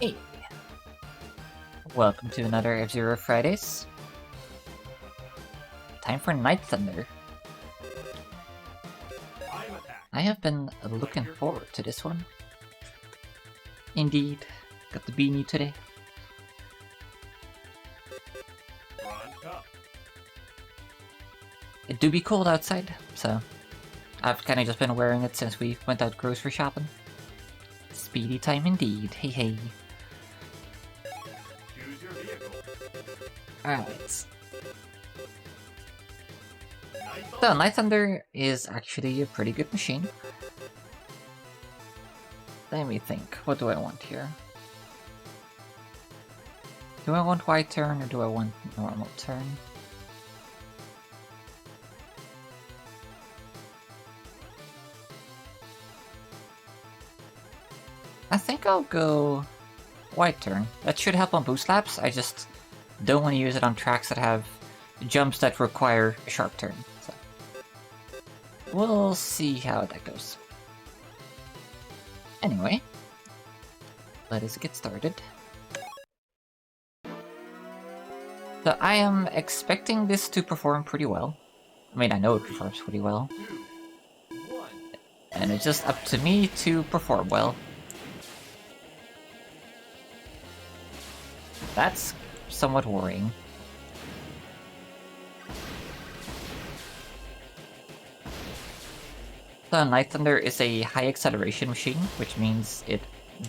Hey, welcome to another F-Zero Fridays. Time for Night Thunder. I have been looking forward to this one. Indeed, got the beanie today. It do be cold outside, so I've kinda just been wearing it since we went out grocery shopping. Speedy time indeed, hey hey. Alright. So, Night Thunder is actually a pretty good machine. Let me think, what do I want here? Do I want white turn or do I want normal turn? I think I'll go white turn. That should help on boost laps, I just don't want to use it on tracks that have jumps that require a sharp turn. So we'll see how that goes. Anyway, let us get started. So I am expecting this to perform pretty well. I mean, I know it performs pretty well. And it's just up to me to perform well. That's somewhat worrying. So Night Thunder is a high acceleration machine, which means it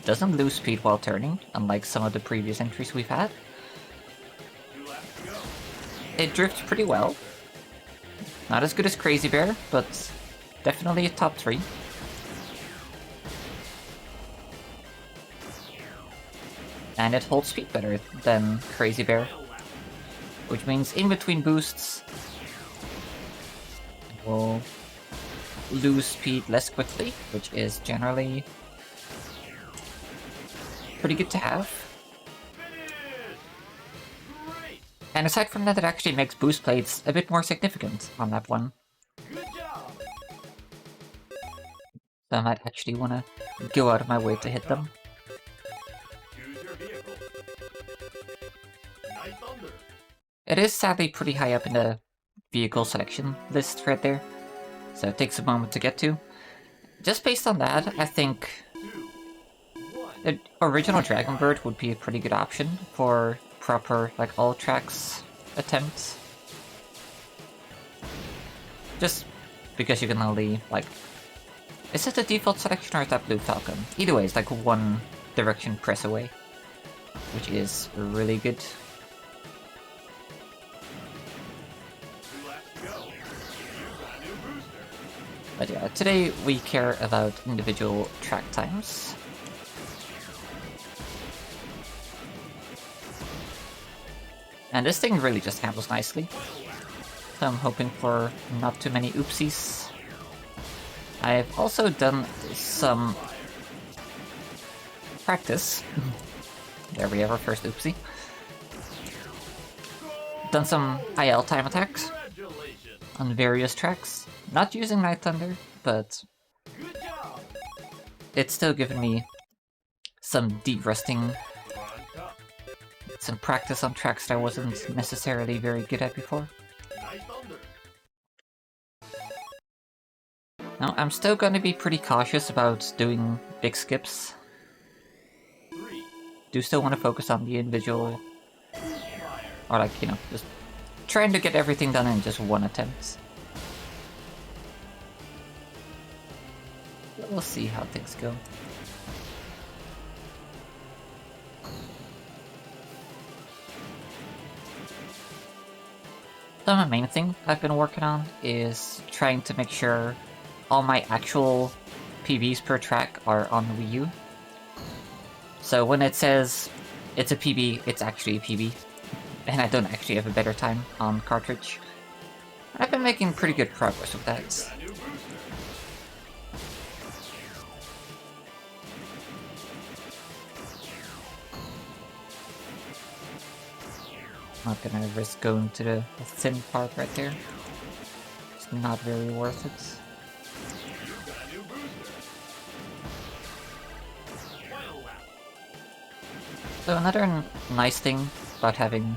doesn't lose speed while turning, unlike some of the previous entries we've had. It drifts pretty well. Not as good as Crazy Bear, but definitely a top 3. And it holds speed better than Crazy Bear, which means in between boosts it will lose speed less quickly, which is generally pretty good to have. And aside from that, it actually makes boost plates a bit more significant on that one. So I might actually want to go out of my way to hit them. It is sadly pretty high up in the vehicle selection list right there, so it takes a moment to get to. Just based on that, I think the original Dragon Bird would be a pretty good option for proper, like, all tracks attempts. Just because you can only, like... Is it the default selection or is that Blue Falcon? Either way, it's like one direction press away, which is really good. But yeah, today we care about individual track times. And this thing really just handles nicely. So I'm hoping for not too many oopsies. I've also done some practice. There we have our first oopsie. Done some IL time attacks on various tracks. Not using Night Thunder, but it's still giving me some de-rusting, some practice on tracks that I wasn't necessarily very good at before. Now, I'm still going to be pretty cautious about doing big skips. Do still want to focus on the individual, or like, you know, just trying to get everything done in just one attempt. We'll see how things go. So my main thing I've been working on is trying to make sure all my actual PBs per track are on the Wii U. So when it says it's a PB, it's actually a PB. And I don't actually have a better time on cartridge. I've been making pretty good progress with that. Not gonna risk going to the thin part right there. It's not very worth it. So another nice thing about having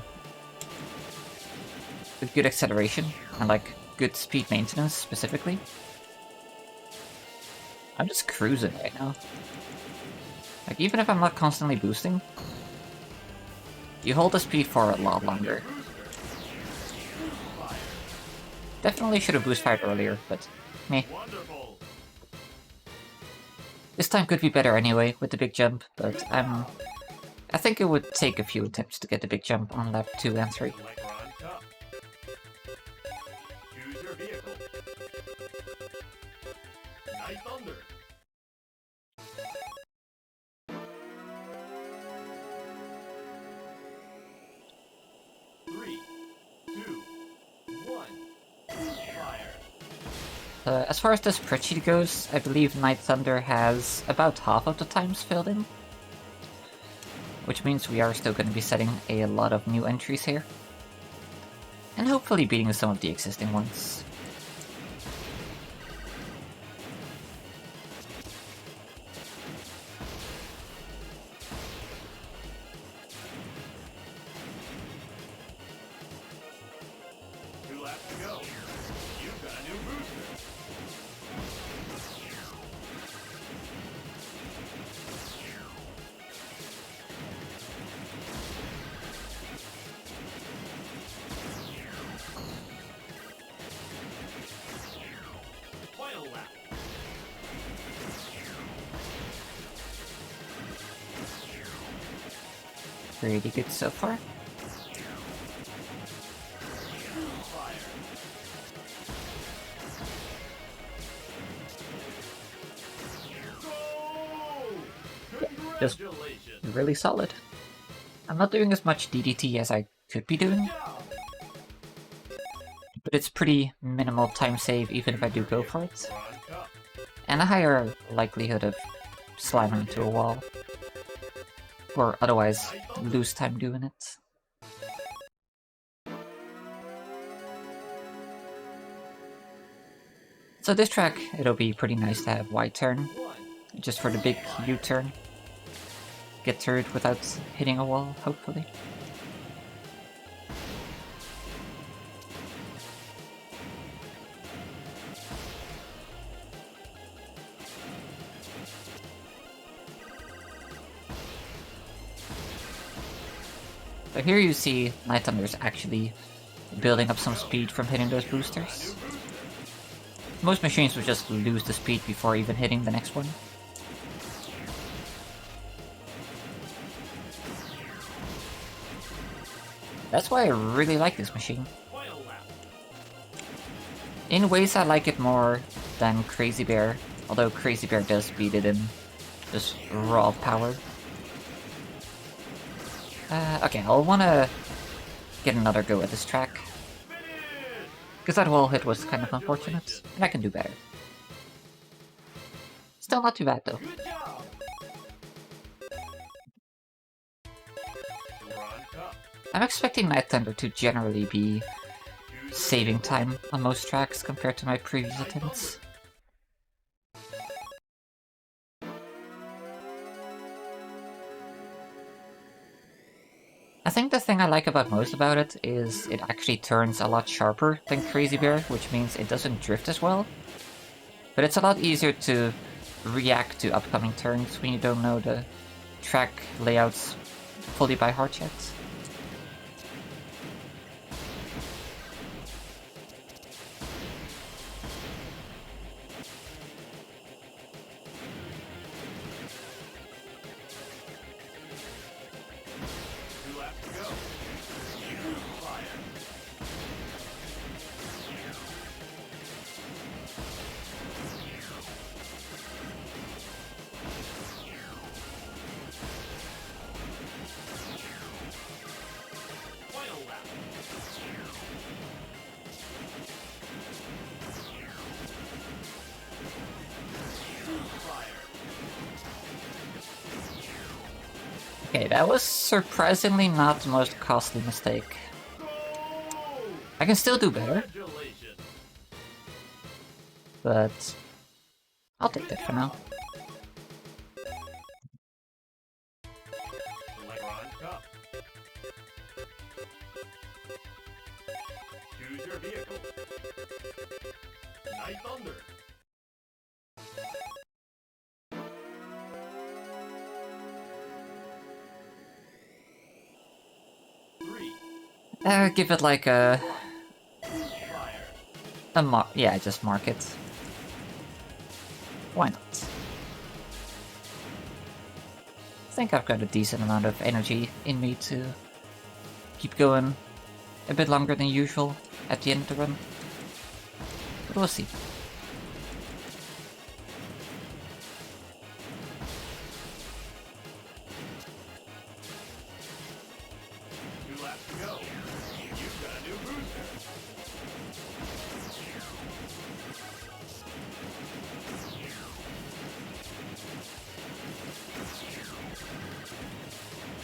a good acceleration and like good speed maintenance specifically. I'm just cruising right now. Like even if I'm not constantly boosting, you hold the speed for a lot longer. Definitely should have boost fired earlier, but meh. This time could be better anyway with the big jump, but I think it would take a few attempts to get the big jump on lap 2 and 3. As far as the spreadsheet goes, I believe Night Thunder has about half of the times filled in. Which means we are still going to be setting a lot of new entries here. And hopefully beating some of the existing ones. Pretty good so far. Just really solid. I'm not doing as much DDT as I could be doing, but it's pretty minimal time save even if I do go for it. And a higher likelihood of slamming into a wall. Or otherwise lose time doing it. So this track, it'll be pretty nice to have wide turn, just for the big U-turn. Get through it without hitting a wall, hopefully. So here you see Night Thunder's actually building up some speed from hitting those boosters. Most machines would just lose the speed before even hitting the next one. That's why I really like this machine. In ways I like it more than Crazy Bear, although Crazy Bear does beat it in just raw power. Okay, I'll wanna get another go at this track. Because that wall hit was kind of unfortunate, and I can do better. Still not too bad though. I'm expecting Night Thunder to generally be saving time on most tracks compared to my previous attempts. I think the thing I like most about it is it actually turns a lot sharper than Crazy Bear, which means it doesn't drift as well. But it's a lot easier to react to upcoming turns when you don't know the track layouts fully by heart yet. Okay, that was surprisingly not the most costly mistake. I can still do better, but I'll take that for now. Cup. Choose your vehicle. Night Thunder. Give it like a... Fire. Yeah, just mark it. Why not? I think I've got a decent amount of energy in me to keep going a bit longer than usual at the end of the run. But we'll see.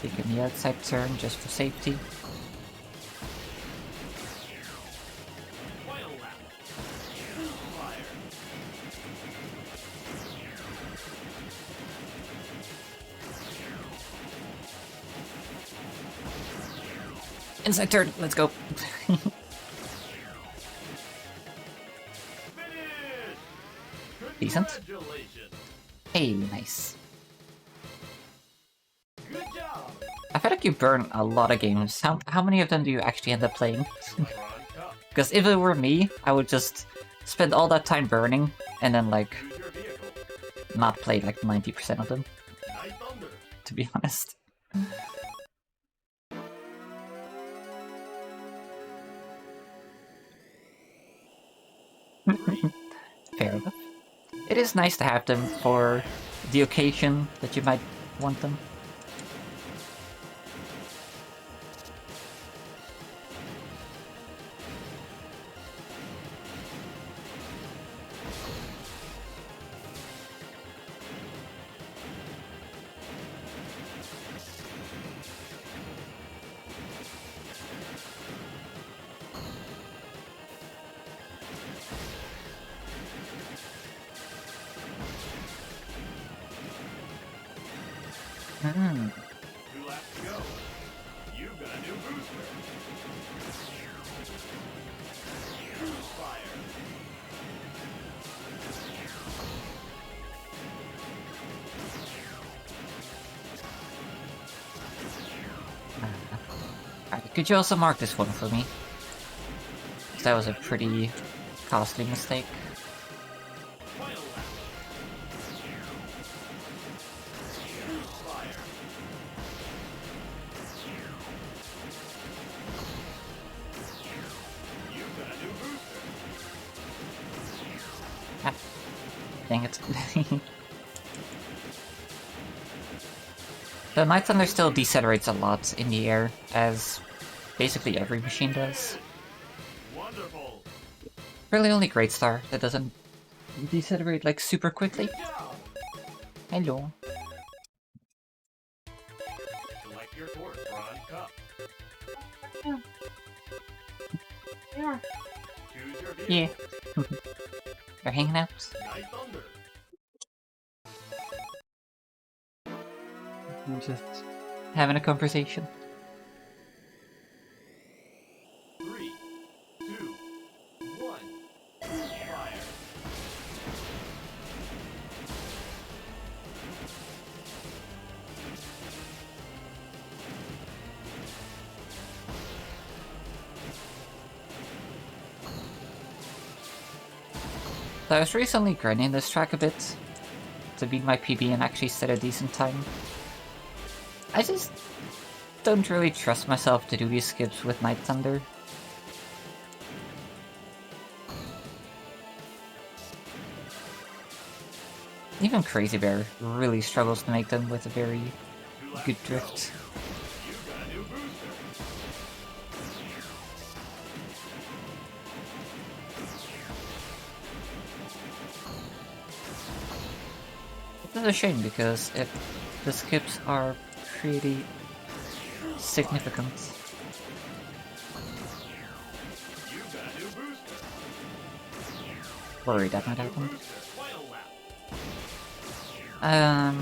Taking the outside turn just for safety. Inside turn, let's go. Decent. Hey, nice. Good job. I feel like you burn a lot of games. How many of them do you actually end up playing? Because if it were me, I would just spend all that time burning and then like not play like 90% of them. To be honest. Fair enough. It is nice to have them for the occasion that you might want them. Two laps to go. You've got a new booster. Fire. Alright, could you also mark this one for me? 'Cause that was a pretty costly mistake. Final lap. Fire. You've got a new booster. Ah, dang it. The Night Thunder still decelerates a lot in the air, as basically every machine does. Wonderful. Really only Great Star that doesn't decelerate like super quickly. Good job. Hello. Select your course, Ron Cup. Yeah. Choose your vehicle. Yeah. They're hanging out. Night Thunder. We're just having a conversation. 3, 2, 1. Fire. So I was recently grinding this track a bit to beat my PB and actually set a decent time. I just don't really trust myself to do these skips with Night Thunder. Even Crazy Bear really struggles to make them with a very good drift. You've got a new booster. It's a shame because the skips are pretty significant. You've got a new booster. Worried that might happen. Final lap.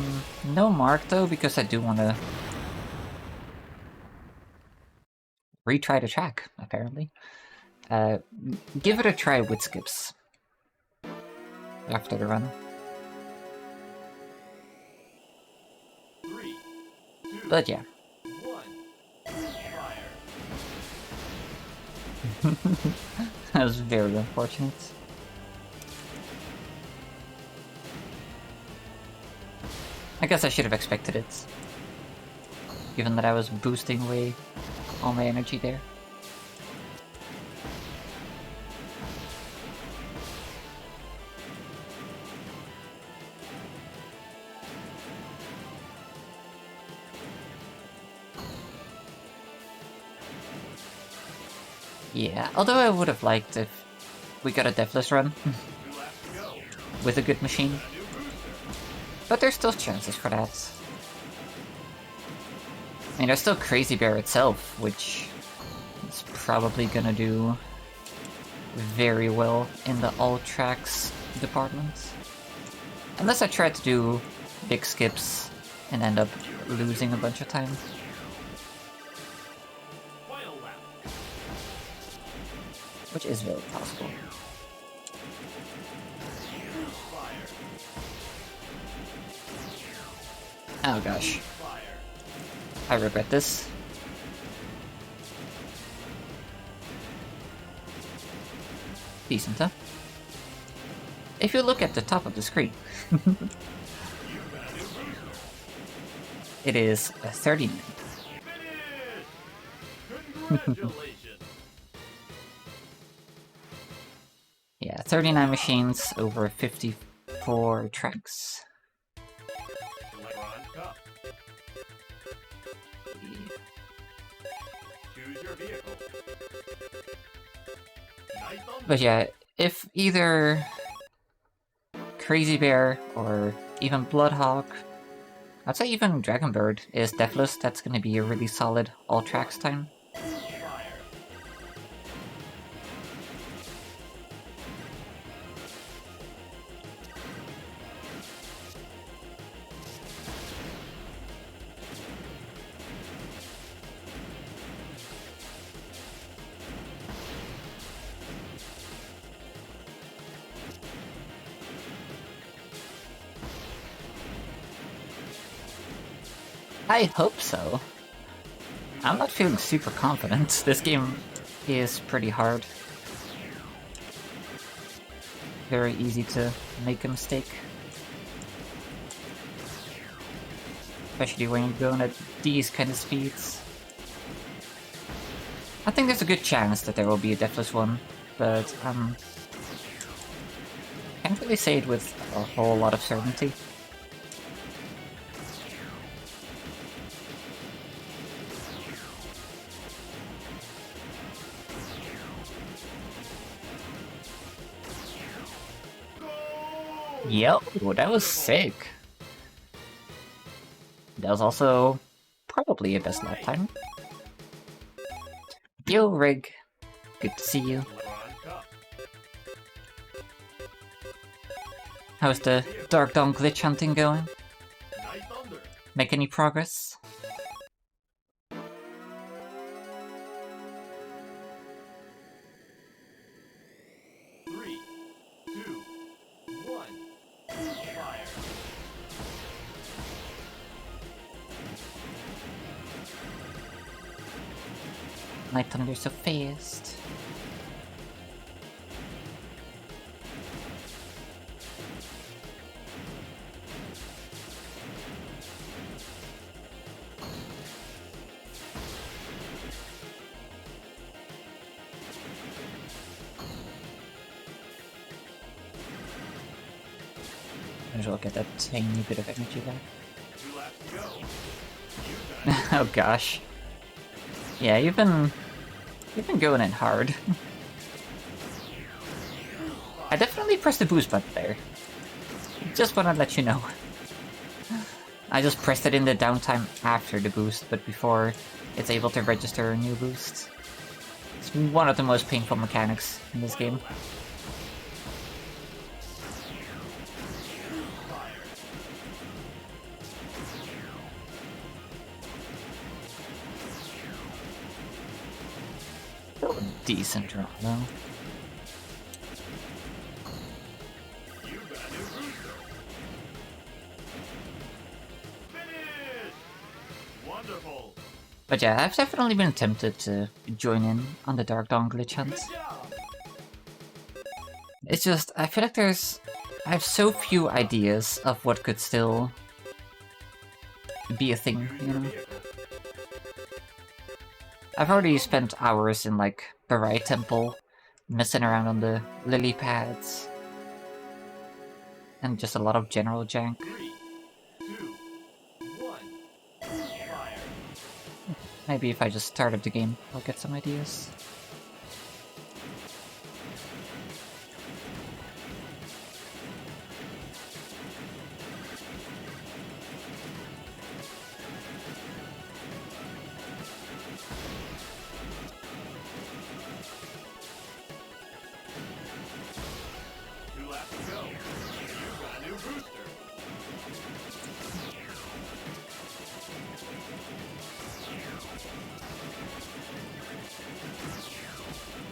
No mark though, because I do want to retry the track, apparently. Give it a try with skips after the run. 3, 2, But yeah. 1, fire. That was very unfortunate. I guess I should have expected it, given that I was boosting away all my energy there. Yeah, although I would have liked if we got a deathless run 2 laps to go. with a good machine, A new booster. but there's still chances for that. I mean, there's still Crazy Bear itself, which is probably gonna do very well in the all tracks department. Unless I try to do big skips and end up losing a bunch of time. Final lap. Which is very possible. Fire. Oh gosh, Fire. I regret this. Decent, huh? If you look at the top of the screen, You've got a new booster. it is a 39. Finish! Congratulations. Yeah, 39 machines over 54 tracks. Electron Cup. Choose your vehicle. Night Thunder. But yeah, if either Crazy Bear or even Bloodhawk, I'd say even Dragonbird is deathless, that's gonna be a really solid all tracks time. Fire. I hope so. I'm not feeling super confident. This game is pretty hard. Very easy to make a mistake. Especially when you're going at these kind of speeds. I think there's a good chance that there will be a deathless one, but can't really say it with a whole lot of certainty. Yep, that was sick. That was also probably a best lap time. Yo, Rig. Good to see you. Electron Cup. How's the Dark Dawn glitch hunting going? Night Thunder. Make any progress? 3, 2, 1, fire. Night Thunder so fast. Might as well get that tiny bit of energy back. 2 laps to go. You've got Oh gosh. Yeah, you've been going in hard. I definitely pressed the boost button there. Just wanna let you know. I just pressed it in the downtime after the boost, but before it's able to register a new boost. It's one of the most painful mechanics in this game. decent draw, though. You got a new booster. Finish! Wonderful. But yeah, I've definitely been tempted to join in on the Dark Dawn glitch hunt. Good job. It's just, I feel like I have so few ideas of what could still be a thing, Use you your know? vehicle. I've already spent hours in, like, Barai Temple, messing around on the lily pads, and just a lot of general jank. 3, 2, 1. Fire. Maybe if I just started the game, I'll get some ideas. Two laps to go. You got a new booster.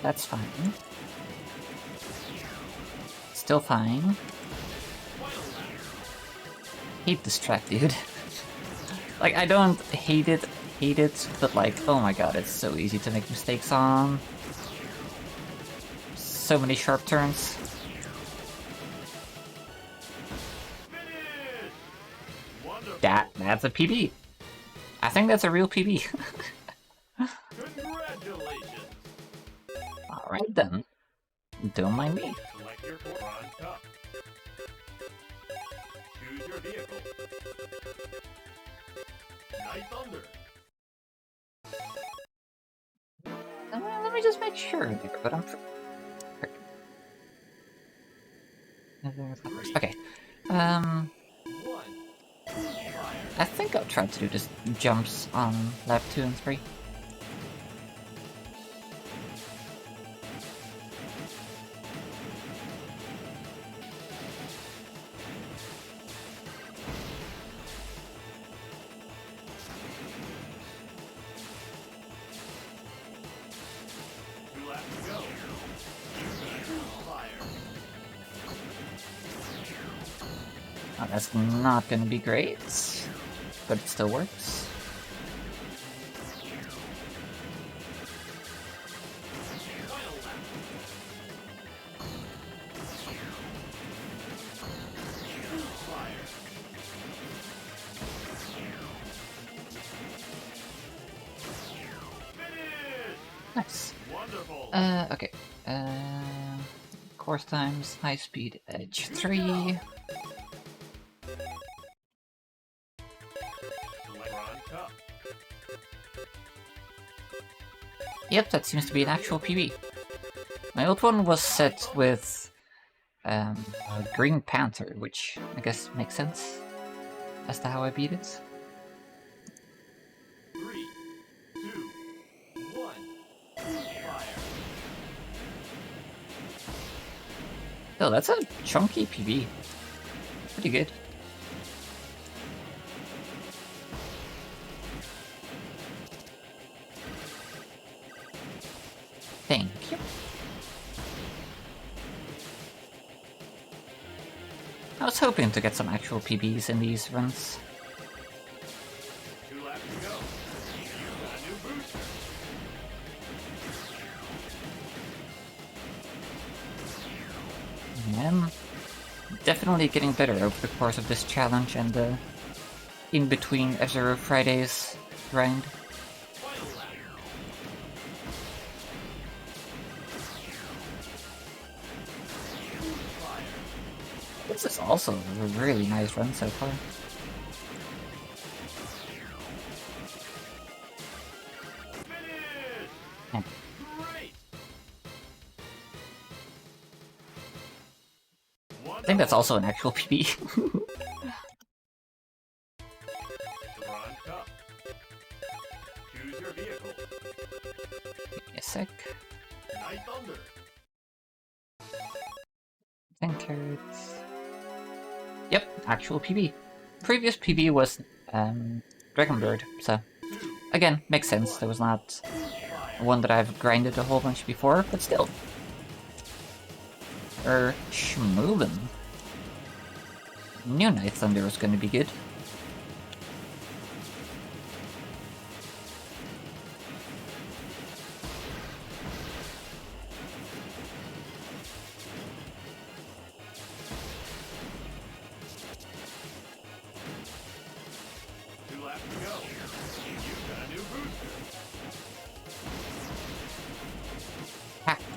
That's fine. Still fine. Hate this track, dude. Like, I don't hate it, but like, oh my god, it's so easy to make mistakes on. So many sharp turns. Finish! Wonderful. That's a PB. I think that's a real PB. Congratulations. Alright then. Don't mind me. Select your Ron Cup. Choose your vehicle. Night Thunder. Let me just make sure there, but I'm... Okay. 1. Fire. I think I'll try to do just jumps on lap 2 and 3. Two laps to go. Fire. Oh, that's not gonna be great, but it still works. Final lap. Fire. Finish! Nice. Wonderful. Okay. Course times, high speed edge 3. Select Ron Cup. Yep, that seems to be an actual PB. My old one was set with a Green Panther, which I guess makes sense as to how I beat it. 3, 2, 1. Fire. Oh, that's a chunky PB. Pretty good. Thank you. I was hoping to get some actual PBs in these runs. 2 laps to go. You got a new booster. I'm definitely getting better over the course of this challenge and the in-between F-Zero Fridays grind. Final lap. Fire. This is also a really nice run so far. Finish! Yeah. Great! I think that's also an actual PB. Ron Cup. Choose your vehicle. Give me a sec. Night Thunder. 10 carrots. Yep, actual PB. Previous PB was Dragonbird, so again, makes sense. There was not Fire. one that I've grinded a whole bunch before, but still. Schmoovin'. New Night Thunder was gonna be good.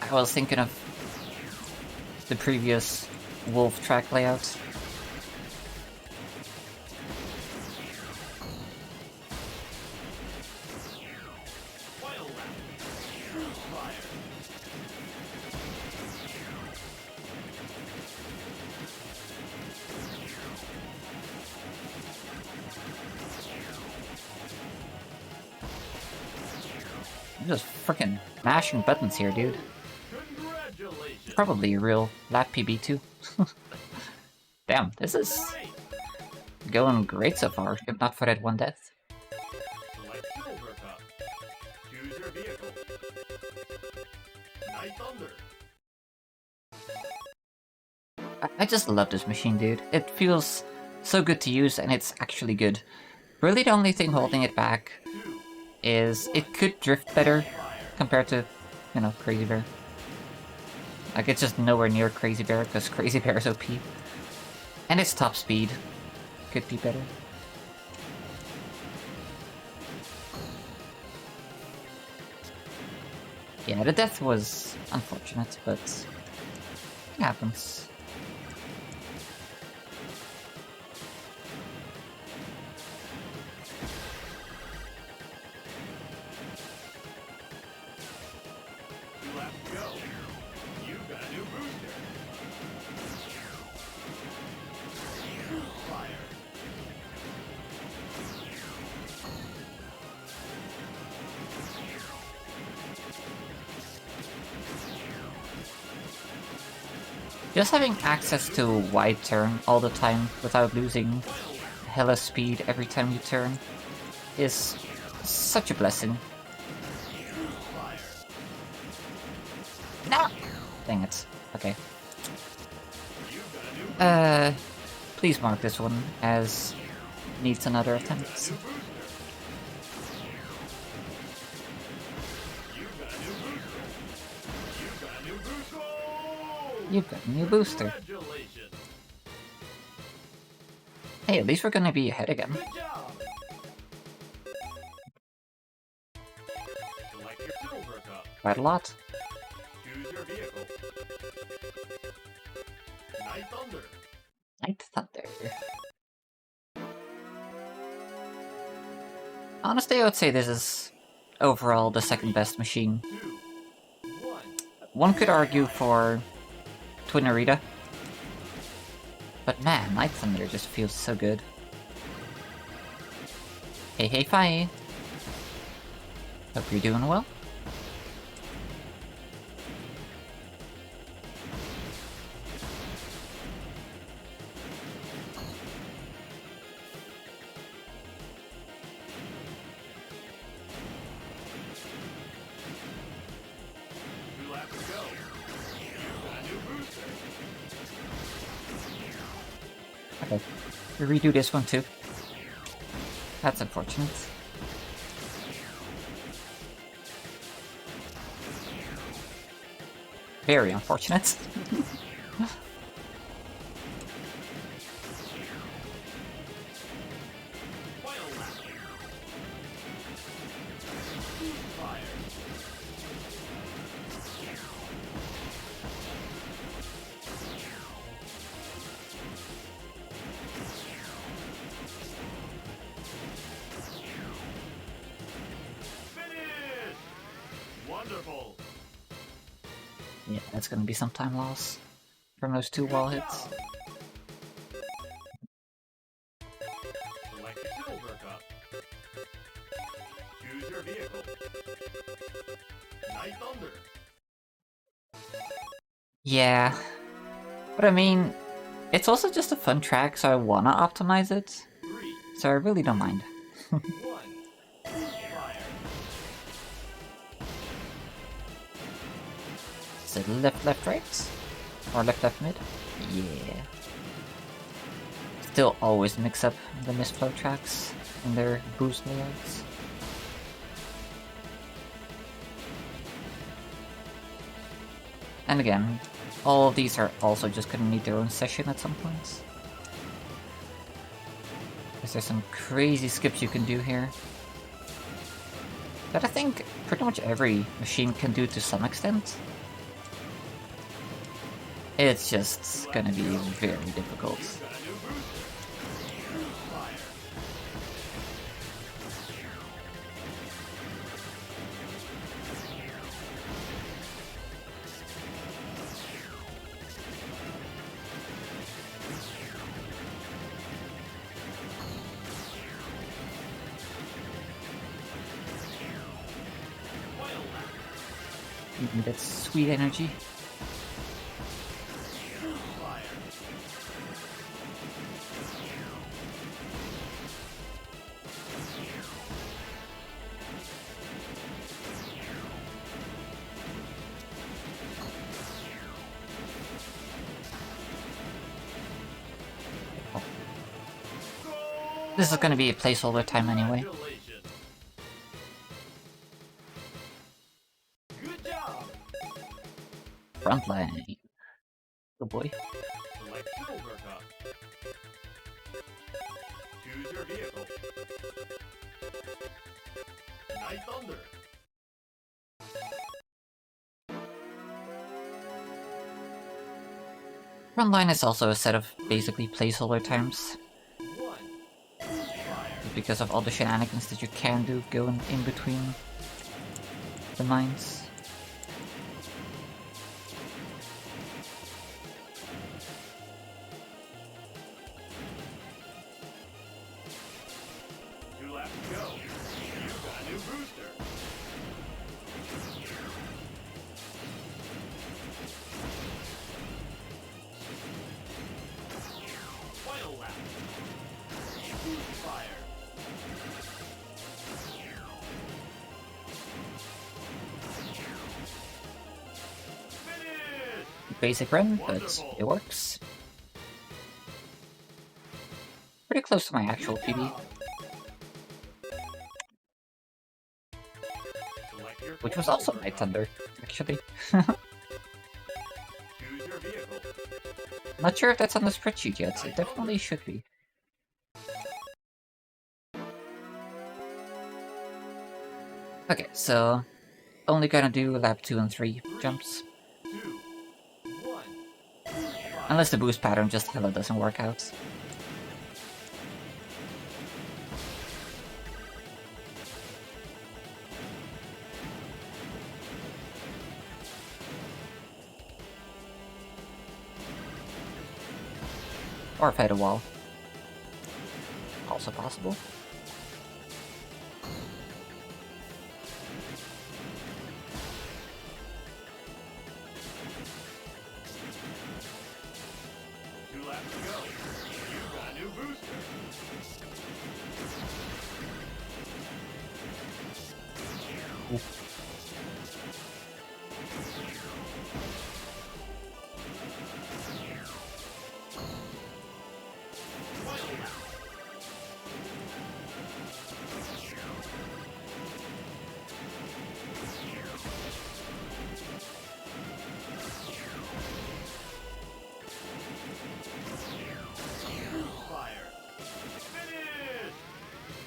I was thinking of the previous wolf track layout. I'm just freaking mashing buttons here, dude. Probably a real lap PB too. Damn, this is going great so far, if not for that one death. Select Silver Cup. Choose your vehicle. Night Thunder. I just love this machine, dude. It feels so good to use, and it's actually good. Really, the only thing holding it back is it could drift better compared to, you know, Crazy Bear. Like, it's just nowhere near Crazy Bear, because Crazy Bear is OP. And its top speed could be better. Yeah, the death was unfortunate, but it happens. Just having access to a wide turn all the time without losing hella speed every time you turn is such a blessing. No! Dang it. Okay. Please mark this one as needs another attempt. You've got a new booster. Hey, at least we're gonna be ahead again. Quite a lot. Choose your vehicle. Night Thunder. Night Thunder. Honestly, I would say this is overall the second best machine. One could argue for Twin Arita, but man, Night Thunder just feels so good. Hey, hey, Fi. Hope you're doing well. Okay, we redo this one too. That's unfortunate. Very unfortunate. Wonderful. Yeah, that's gonna be some time loss from those two wall hits. Select a Silver Cup. Choose your vehicle. Night Thunder. Yeah, but I mean, it's also just a fun track, so I wanna optimize it. 3, So I really don't mind. 1. Fire. Is it left, left, right? Or left, left, mid? Yeah. Still always mix up the misflow tracks in their boost layouts. And again, all of these are also just gonna need their own session at some points. Because there's some crazy skips you can do here. That I think pretty much every machine can do to some extent. It's just gonna be very difficult. Eating that sweet energy. This is gonna be a placeholder time anyway. Frontline. Oh boy. Select Silver Cup. Choose your vehicle. Night Thunder. Frontline is also a set of basically placeholder times. One. Fire. Because of all the shenanigans that you can do going in between the mines. Basic run, but it works. Pretty close to my actual PB. Which was also Night Thunder, actually. Not sure if that's on the spreadsheet yet, it definitely should be. Okay, so only gonna do lap 2 and 3 jumps. Unless the boost pattern just hella doesn't work out. Or if I hit a wall. Also possible.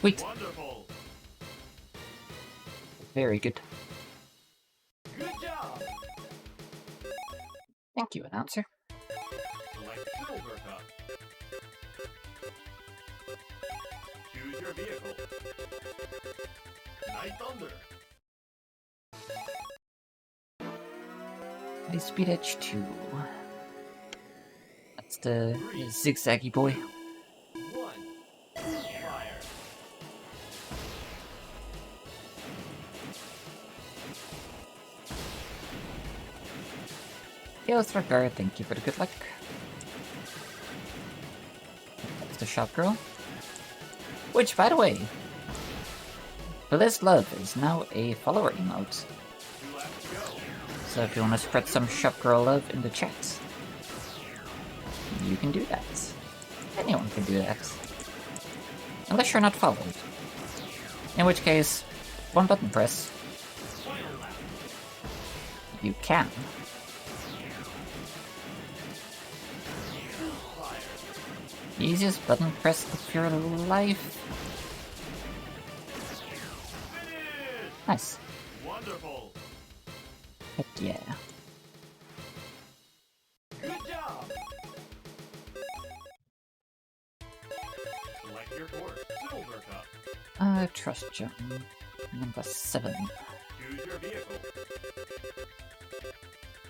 Wait. Wonderful. Very good. Good job. Thank you, announcer. Select Silver Cup. Choose your vehicle. Night Thunder. High speed edge 2. That's the zigzaggy boy. Yes, regard, thank you for the good luck. That's the shop girl. Which, by the way, Valyssa Love is now a follower emote. So if you want to spread some shop girl love in the chat, you can do that. Anyone can do that. Unless you're not followed. In which case, one button press. You can. Easiest button press of your life. Nice. Wonderful. Heck yeah. Good job. Select your course. Silver cup. Trust jump. Number 7. Choose your vehicle.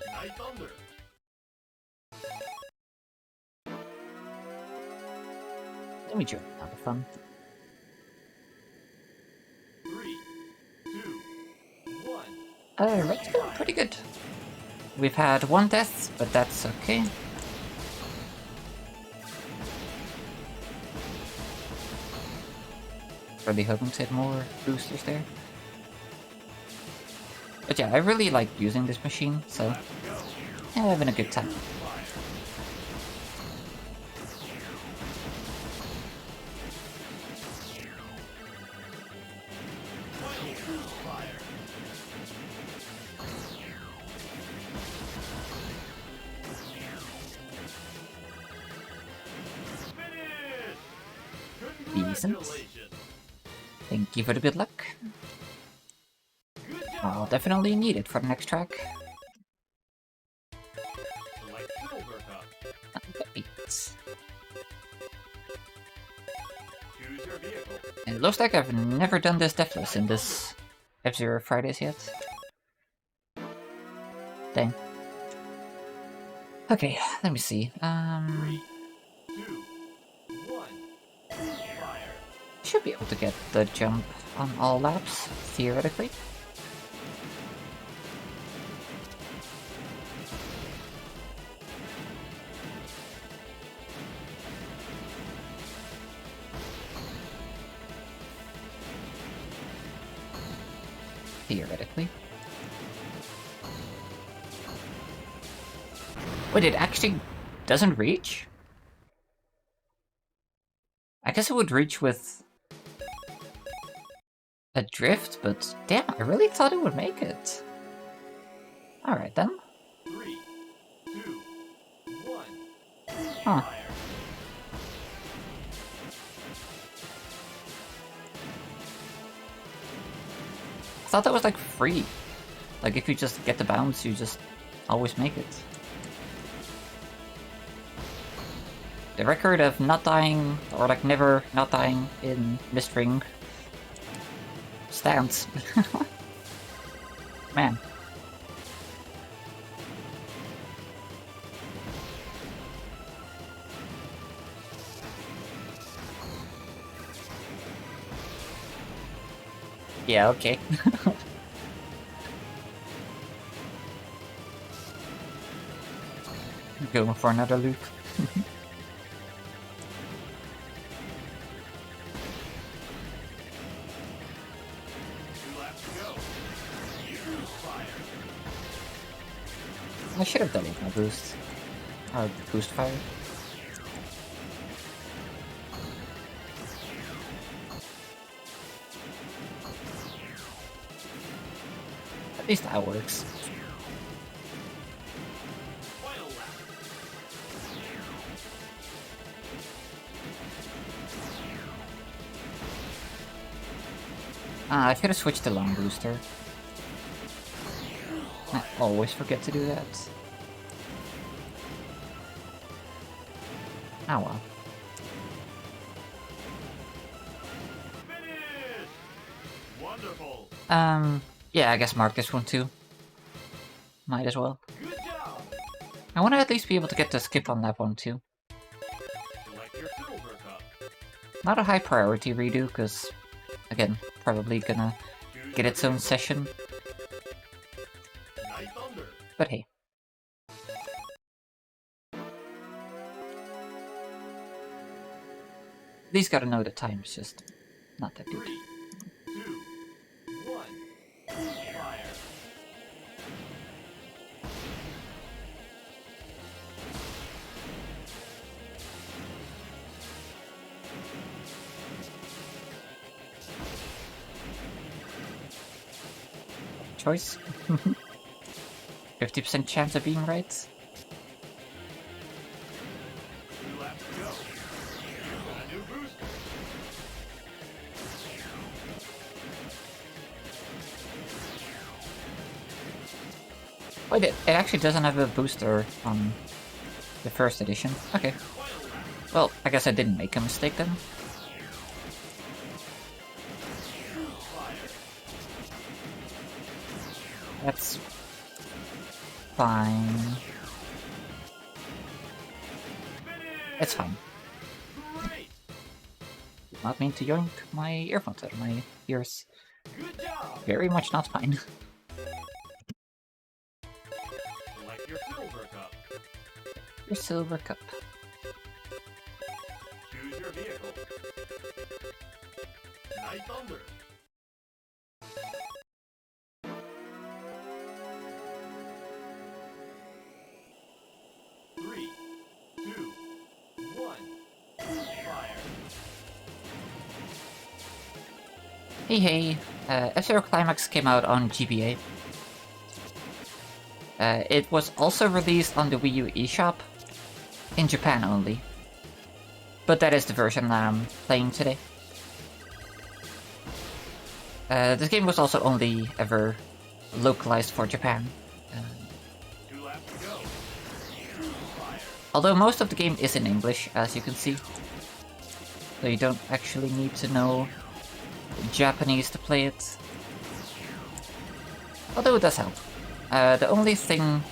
Night Thunder. Let me join on the fun. 3, 2, 1. Red's going pretty good. We've had 1 death, but that's okay. Really hoping to hit more boosters there. But yeah, I really like using this machine, so yeah, having a good time. Decent. Thank you for the good luck. I'll definitely need it for the next track. Select Silver cup. Great. Choose your vehicle. It looks like I've never done this deathless in this F-Zero Fridays yet. Dang. Okay, let me see. 3, 2, 1. Fire. Should be able to get the jump on all laps, theoretically. Theoretically. Wait, it actually doesn't reach? I guess it would reach with a drift, but damn, I really thought it would make it. Alright then. 3, 2, 1. Huh. Fire. I thought that was like free. Like if you just get the bounce, you just always make it. The record of not dying, or like never not dying in Mist Ring stands. Man. Yeah, okay. Going for another loop. 2 laps to go. Use fire. I should have done it with my boost. Or boost fire. At least that works. Final lap. I should have switched to long booster. I always forget to do that. Oh well. Finish. Wonderful. Yeah, I guess mark this one too. Might as well. Good job. I want to at least be able to get the skip on that one too. Select your silver cup. Not a high priority redo, because, again, probably gonna Choose get your its own vehicle. session, Night Thunder. but hey. At least gotta know the time's just not that good. 3, 2, 1. Fire. choice. 50% chance of being right. 2 laps to go. You've got a new booster. Wait, it actually doesn't have a booster on the first edition. Okay. Well, I guess I didn't make a mistake then. That's fine. It's fine. Great. Did not mean to yoink my earphones out of my ears. Good job. Very much not fine. Select your silver cup. Your silver cup. Choose your vehicle. Night Thunder. Three, two, one. Fire. Hey hey, F-Zero Climax came out on GBA. It was also released on the Wii U eShop, in Japan only. But that is the version that I'm playing today. This game was also only ever localized for Japan. 2 laps to go. Fire. Although most of the game is in English, as you can see. So you don't actually need to know Japanese to play it. Although it does help. The only thing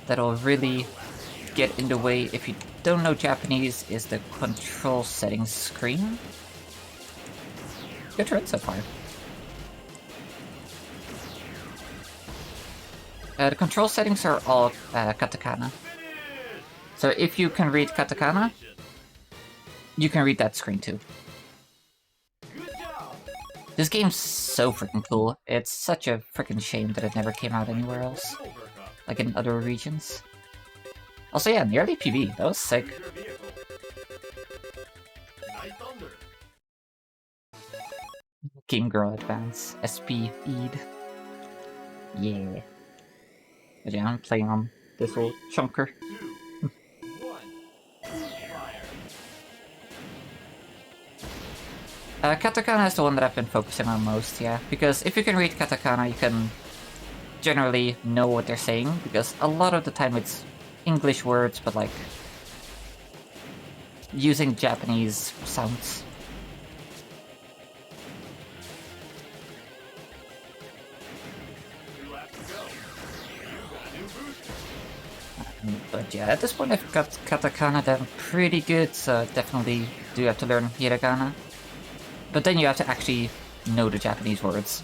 that'll really get in the way if you don't know Japanese is the control settings screen. Good run so far. The control settings are all katakana. So if you can read katakana, you can read that screen too. Good job. This game's so freaking cool. It's such a freaking shame that it never came out anywhere else, Silver cup. like in other regions. Also, yeah, nearly PB. That was sick. Choose your vehicle. Night Thunder. Game Girl Advance. SP feed. Yeah. But yeah, I'm playing on this old chunker. 2, 1. Fire. Katakana is the one that I've been focusing on most, yeah. Because if you can read katakana, you can generally know what they're saying, because a lot of the time it's English words, but like using Japanese sounds. But yeah, at this point I've got katakana down pretty good, so definitely do have to learn hiragana. But then you have to actually know the Japanese words,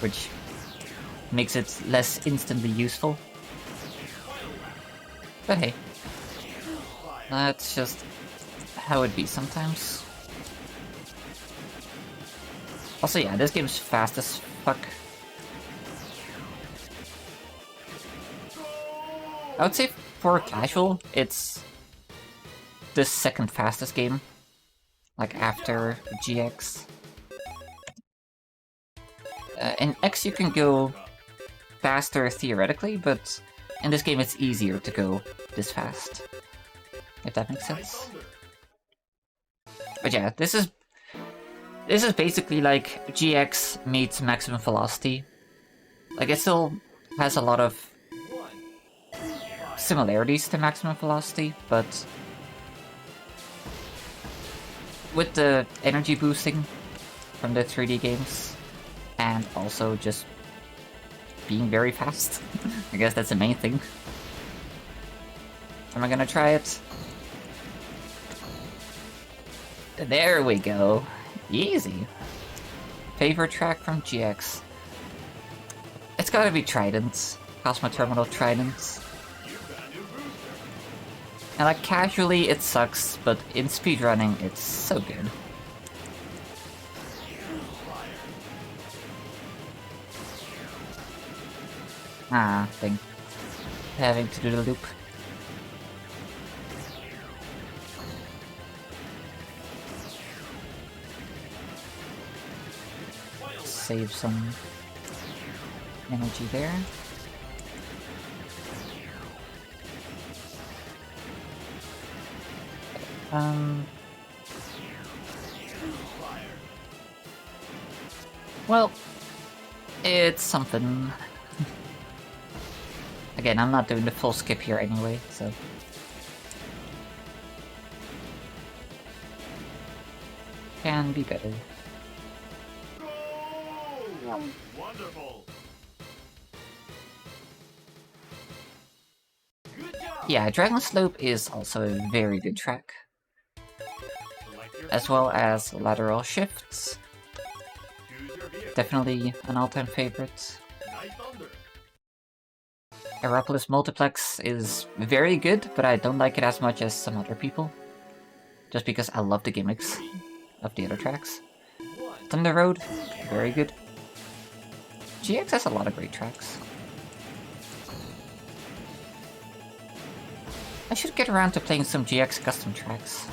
which makes it less instantly useful. But hey, that's just how it be sometimes. Also yeah, this game's fast as fuck. I would say for casual, it's the second fastest game. Like after GX. In X you can go faster theoretically, but in this game it's easier to go this fast. If that makes sense. But yeah, this is basically like GX meets Maximum Velocity. Like it still has a lot of similarities to Maximum Velocity, but with the energy boosting from the 3D games, and also just being very fast. I guess that's the main thing. Am I gonna try it? There we go. Easy. Favorite track from GX. It's gotta be Trident. Cosmo Terminal Trident. And like casually it sucks, but in speedrunning it's so good. Ah, thing. Having to do the loop. Save some energy there. Well, it's something. Again, I'm not doing the full skip here anyway, so... Can be better. Wonderful. Yeah, Dragon Slope is also a very good track. As well as lateral shifts. Definitely an all-time favorite. Aeropolis Multiplex is very good, but I don't like it as much as some other people. Just because I love the gimmicks of the other tracks. Thunder Road, very good. GX has a lot of great tracks. I should get around to playing some GX custom tracks.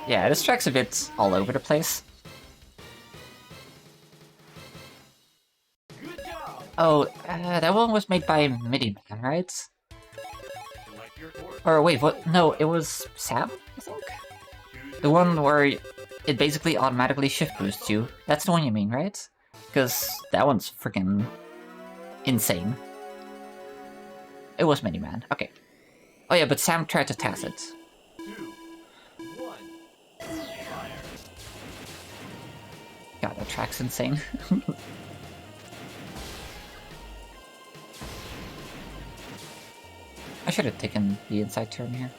Yeah, this track's a bit all over the place. Oh, that one was made by MIDI Man, right? Or wait, what? No, it was Sam, I think? The one where it basically automatically shift boosts you. That's the one you mean, right? Because that one's freaking insane. It was MIDI Man, okay. Oh yeah, but Sam tried to task it. God, that track's insane. I should have taken the inside turn here.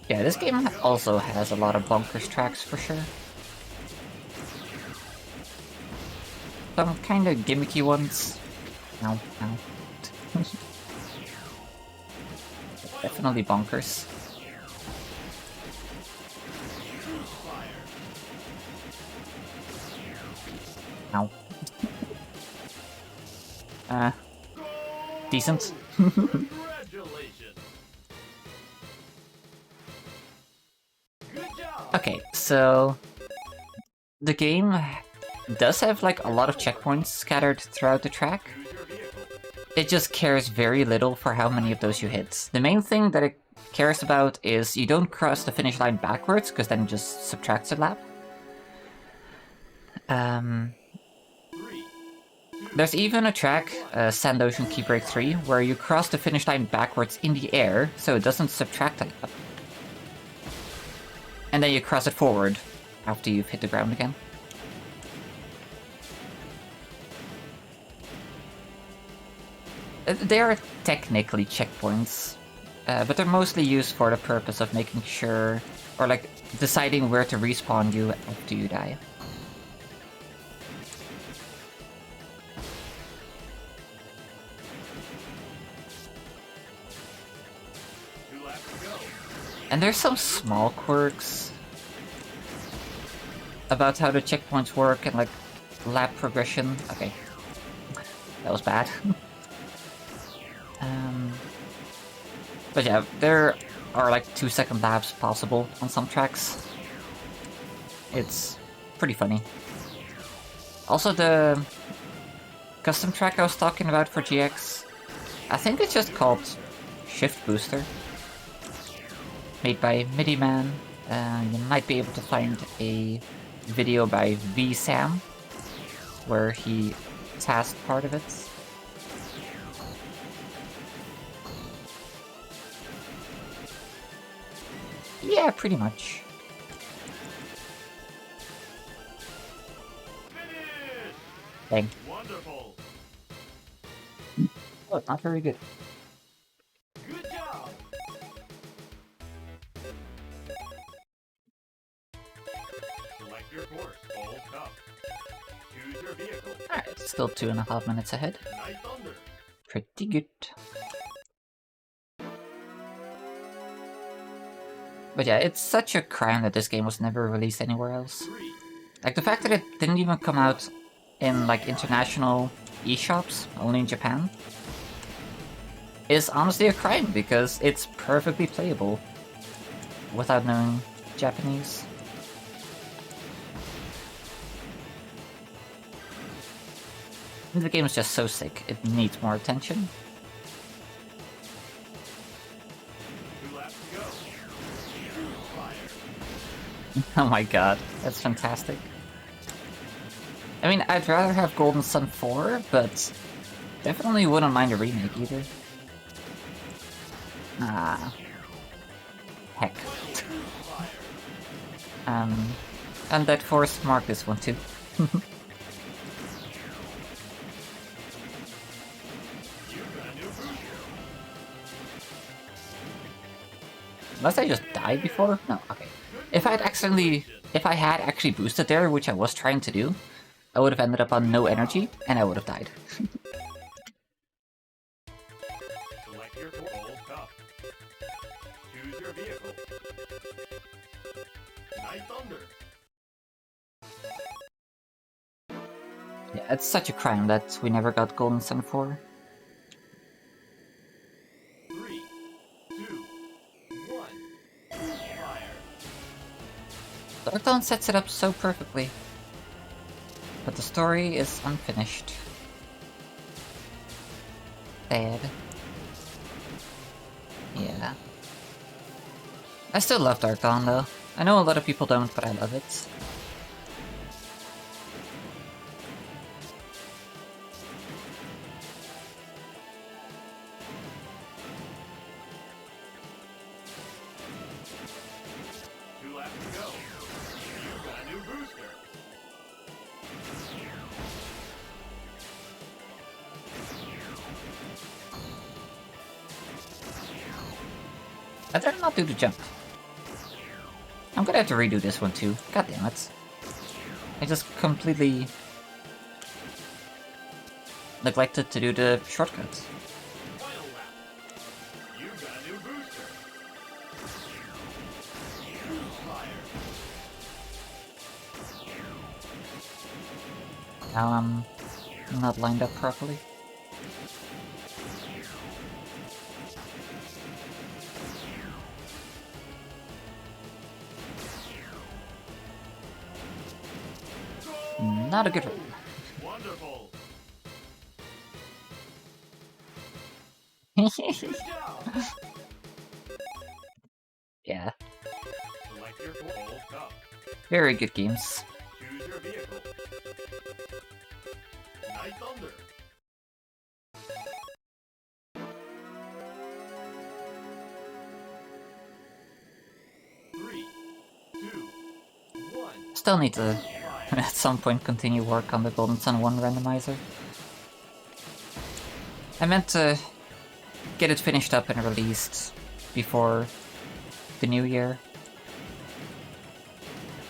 Yeah, this game also has a lot of bonkers tracks for sure. Some kind of gimmicky ones. Ow, ow. Definitely bonkers. Ow. Decent. Okay, so... the game does have like a lot of checkpoints scattered throughout the track. It just cares very little for how many of those you hit. The main thing that it cares about is you don't cross the finish line backwards, because then it just subtracts a lap. There's even a track, Sand Ocean Key Break 3, where you cross the finish line backwards in the air, so it doesn't subtract a lap. And then you cross it forward after you've hit the ground again. They are technically checkpoints, but they're mostly used for the purpose of making sure, or like, deciding where to respawn you after you die. And there's some small quirks about how the checkpoints work and like lap progression. Okay, that was bad. But yeah, there are like 2-second laps possible on some tracks. It's pretty funny. Also, the custom track I was talking about for GX, I think it's just called Shift Booster. Made by MIDI Man. You might be able to find a video by VSam where he tasked part of it. Yeah, pretty much. Dang. Wonderful. Oh, not very good. Good job. Select Select your course. Full cup. Choose your vehicle. Alright, still 2.5 minutes ahead. Night Thunder. Pretty good. But yeah, it's such a crime that this game was never released anywhere else. 3, Like, the fact that it didn't even come out in, like, international eShops, only in Japan, is honestly a crime, because it's perfectly playable without knowing Japanese. The game is just so sick, it needs more attention. 2 laps to go. Fire. Oh my god, that's fantastic. I mean, I'd rather have Golden Sun 4, but definitely wouldn't mind a remake either. Ah. Heck. And that Forest mark this one too. You've got a new booster. Unless I just died before? No, okay. If I had actually boosted there, which I was trying to do, I would have ended up on no energy, and I would have died. Select your full cup. Choose your vehicle. Night Thunder. Yeah, it's such a crime that we never got Golden Sun 4. 3, 2, 1. Fire. Dark Dawn sets it up so perfectly. But the story is unfinished. Sad. Yeah. I still love Dark Dawn though. I know a lot of people don't, but I love it. Two laps to go. You've got a new booster. I did not do the jump. I'm gonna have to redo this one too. God damn it. I just completely neglected to do the shortcuts. Final lap. You've got a new booster. Fire. Now I'm not lined up properly. Not a good one. Wonderful. Good job. Yeah, Select your full cup. very good games. Choose your vehicle. Night Thunder. Three, two, one. Still need to, Fire. at some point, continue work on the Golden Sun 1 randomizer. I meant to get it finished up and released before the new year.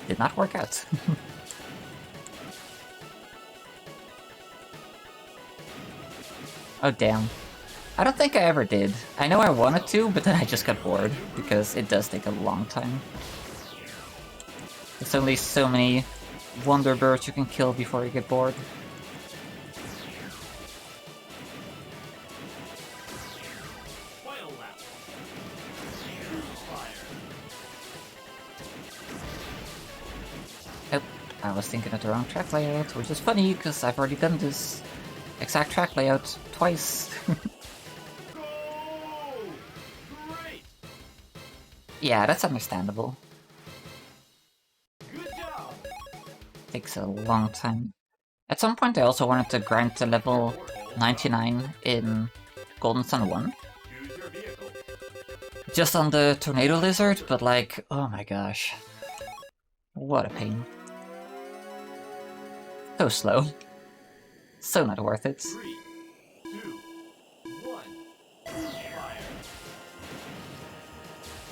Did not work out. Oh damn. I don't think I ever did. I know I wanted to, but then I just got bored, because it does take a long time. There's only so many Wonder Birds you can kill before you get bored. Final lap. Fire. Oh, I was thinking of the wrong track layout, which is funny, because I've already done this exact track layout twice. Go! Great. Yeah, that's understandable. Good job. Takes a long time. At some point I also wanted to grind to level 99 in Golden Sun 1. Choose your vehicle. Just on the Tornado Lizard, but like, oh my gosh. What a pain. So slow. So not worth it. 3, 2, 1. Fire.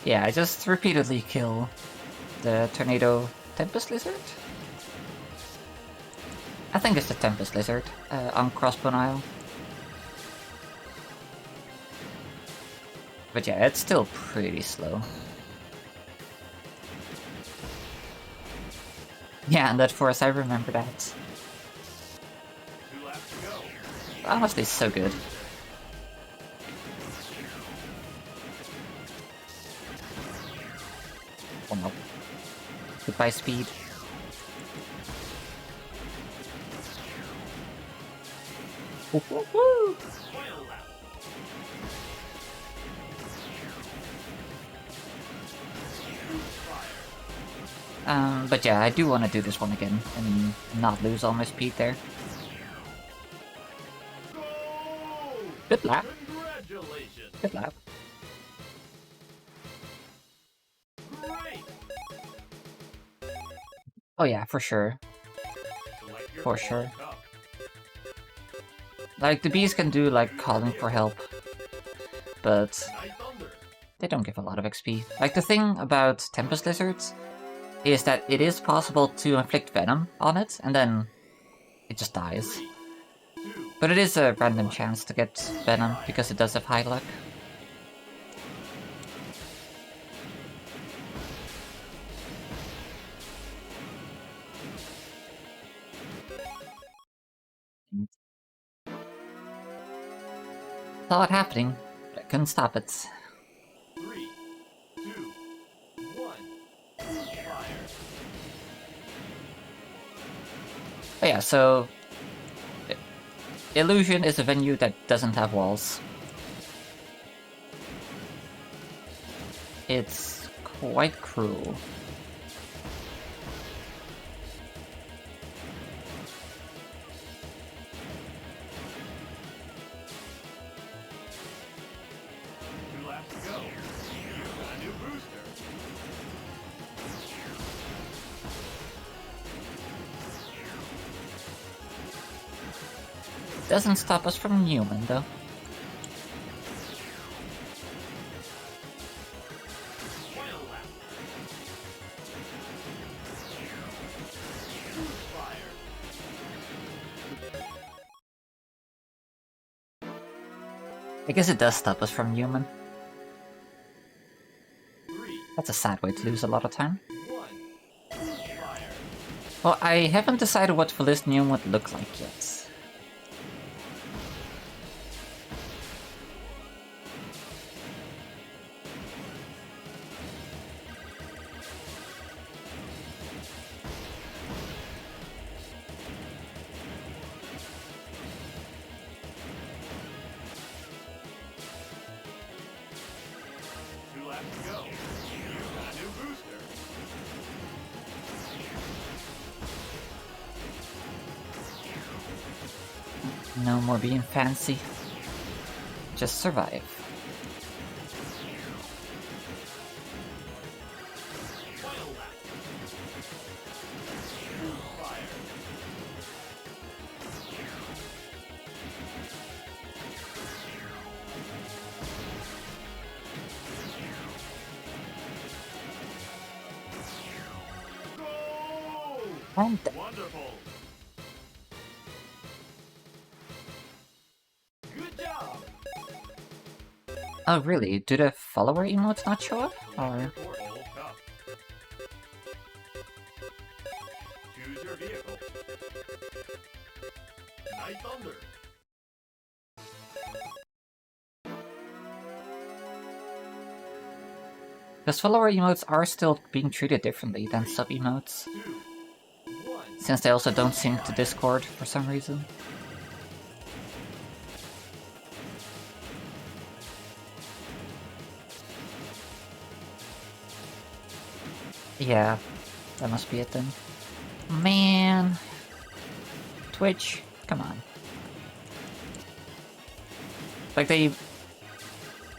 Yeah, I just repeatedly kill the Tornado Tempest Lizard? I think it's the Tempest Lizard on Crossbone Isle. But yeah, it's still pretty slow. Yeah, and that force, I remember that. 2 laps to go. Honestly, it's so good. Oh no. Goodbye, speed. Woo-hoo-hoo! Final lap. But yeah, I do want to do this one again and not lose all my speed there. Go! Good lap. Congratulations. Good lap. Great. Oh yeah, for sure. Select your For Gold sure. Cup. Like, the bees can do, like, calling for help, but Night Thunder. they don't give a lot of XP. Like, the thing about Tempest Lizards is that it is possible to inflict venom on it, and then it just dies. 3, 2, But it is a random chance to get venom, because it does have high luck. Saw it happening, but I couldn't stop it. 3, 2, 1. Fire. But yeah, so... Illusion is a venue that doesn't have walls. It's quite cruel. Laps to go. You've got a new booster. Doesn't stop us from Newman, though. Final lap. Fire. I guess it does stop us from Newman. 3, That's a sad way to lose a lot of time. 1. Fire. Well, I haven't decided what Valyssa Newman would look like yet. Laps to go. You've got a new booster. No more being fancy. Just survive. Final lap. Fire. Go! And Wonderful. Good job. oh, really? Do the follower emotes not show up? Or Gold Cup. Choose your vehicle. Night Thunder. because follower emotes are still being treated differently than sub emotes, 2, 1. since they also don't sync to Discord for some reason. Yeah, that must be it then. Man. Twitch, come on. Like, they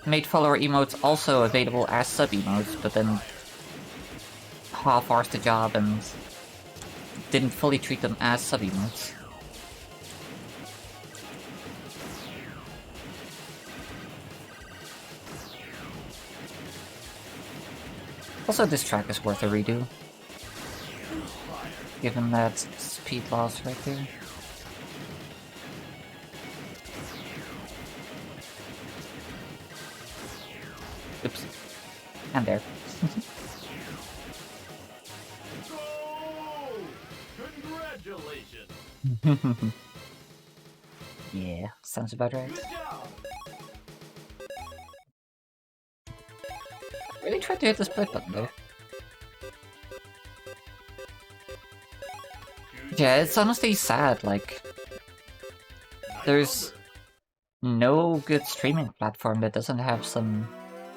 made follower emotes also available as sub emotes, but then half-arsed the job and didn't fully treat them as sub emotes. Also, this track is worth a redo. Fire. given that speed loss right there. Oops. And there. Go! Congratulations! Yeah, sounds about right. Good job! Really tried to hit the split button there. Yeah, it's honestly sad, like, there's no good streaming platform that doesn't have some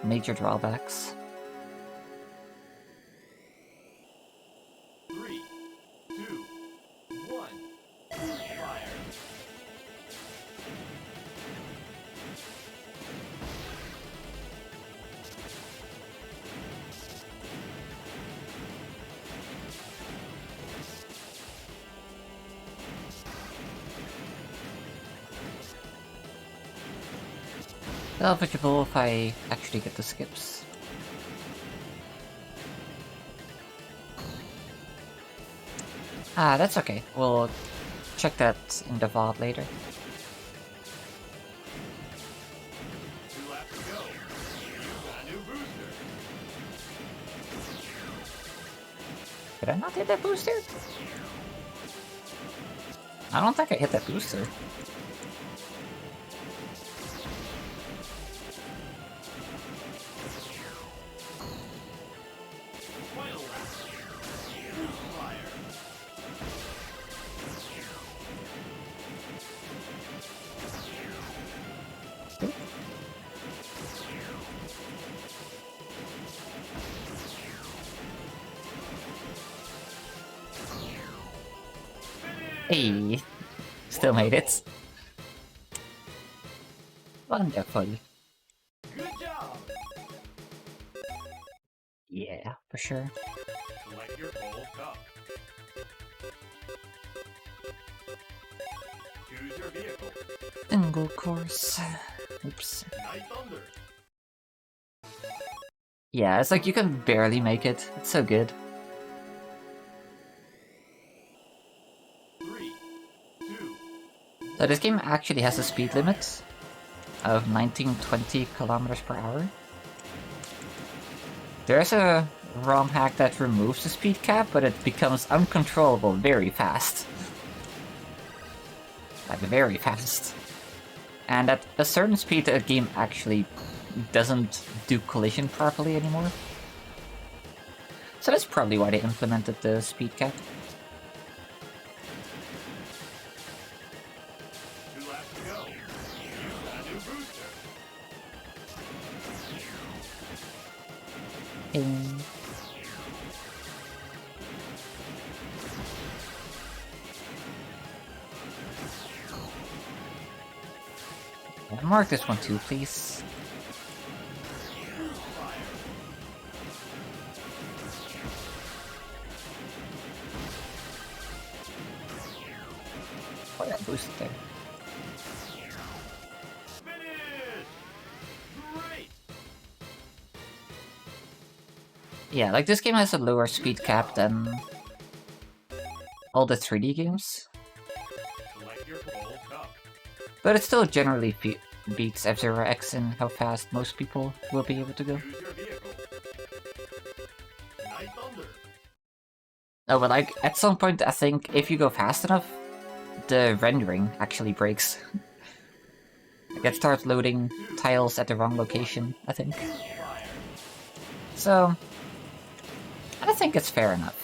major drawbacks. 3, 2, 1. Fire! Salvageable if I actually get the skips. Ah, that's okay. We'll check that in the VOD later. 2 laps to go. You've got a new booster. Did I not hit that booster? I don't think I hit that booster. Final lap. Fire! Hey, still made it. Wonderful. Good job! Yeah, for sure. Select your gold cup. Choose your vehicle. Single course. Oops. Night Thunder. Yeah, it's like you can barely make it. It's so good. 3, 2. So this game actually has a speed limit of 1920 kilometers per hour. There's a ROM hack that removes the speed cap, but it becomes uncontrollable very fast. Like, very fast. And at a certain speed, the game actually doesn't do collision properly anymore. So that's probably why they implemented the speed cap. 2 laps to go. You've got a new booster. Ding. Mark this one too, please. Oh, that boosted there. Finish! Great! Yeah, like this game has a lower speed cap than all the 3D games, Select your gold cup. but it still generally beats F-Zero X in how fast most people will be able to go. Choose your vehicle. Night Thunder. Oh, but like, at some point I think if you go fast enough, the rendering actually breaks. Like it starts loading tiles at the wrong location, I think. Fire. So, I think it's fair enough.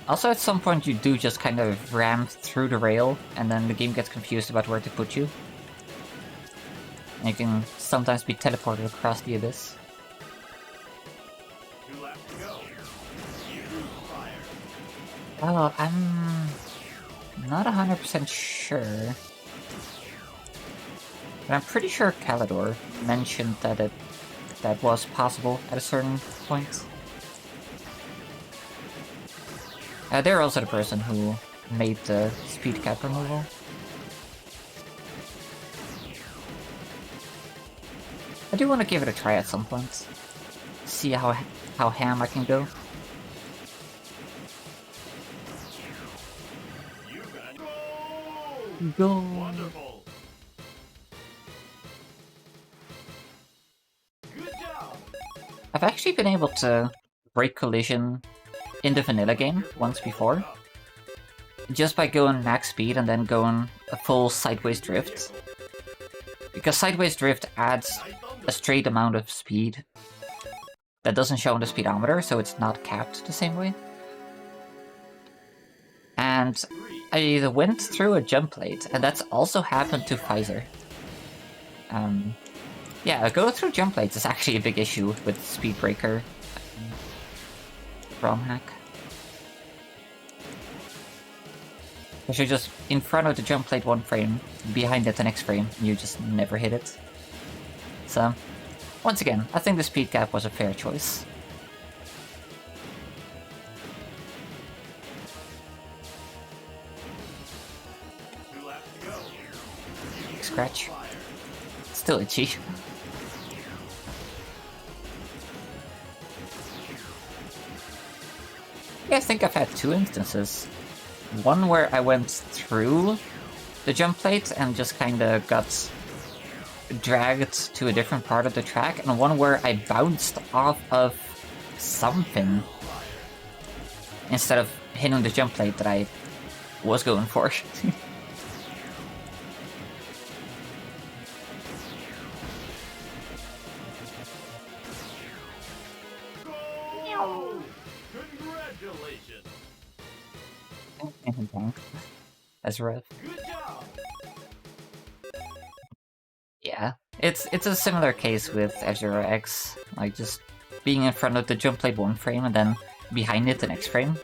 Also, at some point you do just kind of ram through the rail, and then the game gets confused about where to put you. And you can sometimes be teleported across the abyss. 2 laps to go. Fire. Well, I'm not 100% sure. But I'm pretty sure Calidor mentioned that that was possible at a certain point. They're also the person who made the speed cap removal. I do want to give it a try at some point. See how ham I can go. You got Go! wonderful. Good job. I've actually been able to break collision in the vanilla game once before, just by going max speed and then going a full sideways drift. Because sideways drift adds a straight amount of speed that doesn't show on the speedometer, so it's not capped the same way. And I went through a jump plate, and that's also happened to Pfizer. Yeah, go through jump plates is actually a big issue with Speed Breaker ROM hack. Because you're just in front of the jump plate one frame, behind it the next frame, and you just never hit it. So, once again, I think the speed gap was a fair choice. Scratch. Still itchy. Yeah, I think I've had two instances. One where I went through the jump plate and just kinda got dragged to a different part of the track, and one where I bounced off of something instead of hitting the jump plate that I was going for. Congratulations. That's rough. Good job. Yeah, it's a similar case with F-Zero-X, like just being in front of the jump plate one frame and then behind it the next frame.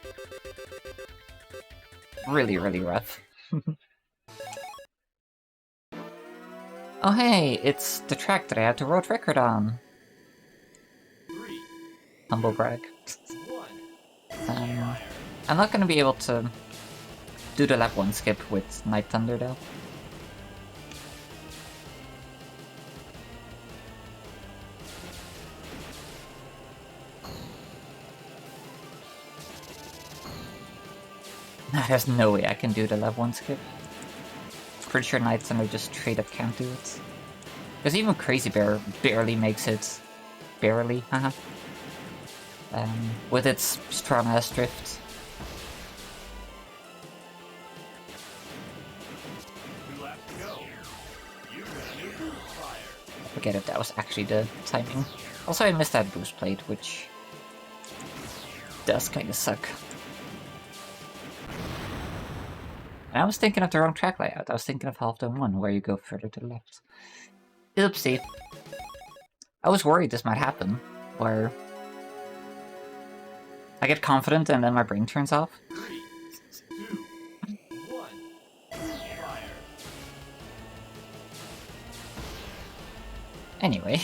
Really, really rough. Oh hey, it's the track that I had the world record on. 3, Humble brag. 1. I'm not gonna be able to do the lap 1 skip with Night Thunder though. There's no way I can do the lap 1 skip. Pretty sure Night Thunder just straight up can't do it. Because even Crazy Bear barely makes it. Barely, haha. With its strong ass drift. 2 laps to go. You got a new boost fire. I forget if that was actually the timing. Also, I missed that boost plate, which does kinda suck. And I was thinking of the wrong track layout. I was thinking of Half Dome 1, where you go further to the left. Oopsie. I was worried this might happen, where I get confident and then my brain turns off. 3, 2, 1. Fire. Anyway.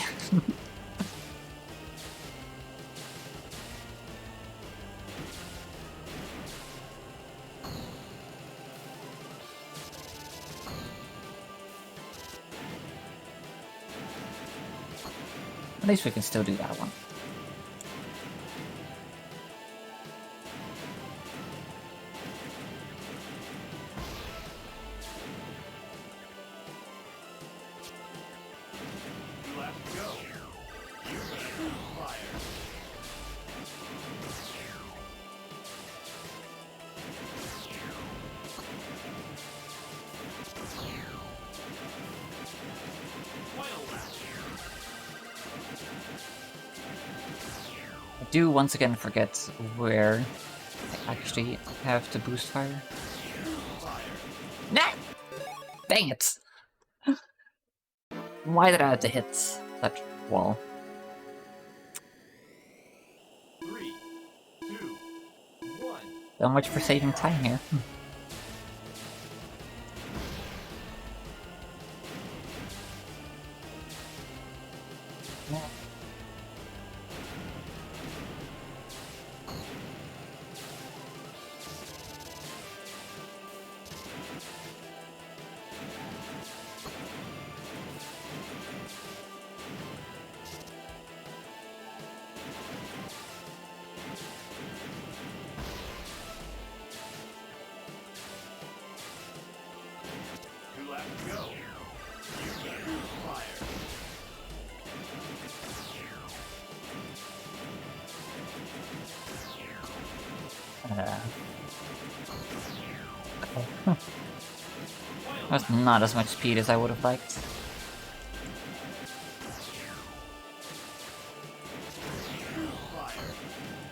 At least we can still do that one. I do once again forget where I actually have to boost fire. Nah! Dang it! Why did I have to hit that wall? 3, 2, 1. So much for saving time here. That's not as much speed as I would have liked.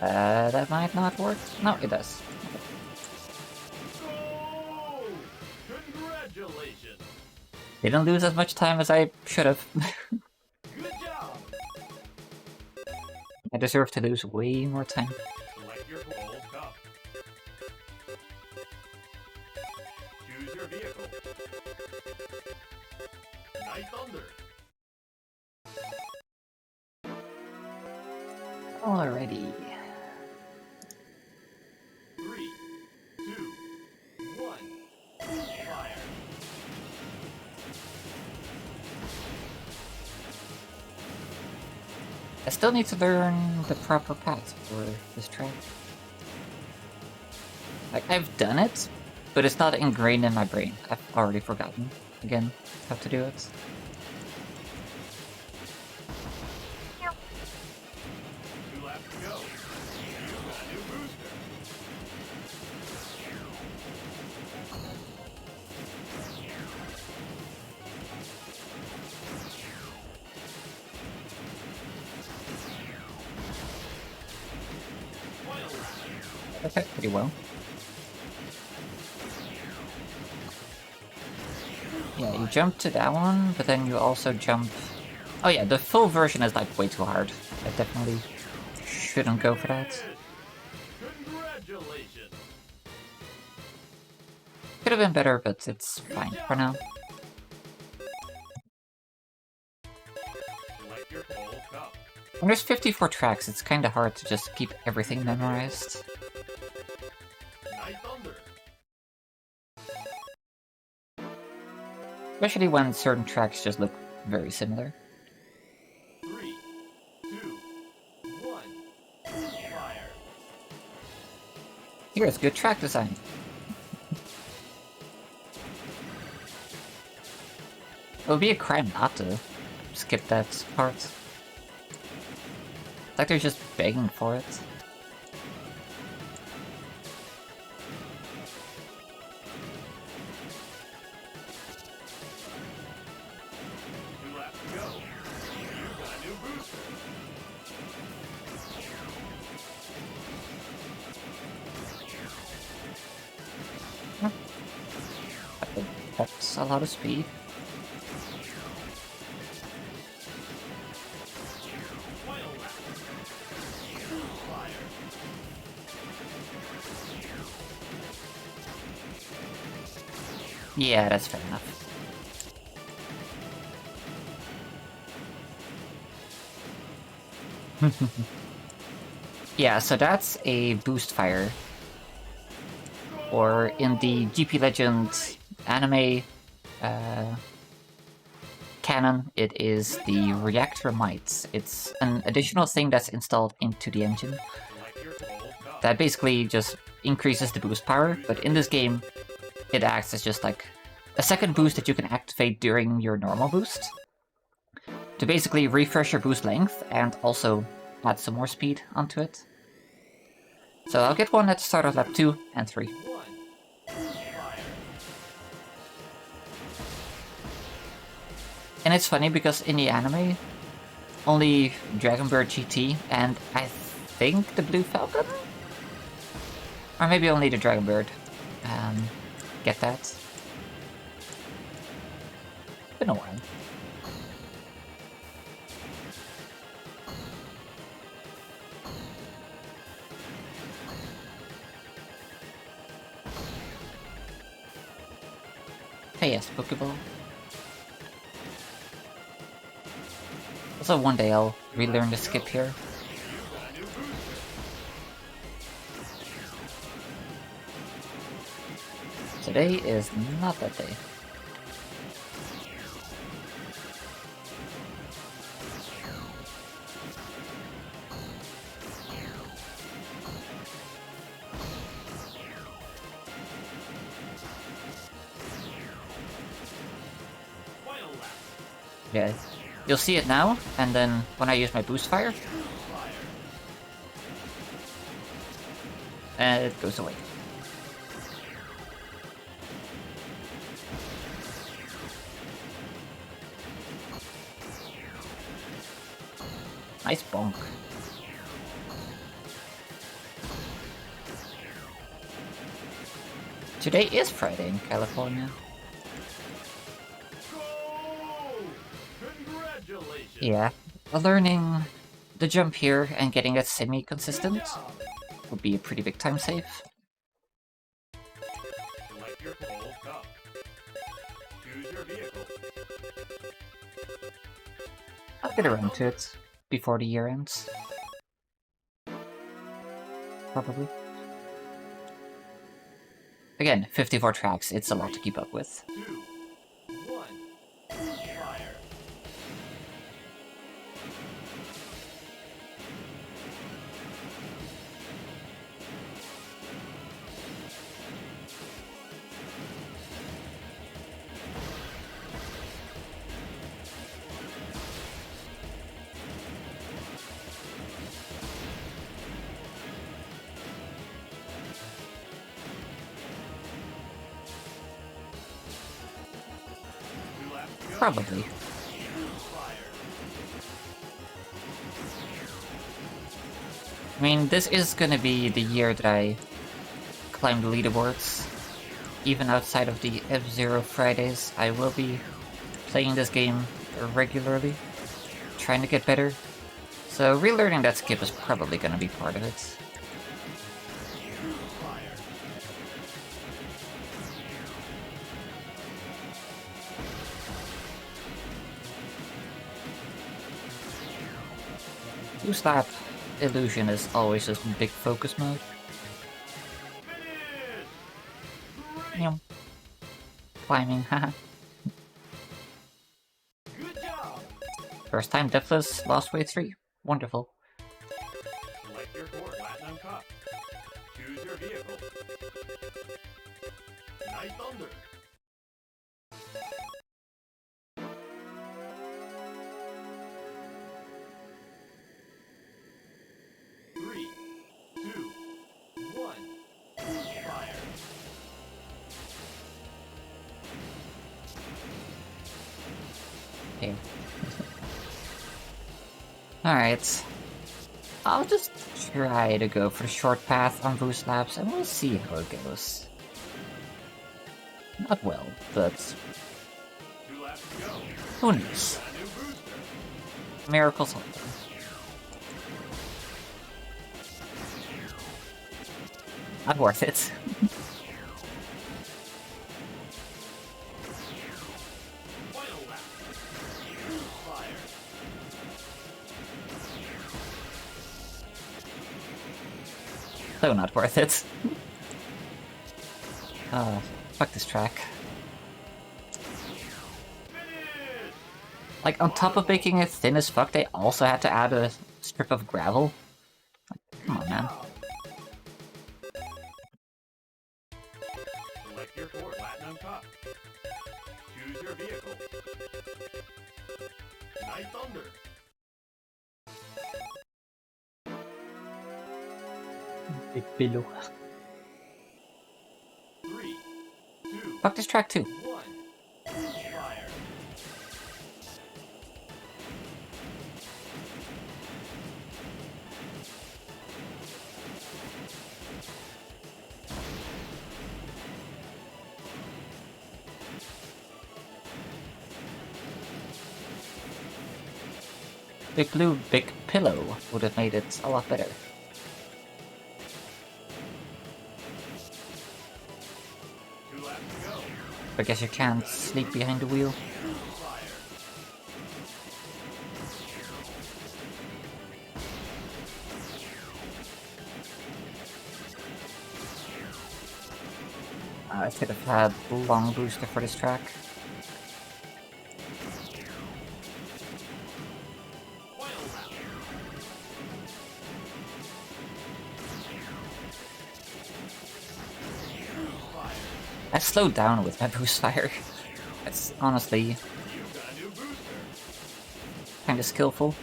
That might not work. No, it does. Go! Congratulations! Didn't lose as much time as I should have. Good job! I deserve to lose way more time. Select your gold cup. Choose your vehicle. Night Thunder. Alrighty. 3, 2, 1. Fire. I still need to learn the proper path for this track. Like, I've done it, but it's not ingrained in my brain. I've already forgotten, again, how to do it. 2 laps to go. You've got a new booster. Final lap. Okay, pretty well. Yeah, you jump to that one, but then you also jump... Oh yeah, the full version is like way too hard. I definitely shouldn't go for that. Congratulations! Could have been better, but it's fine for now. Select your gold cup. When there's 54 tracks, it's kinda hard to just keep everything memorized. Night Thunder. Especially when certain tracks just look very similar. 3, 2, 1. Fire. Here's good track design. It would be a crime not to skip that part. It's like they're just begging for it. Two laps to go. You've got a new booster. That's a lot of speed. Final lap. Fire. Yeah, that's fair enough. Yeah, so that's a boost fire. Or in the GP Legend anime canon, it is the reactor might. It's an additional thing that's installed into the engine Select your gold cup. that basically just increases the boost power, but in this game, it acts as just like a second boost that you can activate during your normal boost to basically refresh your boost length and also add some more speed onto it. So I'll get one at the start of lap 2 and 3. 1. Fire. And it's funny because in the anime, only Dragonbird GT and I think the Blue Falcon? Or maybe only the Dragonbird get that. Been a while. Hey, yes, Pokeball. Also, one day I'll relearn to skip here. You've got a new booster. Today is not that day. Final lap. Yeah, you'll see it now, and then when I use my boost fire, Fire. And it goes away. Nice bonk. Today is Friday in California. Go! Congratulations! Yeah, learning the jump here and getting it semi-consistent would be a pretty big time save. Select your control cup. Choose your vehicle. I'll get around to it before the year ends. Probably. Again, 54 tracks, it's a lot to keep up with. 2, 1, fire! Probably. I mean, this is gonna be the year that I climb the leaderboards. Even outside of the F-Zero Fridays, I will be playing this game regularly, trying to get better. So relearning that skip is probably gonna be part of it. Use that illusion is always just big focus mode. Yum. Climbing, haha. Good job! First time deathless, lost wave 3. Wonderful. Select your core platinum cup. Choose your vehicle. Night Thunder. Three, two, one, fire! Okay. Alright. I'll just try to go for the short path on boost laps and we'll see how it goes. Not well, but 2 laps to go. who knows? Got a new booster. Miracles happen. Not worth it. Final lap. Fire. So not worth it. Oh, fuck this track. Finish! Like, on top of making it thin as fuck, they also had to add a strip of gravel. Like, come on, man. Select your core platinum cup. Choose your vehicle. Night Thunder. Big pillow. 3, 2, Fuck this track too. 1, fire! Big blue, big pillow would have made it a lot better. 2 laps to go. I guess you can't sleep behind the wheel. Fire! I could have had long booster for this track. Final lap. Fire! I slowed down with my boost fire. That's honestly You've got a new booster. kind of skillful.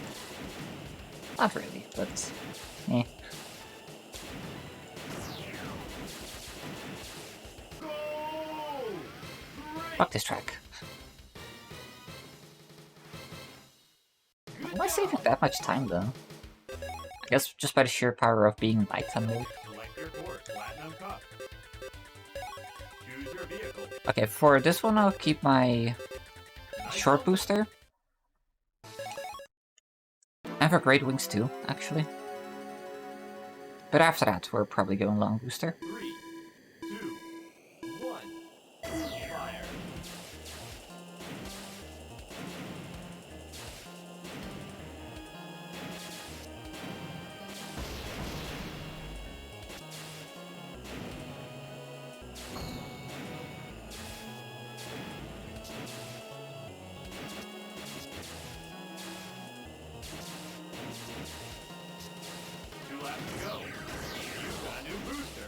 Not really, but eh. Fuck this track. Am I saving that much time, though? I guess just by the sheer power of being Light Thunder. Select your course, Platinum Cup. Choose your vehicle. Okay, for this one I'll keep my short booster. And for Great Wings too, actually. But after that, we're probably going long booster. 3, 2, 1. Fire. Laps to go. You've got a new booster.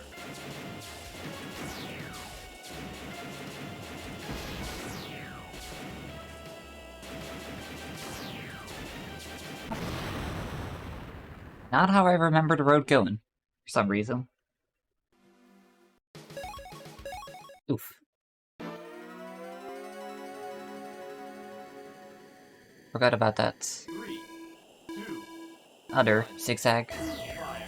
Not how I remember the road going, for some reason. Oof. Forgot about that 3, 2, other zigzag. fire.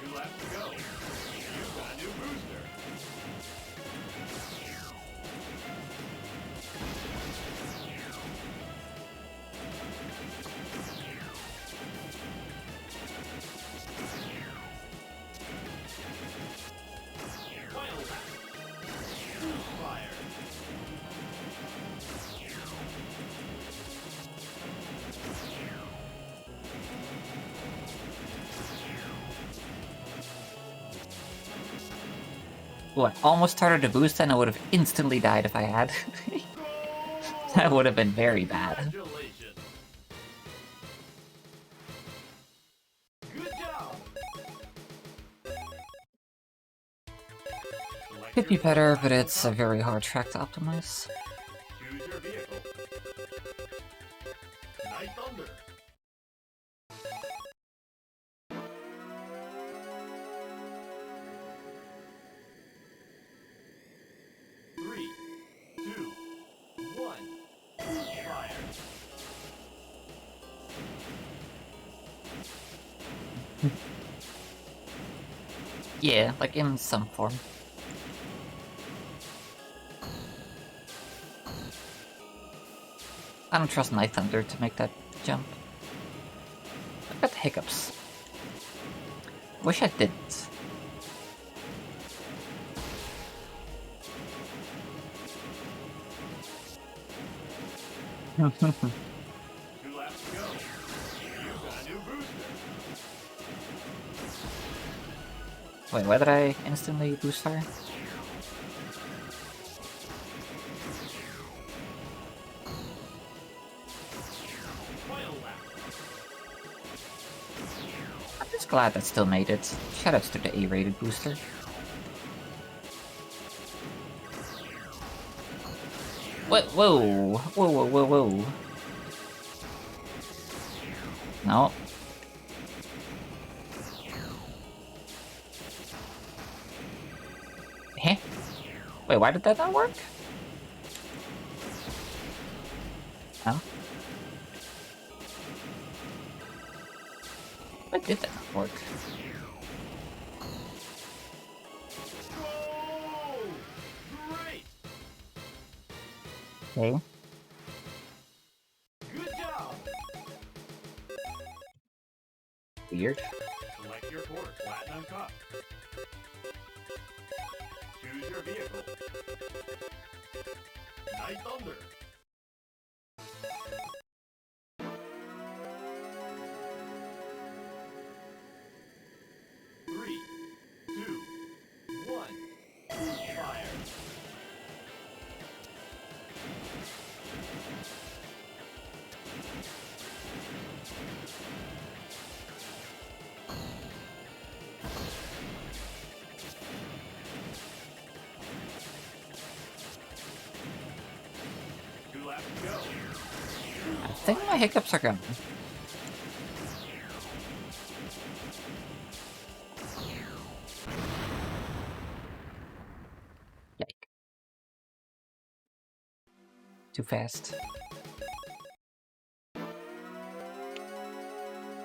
Two laps to go. You've got a new booster. Final lap. Fire. Ooh, I almost started to boost and I would have instantly died if I had. That would have been very bad. Congratulations. Good job. Select Could be your better, course, but it's a Platinum very hard track to optimize. Cup. Choose your vehicle. Night Thunder. Three, two, one. Fire. Yeah, like in some form. I don't trust Night Thunder to make that jump. I've got hiccups. Wish I didn't. Two laps to go. You've got a new booster. Wait, why did I instantly boost fire? Final lap. I'm just glad that still made it. Shoutouts to the A-rated booster. What? Whoa! Whoa, whoa, whoa, whoa. No. Heh? Wait, why did that not work? No? Why did that not work? Whoa! Great! Okay. Good job! Weird. Select your course, Platinum Cup. Choose your vehicle. Night Thunder. Three, two, one. Fire. go. I think my hiccups are gone. Yike. Too fast.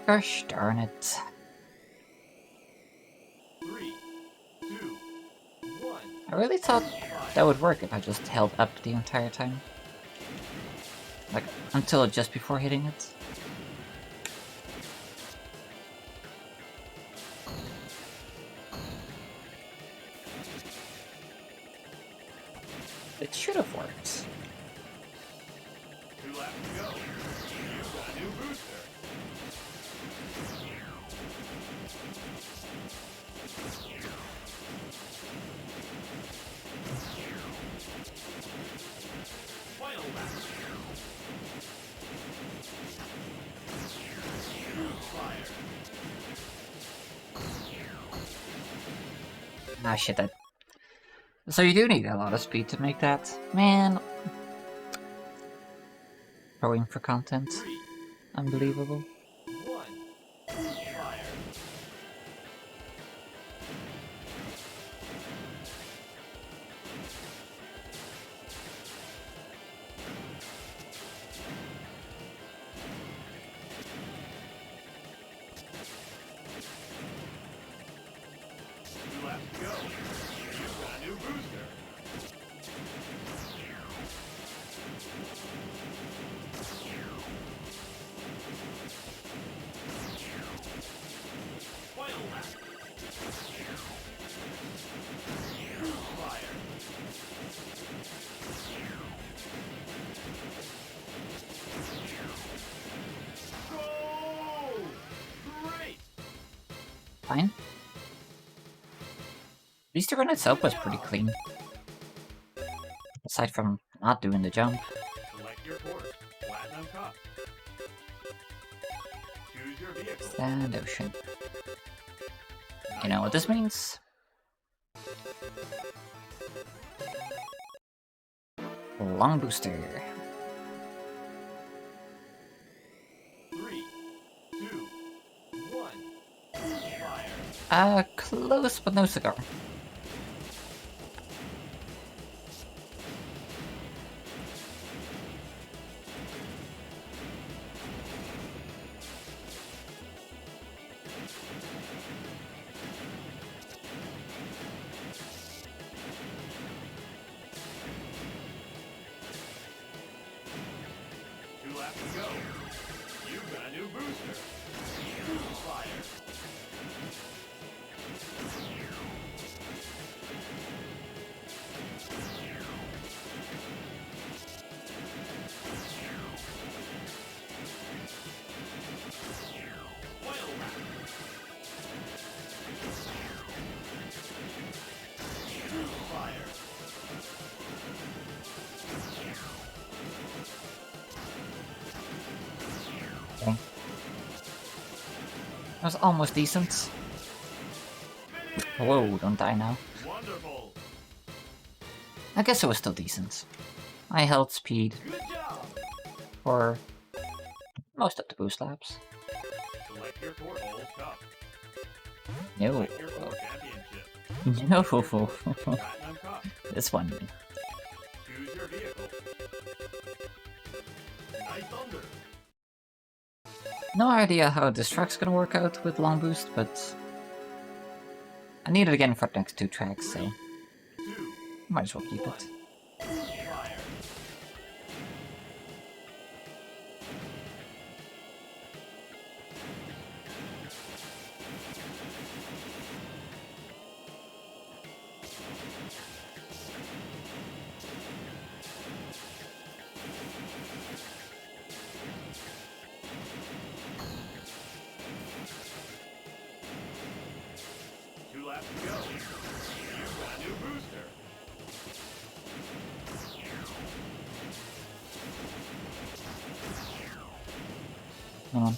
Gosh darn it. 3, 2, 1. I really thought that would work if I just held up the entire time. Like, until just before hitting it. It should have worked. 2 laps to go. You've got a new booster. Final lap. Fire. Ah shit, that... So you do need a lot of speed to make that. Man. Going for content. 3, Unbelievable. 1. Fire. Two laps to go. You've got a new booster. Final lap. Fire. Go! Great! Fine. At least the run itself was pretty clean. Aside from not doing the jump. Select your course. Platinum Cup. Choose your vehicle. And ocean. You know what this means? Long booster. 3, 2, 1. Fire. Close but no cigar. Two laps to go. You've got a new booster. Fire. Final lap. Fire. Okay. That was almost decent. Whoa, don't die now. Wonderful. I guess it was still decent. I held speed Good job. for most of the boost laps. Select your course. Gold Cup. No. Select your course. Championship. No. Platinum Cup. This one. Choose your vehicle. Night Thunder. No idea how this track's gonna work out with long boost, but I need it again for the next 2 tracks, so 2, might as well keep it. fire. Two laps to go. You've got a new booster. Come on.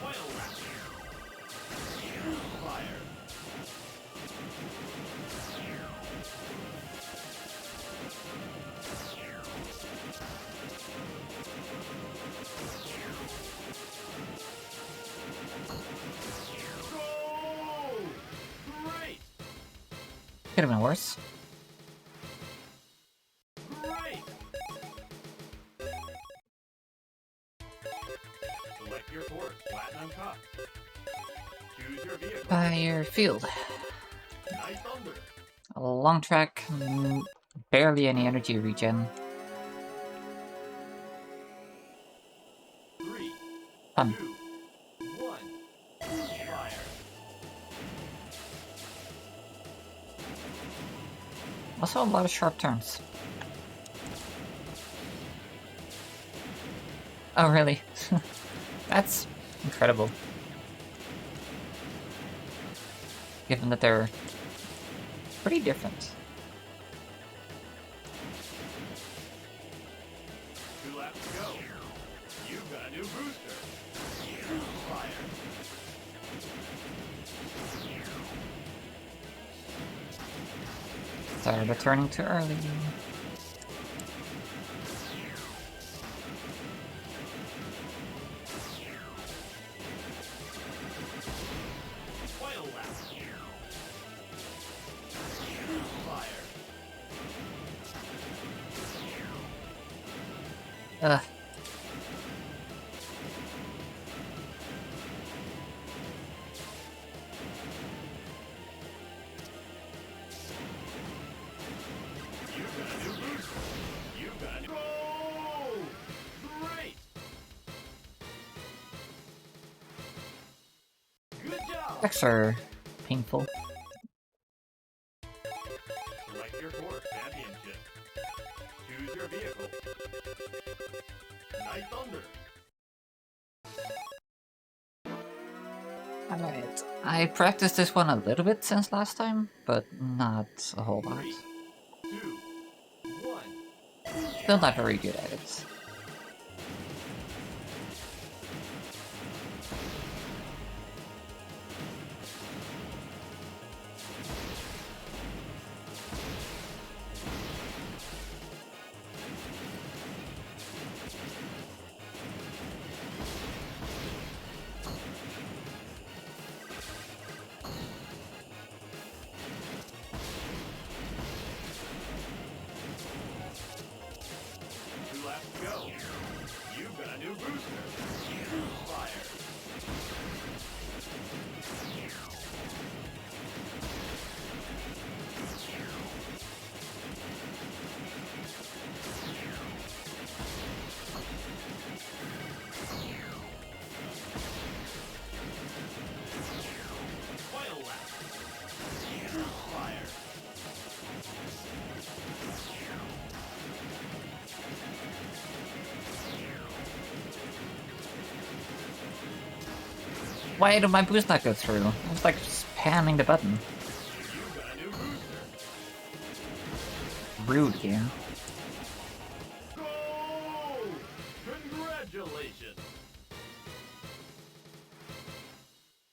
Final lap. Could have been worse. Great! Select your course, Platinum Cup. Choose your vehicle. Fire field. Night Thunder. A long track, barely any energy regen. 3, Fun. 2, 1. Fire. Also a lot of sharp turns. Oh really? That's incredible. Given that they're pretty different. 2 laps to go. You've got a new booster. Fire. Sorry, returning too early. Final lap. Fire. Ugh. You've got a new booster. You've got a new... Go! Great! Good job! Tracks are painful. Select your course, Championship. Choose your vehicle. Night Thunder. Alright. I practiced this one a little bit since last time, but not a whole lot. 3, 2, 1. Still not very good at it. Laps to go. You've got a new booster. Fire. Final lap. Fire. Why did my boost not go through? I was like spamming the button. You've got a new booster. Rude game. Go! Congratulations.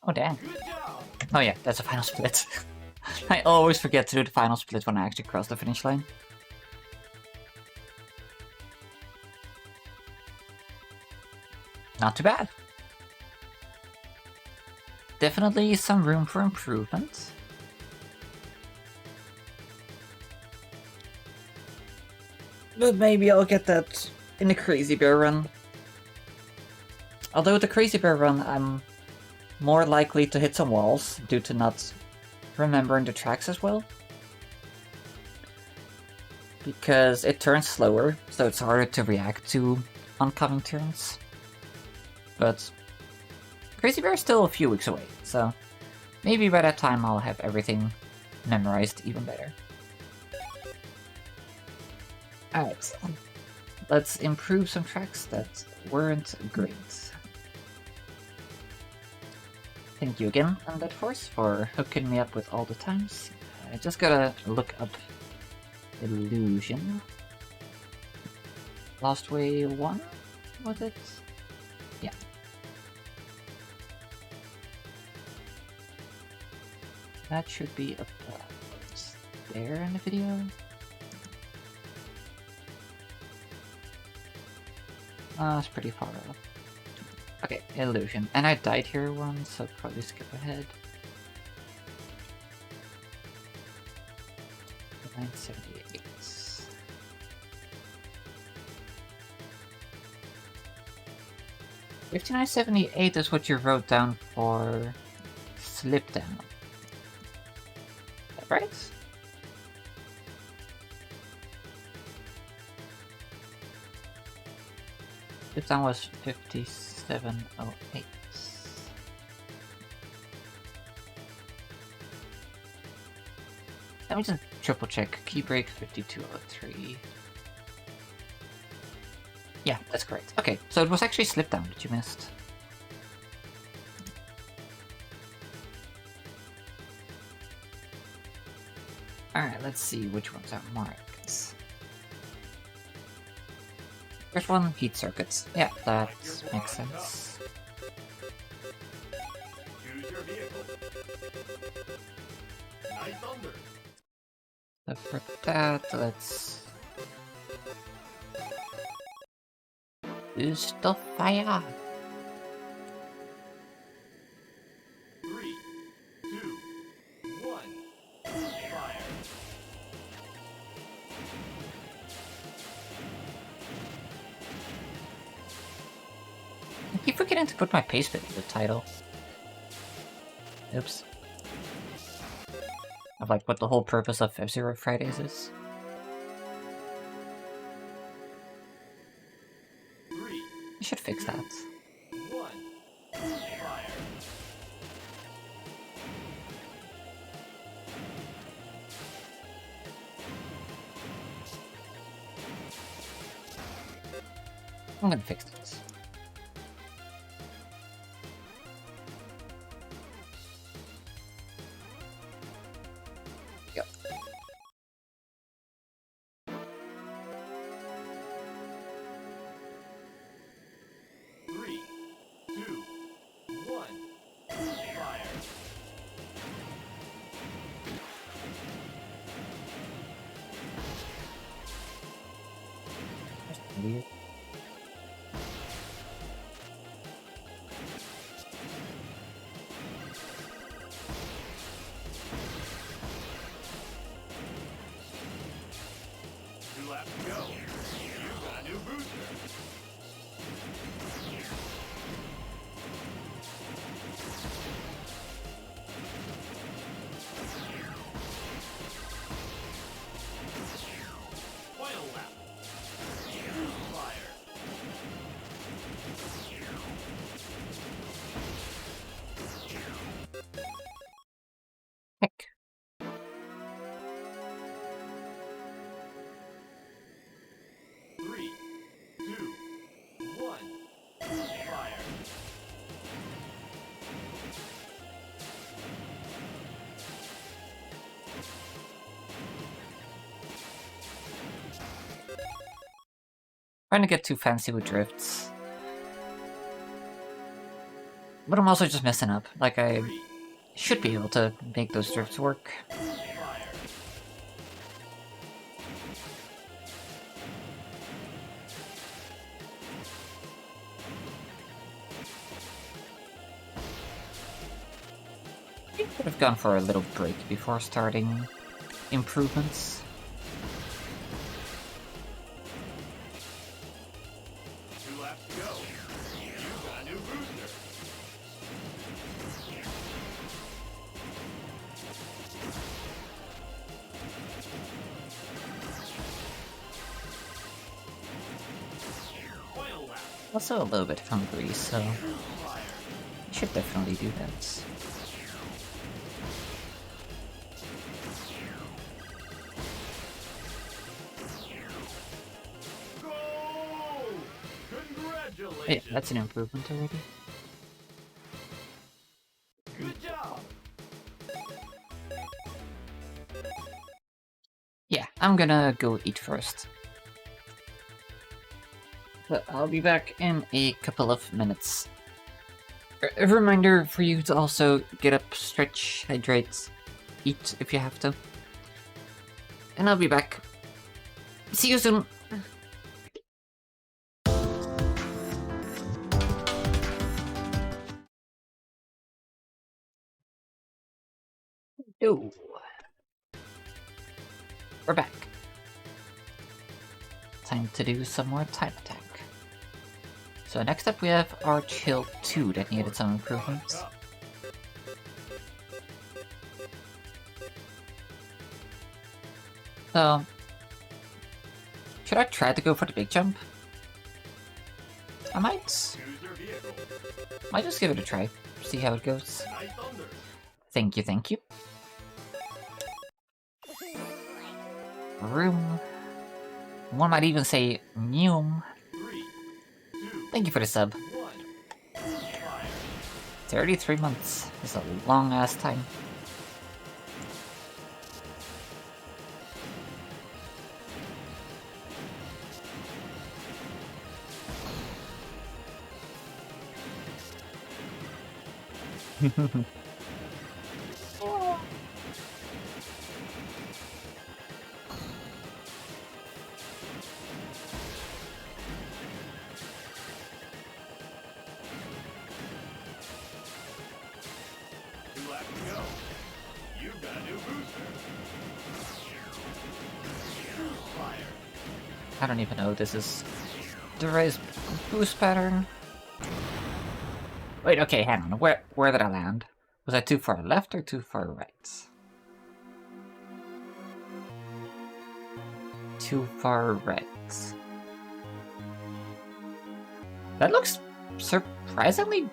Oh damn. Good job. Oh yeah, that's a final split. I always forget to do the final split when I actually cross the finish line. Not too bad. Definitely some room for improvement. But maybe I'll get that in the Crazy Bear run. Although the Crazy Bear run, I'm more likely to hit some walls due to not remembering the tracks as well. Because it turns slower, so it's harder to react to oncoming turns. But Crazy Bear is still a few weeks away, so maybe by that time I'll have everything memorized even better. Alright, let's improve some tracks that weren't great. Thank you again, Undead Force, for hooking me up with all the times. I just gotta look up Illusion. Lost Way 1, was it? Yeah. That should be about there in the video. It's pretty far off. Okay, Illusion. And I died here once, so probably skip ahead. 59.78. 59.78 is what you wrote down for slip down. Is that right? Slip down was 57.08. Let me just triple check. Key break 52.03. Yeah, that's correct. Okay, so it was actually slip down that you missed. Alright, let's see which ones are marked. First one, heat circuits. Yeah, that makes sense. Choose your vehicle. Night Thunder. So for that, let's use the fire. 3, 2, 1. Fire. I keep forgetting to put my pace bit in the title. Oops. Of like what the whole purpose of F-Zero Fridays is. 3, I should fix that. 1. Fire. I'm gonna fix this. Yep. 3, 2, 1. Fire. That's weird. Two laps to go. You've got a new booster. Final lap. Fire. Heck. 3, 2, 1. Fire. Trying to get too fancy with drifts. But I'm also just messing up. Like, I 3, should be able to make those drifts work. fire. Could have gone for a little break before starting improvements. Two laps to go. You've got a new booster. Final lap. Also a little bit hungry, so Fire. I should definitely do that. Go! Yeah, Congratulations! that's an improvement already. Good job! Yeah, I'm gonna go eat first. But I'll be back in a couple of minutes. A reminder for you to also get up, stretch, hydrate, eat if you have to. And I'll be back. See you soon! Yo. We're back. Time to do some more time attack. So next up we have our Chill 2 that needed some improvements. So, should I try to go for the big jump? I might just give it a try, see how it goes. Thank you, thank you. Room. One might even say Neum. Thank you for the sub. 33 months is a long ass time. I don't even know this is the right boost pattern. Wait, okay, hang on. Where did I land? Was I too far left or too far right? Too far right. That looks surprisingly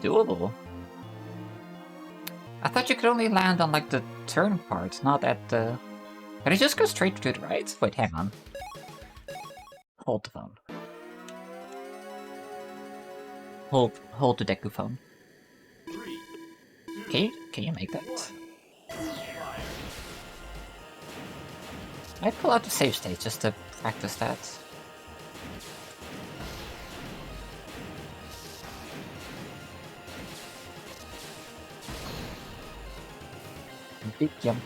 doable. I thought you could only land on like the turn part, not at the... Can I just go straight to the right? Wait, hang on. Hold the phone. Hold the Deku phone. Can you make that? I'd pull out the save state just to practice that. Big jump.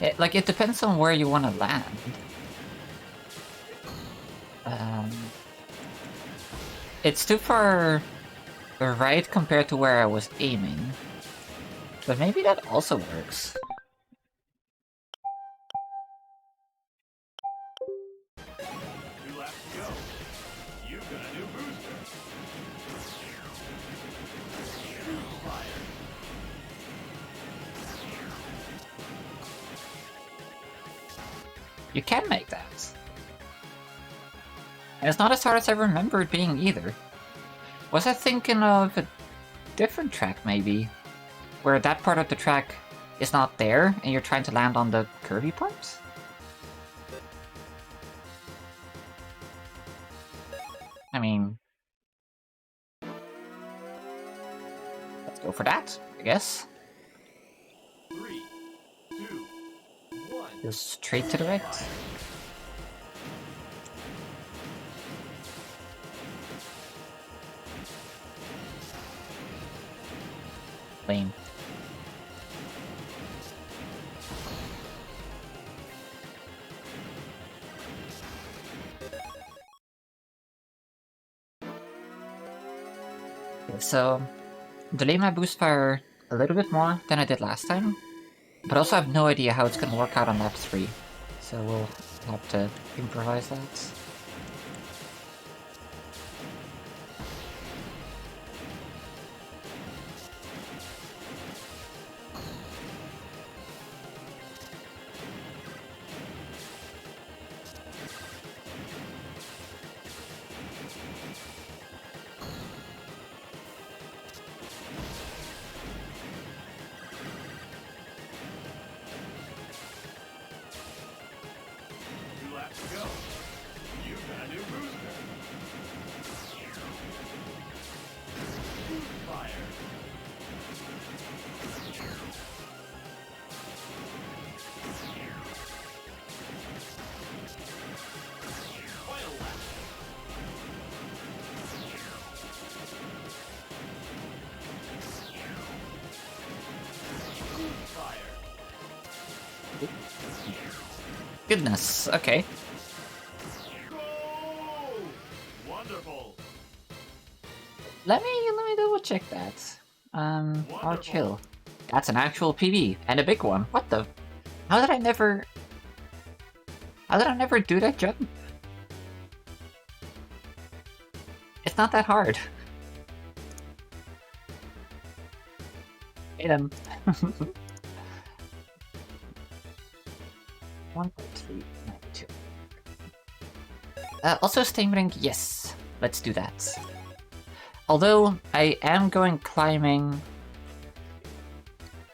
It depends on where you want to land. It's too far right compared to where I was aiming. But maybe that also works. You can make that. And it's not as hard as I remember it being either. Was I thinking of a different track, maybe? Where that part of the track is not there, and you're trying to land on the curvy parts? I mean... let's go for that, I guess. 3, 2, 1. Just straight to the right. Lame. Okay, so delay my boost fire a little bit more than I did last time, but also I have no idea how it's gonna work out on lap 3, so we'll have to improvise that. Goodness, okay. Wonderful. Let me double check that. Our chill. That's an actual PB, and a big one. What the? How did I never... How did I never do that jump? It's not that hard. Hit him. 1.392. Also stammering, yes. Let's do that. Although, I am going climbing...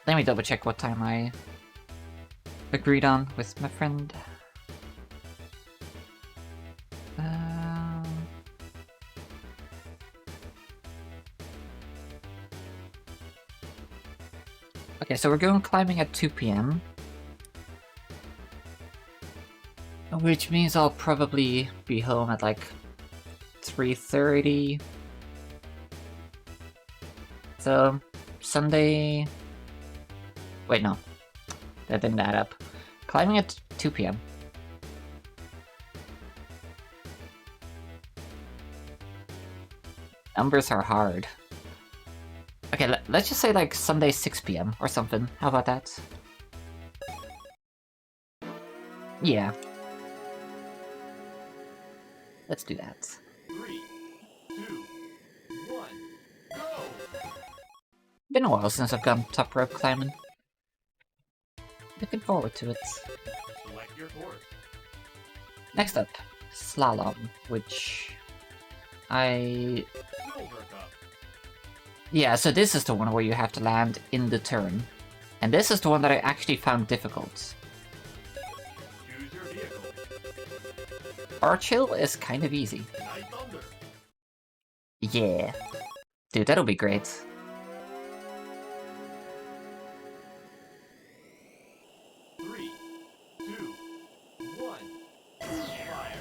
Let me double check what time I agreed on with my friend. Okay, so we're going climbing at 2 PM. Which means I'll probably be home at like 3:30. So, Sunday... Wait, no. That didn't add up. Climbing at 2 PM. Numbers are hard. Okay, let's just say like Sunday 6 PM or something. How about that? Yeah. Let's do that. 3, 2, 1, go! Been a while since I've gone top rope climbing. Looking forward to it. Select your course. Next up, slalom, which I... Silver cup. Yeah, so this is the one where you have to land in the turn. And this is the one that I actually found difficult. Choose your vehicle. Archill is kind of easy. Night thunder. Yeah. Dude, that'll be great. Three, two, one. Fire.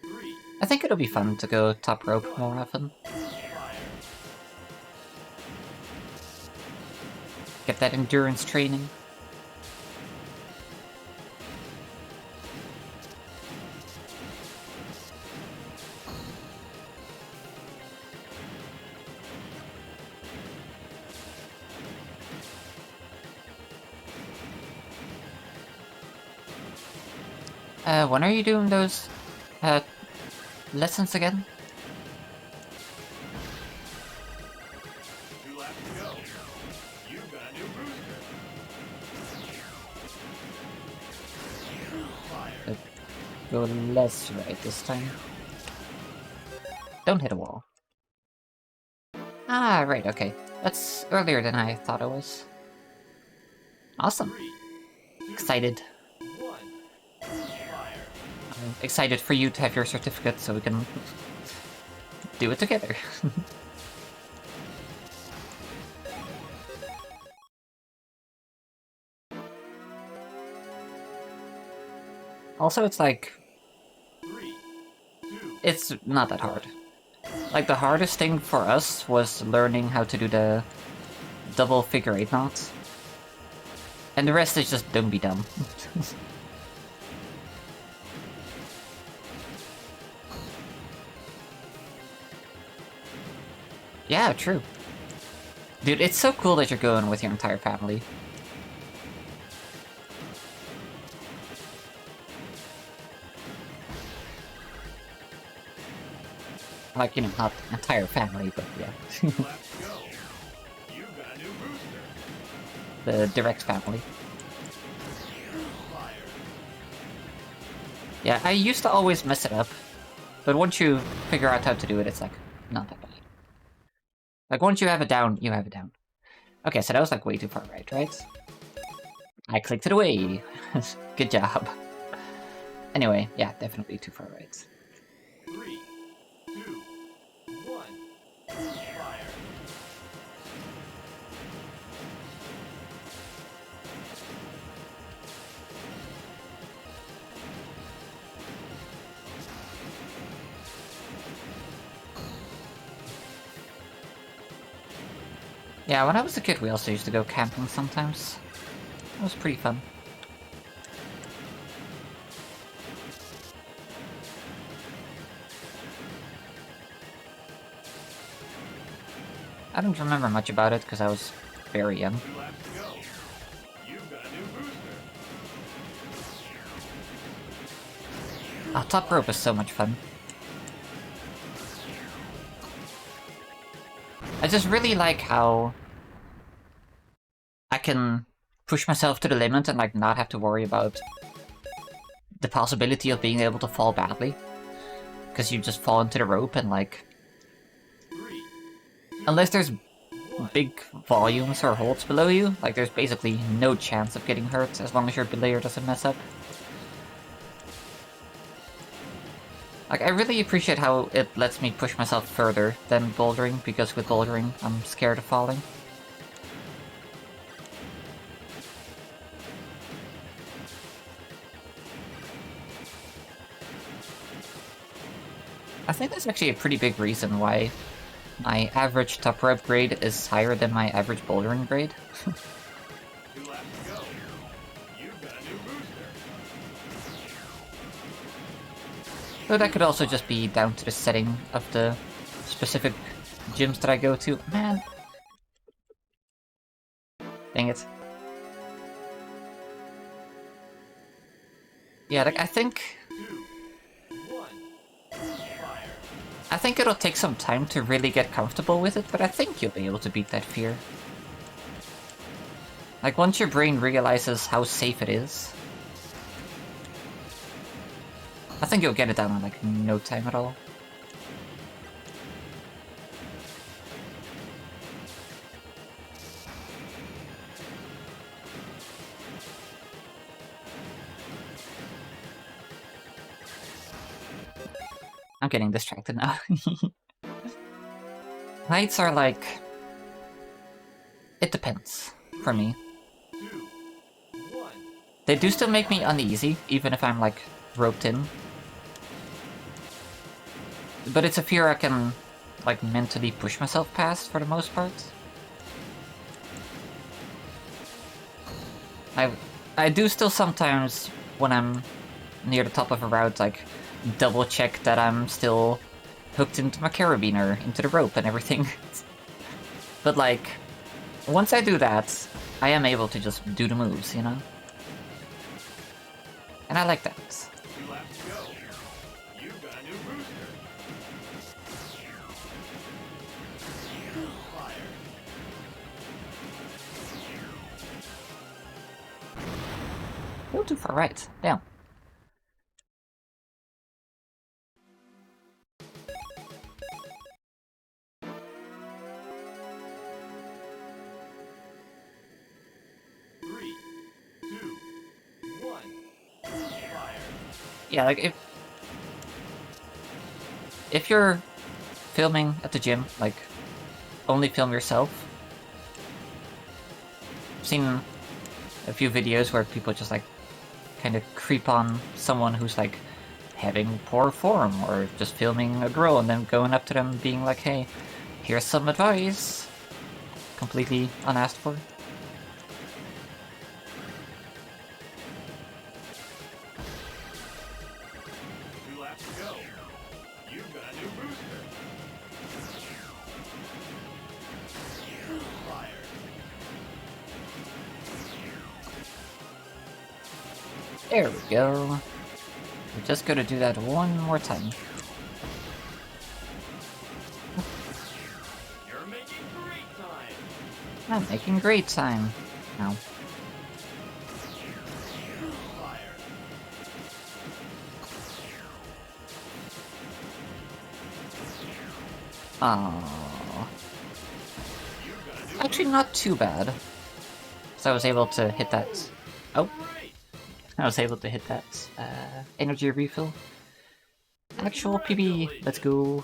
Three, I think it'll be fun to go top rope more often. fire. Get that endurance training. When are you doing those, lessons again? 2 laps to go. You've got a new booster. Fire. Go less right this time. Don't hit a wall. Ah, right, okay. That's earlier than I thought it was. Awesome. 3, 2, Excited. 1. Fire. I'm excited for you to have your certificate so we can do it together. Also, it's like... 3, 2, It's not that hard. Like, the hardest thing for us was learning how to do the double figure 8 knots. And the rest is just don't be dumb. Yeah, true. Dude, it's so cool that you're going with your entire family. Like, you know, not the entire family, but yeah. 2 laps to go. You've got a new booster. The direct family. Fire. Yeah, I used to always mess it up. But once you figure out how to do it, it's like, not that bad. Like, once you have it down, you have it down. Okay, so that was like way too far right? I clicked it away. Good job. Anyway, yeah, definitely too far right. 3, 2, 1. Fire. Yeah, when I was a kid, we also used to go camping sometimes. It was pretty fun. I don't remember much about it because I was very young. 2 laps to go. You've got a new booster. Top rope is so much fun. I just really like how I can push myself to the limit and like not have to worry about the possibility of being able to fall badly. Because you just fall into the rope and like... 3, 2, Unless there's 1. big volumes or holds below you, like there's basically no chance of getting hurt as long as your belayer doesn't mess up. Like, I really appreciate how it lets me push myself further than bouldering, because with bouldering, I'm scared of falling. I think that's actually a pretty big reason why my average top rope grade is higher than my average bouldering grade. 2 laps to go. You've got a new booster. Though that could also just be down to the setting of the specific gyms that I go to. Man. Dang it. Yeah, like, I think 2, 1. Fire. I think it'll take some time to really get comfortable with it, but I think you'll be able to beat that fear. Like, once your brain realizes how safe it is, I think you'll get it down in, like, no time at all. I'm getting distracted now. Heights are like... It depends, for me. 2, 1. They do still make me uneasy, even if I'm, like, roped in. But it's a fear I can, like, mentally push myself past, for the most part. I do still sometimes, when I'm near the top of a route, like, double check that I'm still hooked into my carabiner, into the rope and everything. But, like, once I do that, I am able to just do the moves, you know? And I like that. 2 laps to go. You've got a new booster. Fire. Go too far right. Damn. Three, 2, 1. Fire. Yeah, like, if you're filming at the gym, like, only film yourself. I've seen a few videos where people just, like, kind of creep on someone who's, like, having poor form, or just filming a girl and then going up to them being like, hey, here's some advice. Completely unasked for. You've got a new booster. Fire. There we go. We're just gonna do that one more time. You're making great time. I'm making great time. Now. Fire. Aww. Actually, not too bad. So I was able to hit that. Oh, I was able to hit that energy refill. Actual PB. Let's go.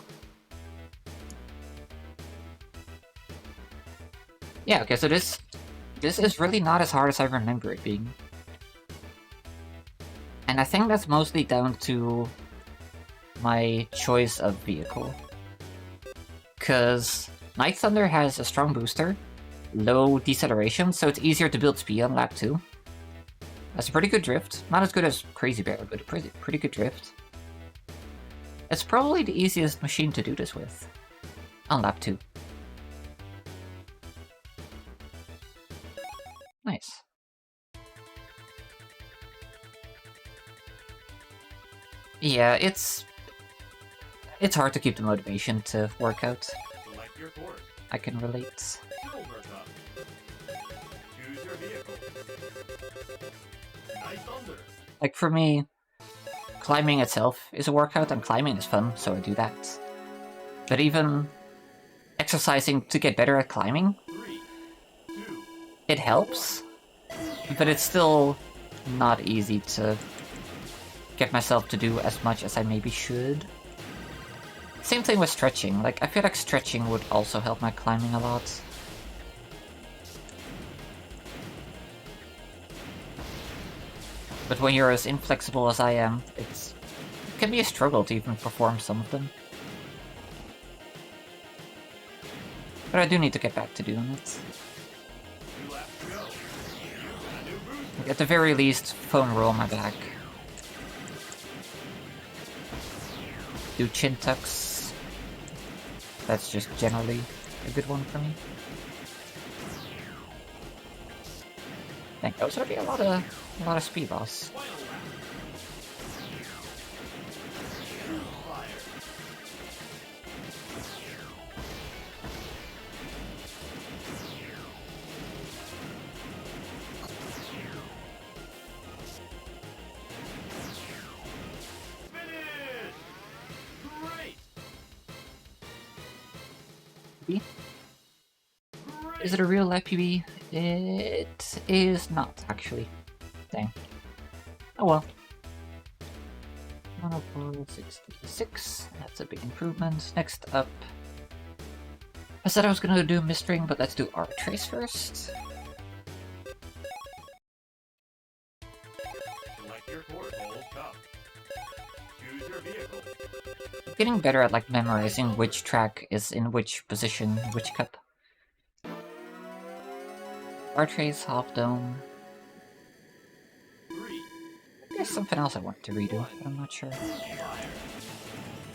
Yeah. Okay. So this is really not as hard as I remember it being, and I think that's mostly down to my choice of vehicle. Because Night Thunder has a strong booster, low deceleration, so it's easier to build speed on lap 2. That's a pretty good drift. Not as good as Crazy Bear, but a pretty good drift. It's probably the easiest machine to do this with on lap 2. Yeah, it's hard to keep the motivation to work out. Select your course. I can relate. Silver Cup. Choose your vehicle. Nice thunder. Like for me, climbing itself is a workout, and climbing is fun, so I do that. But even exercising to get better at climbing, 3, 2, it helps, but it's still not easy to get myself to do as much as I maybe should. Same thing with stretching. Like, I feel like stretching would also help my climbing a lot. But when you're as inflexible as I am, it can be a struggle to even perform some of them. But I do need to get back to doing it. 2 laps to go. You've got a new booster. Like, at the very least, foam roll my back. Do chin tucks. That's just generally a good one for me. Dang, those would be a lot of speed loss. Final lap. Fire. Finish! Great! PB? Great! Is it a real life PB? It is not, actually. Dang. Oh well. 104.66. That's a big improvement. Next up. I said I was gonna do Mistring, but let's do Art Trace first. Select your course. Gold Cup. Choose your vehicle. I'm getting better at like memorizing which track is in which position, which cup. Art Trace, Half Dome. 3, There's something else I want to redo, but I'm not sure. fire.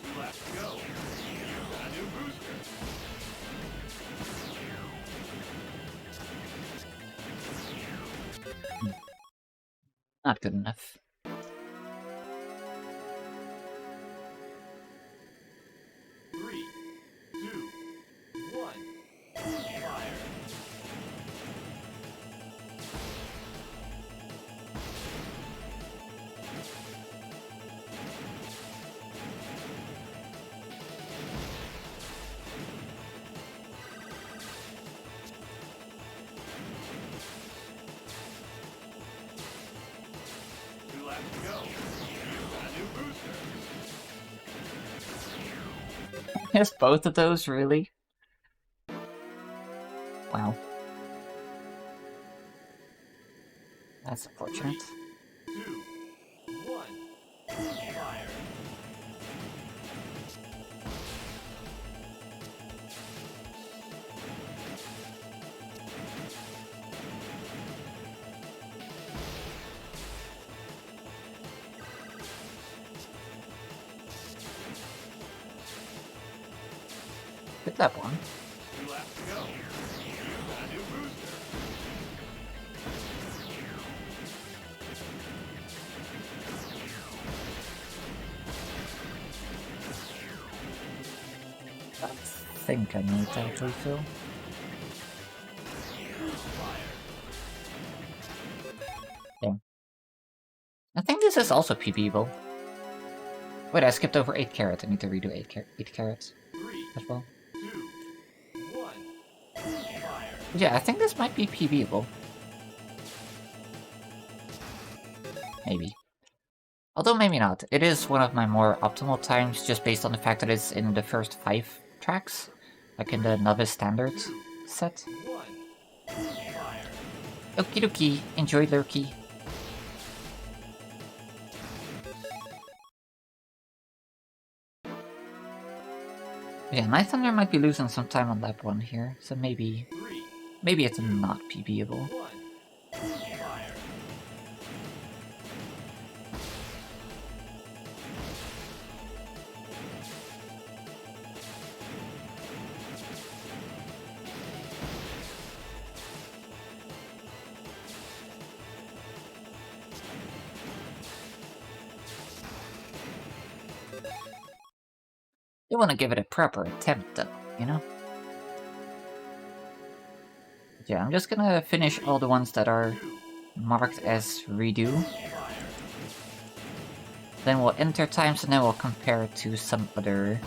Two laps to go. You've got a new booster. Not good enough. 3, 2, 1. Fire. Two laps to go. You've got a new booster. Yes, both of those, really? Wow. That's unfortunate. 2, 1. Fire. Hit that one. 2 laps to go. You've got a new booster. I think I need that refill. Fire. Damn. I think this is also PBable. Wait, I skipped over 8 carrots. I need to redo 8 carrots 3, as well. 2, 1. Fire. Yeah, I think this might be PBable. Maybe. Although maybe not. It is one of my more optimal times just based on the fact that it's in the first 5 tracks. Like in the Novice Standard set. 1. Fire. Okie dokie. Enjoy Lurky. Yeah, Night Thunder might be losing some time on lap 1 here, so maybe 3, it's not PBable. 1. Fire. You want to give it a proper attempt, though, you know? Yeah, I'm just gonna finish all the ones that are marked as redo. Then we'll enter times and then we'll compare it to some other...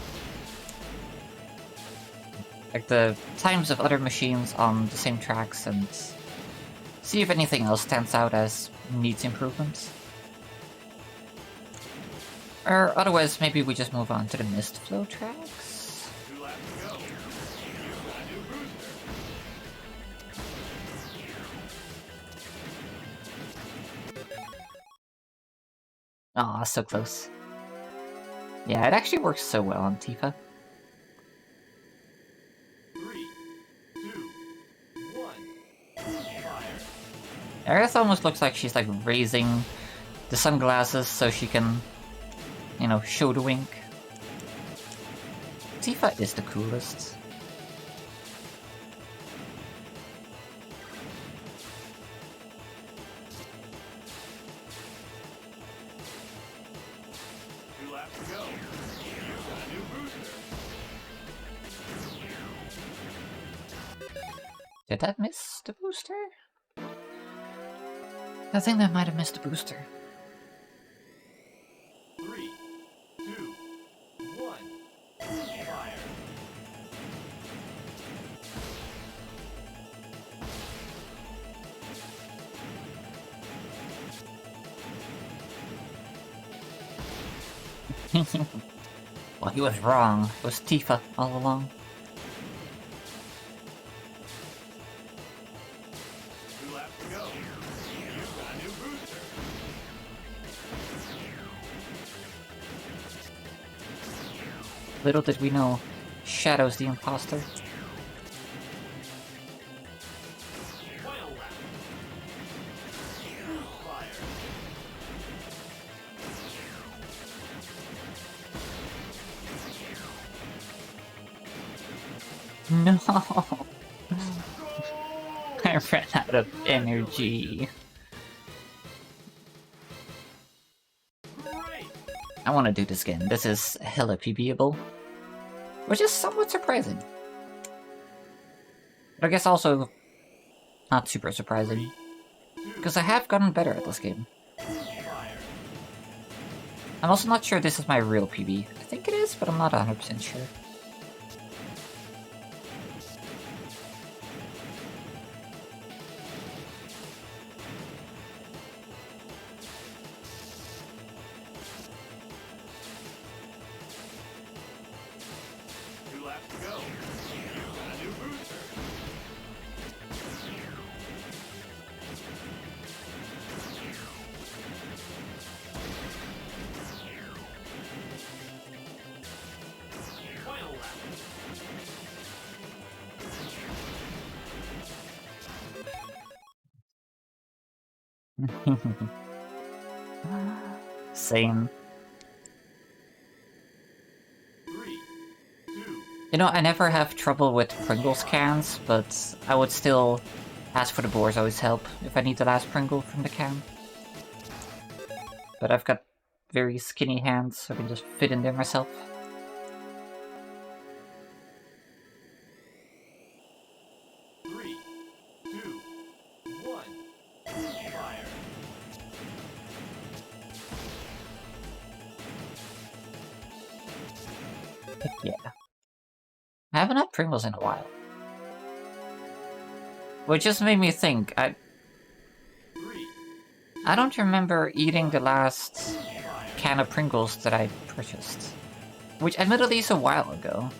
like the times of other machines on the same tracks and see if anything else stands out as needs improvements. Or otherwise, maybe we just move on to the mist flow tracks. 2 laps to go. You've got a new booster. Aw, so close. Yeah, it actually works so well on Tifa. 3, 2, 1. Fire. Aerith almost looks like she's like raising the sunglasses so she can, you know, show the wink. Tifa is the coolest. Laps to go. You've got a new booster. Did that miss the booster? I think that might have missed the booster. 3, 2, 1. Fire. Well, he was wrong. It was Tifa all along. 2 laps to go. You've got a new booster. Little did we know, Shadow's the imposter. Final lap. Fire. No! I ran out of energy. Great. I want to do this again. This is hella PBable. Which is somewhat surprising. But I guess also not super surprising. Because I have gotten better at this game. Fire. I'm also not sure this is my real PB. I think it is, but I'm not 100% sure. Laps to go. You've got a new booster. Final lap. Same. 3, 2. You know, I never have trouble with Pringles cans, but I would still ask for the boar's always help if I need the last Pringle from the can. But I've got very skinny hands, so I can just fit in there myself. 3, 2, 1. Fire. Heck yeah. I haven't had Pringles in a while. Which just made me think, 3. I don't remember eating the last can of Pringles that I purchased. Which admittedly is a while ago.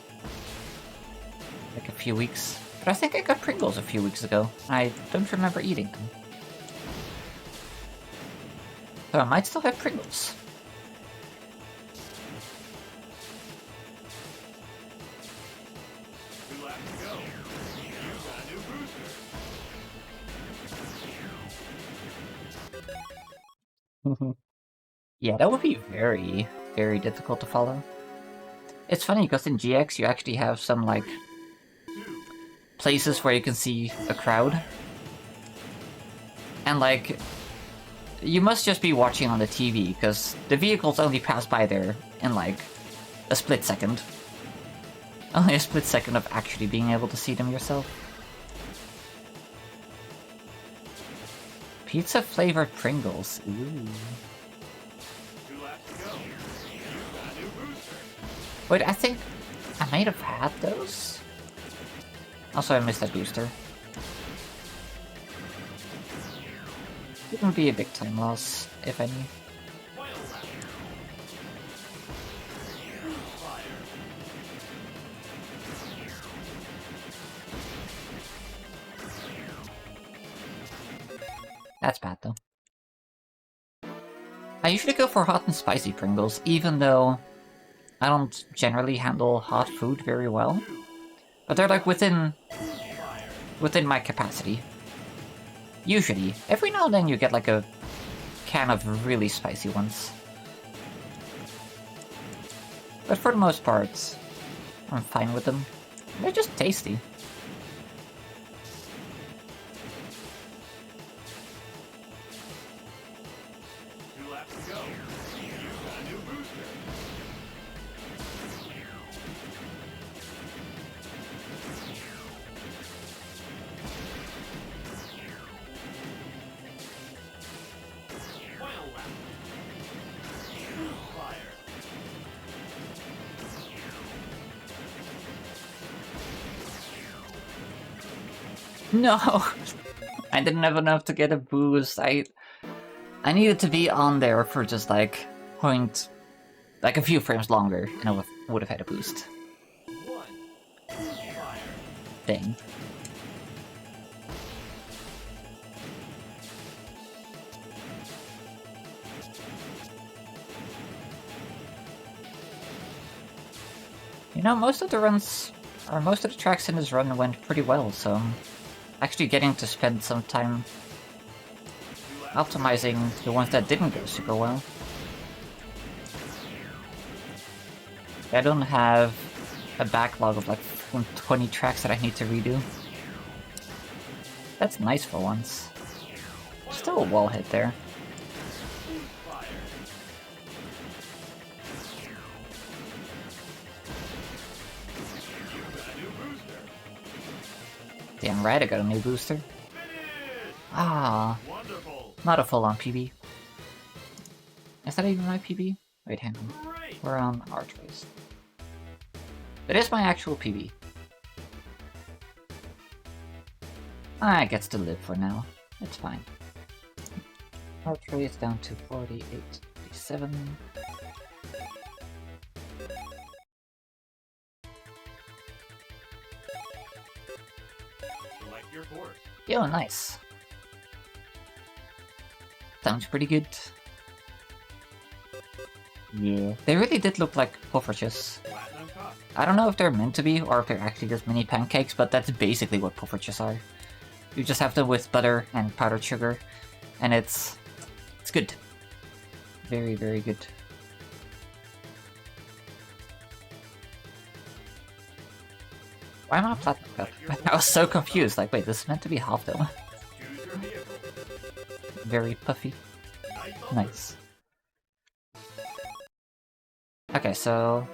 Like a few weeks. But I think I got Pringles a few weeks ago. I don't remember eating them. So I might still have Pringles. Laps to go. You've got a new booster. Yeah, that would be very, very difficult to follow. It's funny, because in GX you actually have some, like, 2. places where you can see a crowd. And, like, you must just be watching on the TV, because the vehicles only pass by there in, like, a split second. Only a split second of actually being able to see them yourself. Pizza flavored Pringles. Ooh. 2 laps to go. You've got a new booster. Wait, I think I might have had those. Also, I missed that booster. Wouldn't be a big time loss, if any. Final lap. Fire. That's bad, though. I usually go for hot and spicy Pringles, even though I don't generally handle hot food very well. But they're like within my capacity. Usually. Every now and then you get like a can of really spicy ones. But for the most part, I'm fine with them. They're just tasty. No! I didn't have enough to get a boost. I needed to be on there for just like like a few frames longer, and I would have had a boost. Dang. You know, most of the runs, or most of the tracks in this run went pretty well, so I'm actually getting to spend some time optimizing the ones that didn't go super well. I don't have a backlog of like 20 tracks that I need to redo. That's nice for once. Still a wall hit there. Damn right I got a new booster. Ah, not a full-on PB. Is that even my PB? Wait, hang on. We're on Arch Race. It is my actual PB. I gets to live for now. It's fine. Arch Race down to 48, 57. Select your course. Yo, nice. Sounds pretty good. Yeah. They really did look like puffertjes. I don't know if they're meant to be, or if they're actually just mini pancakes, but that's basically what puffertjes are. You just have them with butter and powdered sugar, and it's good. Very, very good. Why am I platinum cup? I was so confused, like, wait, this is meant to be half dome. Very puffy. Nice. Okay, so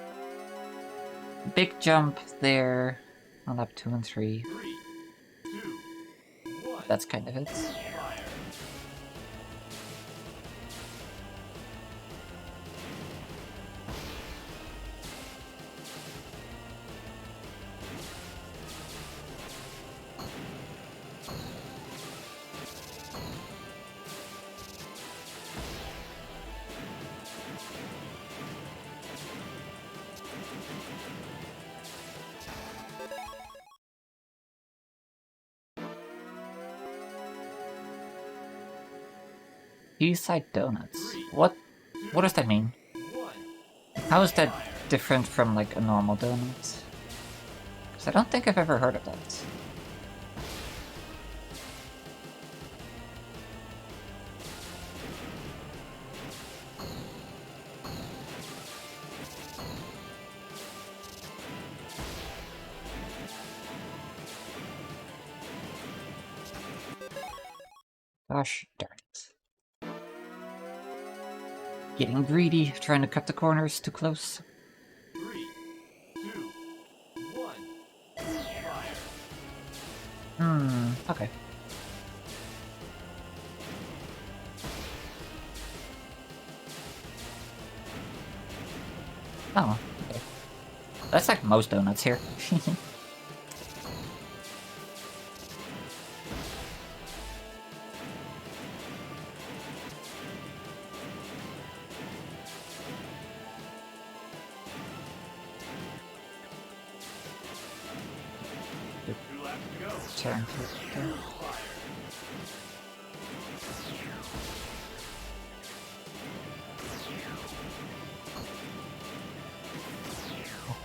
big jump there on lap 2 and 3. That's kind of it. Eastside Donuts. What does that mean? How is that different from like a normal donut? Because I don't think I've ever heard of that. Gosh darn it. Getting greedy, trying to cut the corners too close. 3, 2, Okay. Oh, okay. That's like most donuts here. Two laps to go. Turn to there.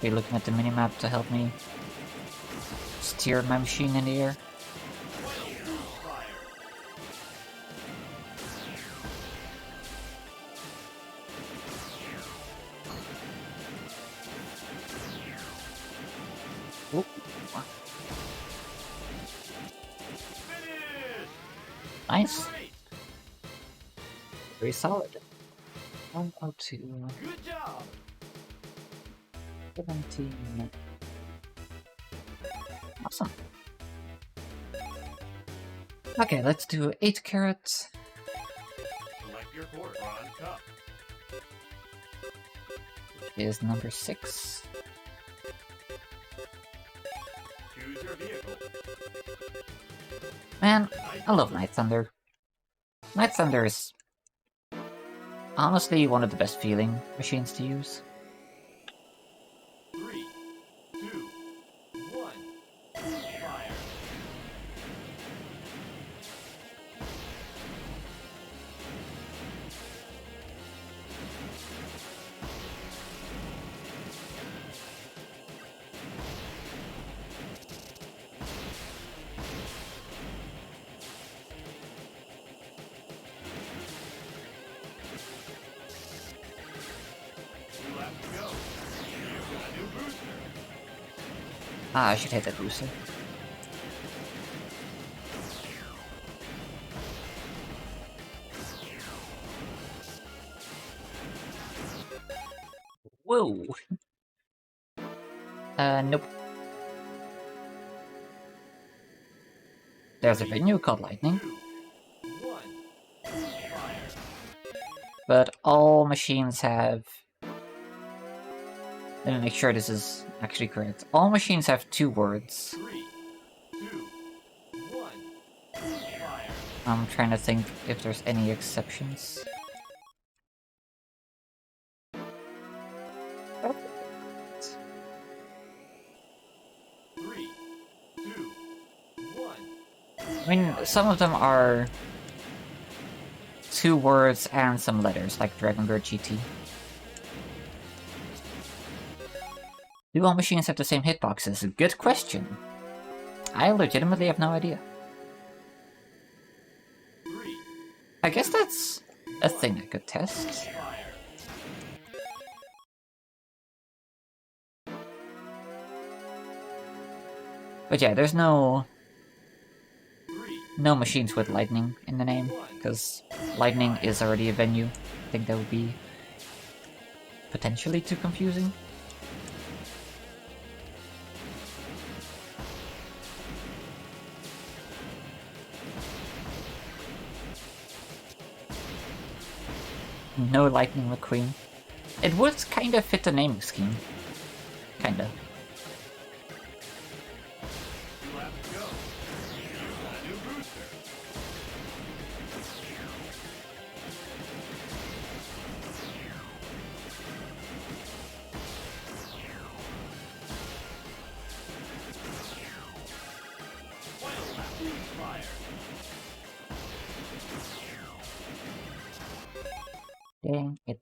Be looking at the minimap to help me steer my machine in the air. Oop. Nice. Very solid. 102. Good job. 17. Awesome. Okay, let's do 8 carrots. Select your course. Ron Cup. Is number 6. Choose your vehicle. Man, I love Night Thunder. Night Thunder is honestly one of the best feeling machines to use. 3, 2, 1. Fire. Two laps to go. You've got a new booster. Ah, I should hit that booster. Whoa! Nope. There's a venue called Lightning, 2, 1. Fire. but all machines have... Let me make sure this is actually correct. All machines have 2 words. 3, 2, 1. Fire. I'm trying to think if there's any exceptions. Three, two, one. I mean, some of them are 2 words and some letters, like Dragon Bird GT. Do all machines have the same hitboxes? Good question. I legitimately have no idea. 3, I guess that's a thing I could test. fire. But yeah, there's no 3, machines with lightning in the name, because lightning is already a venue. I think that would be potentially too confusing. No Lightning McQueen. It would kind of fit the naming scheme. Kinda. Two laps to go. You've got a new booster. Final lap. Fire. Dang it.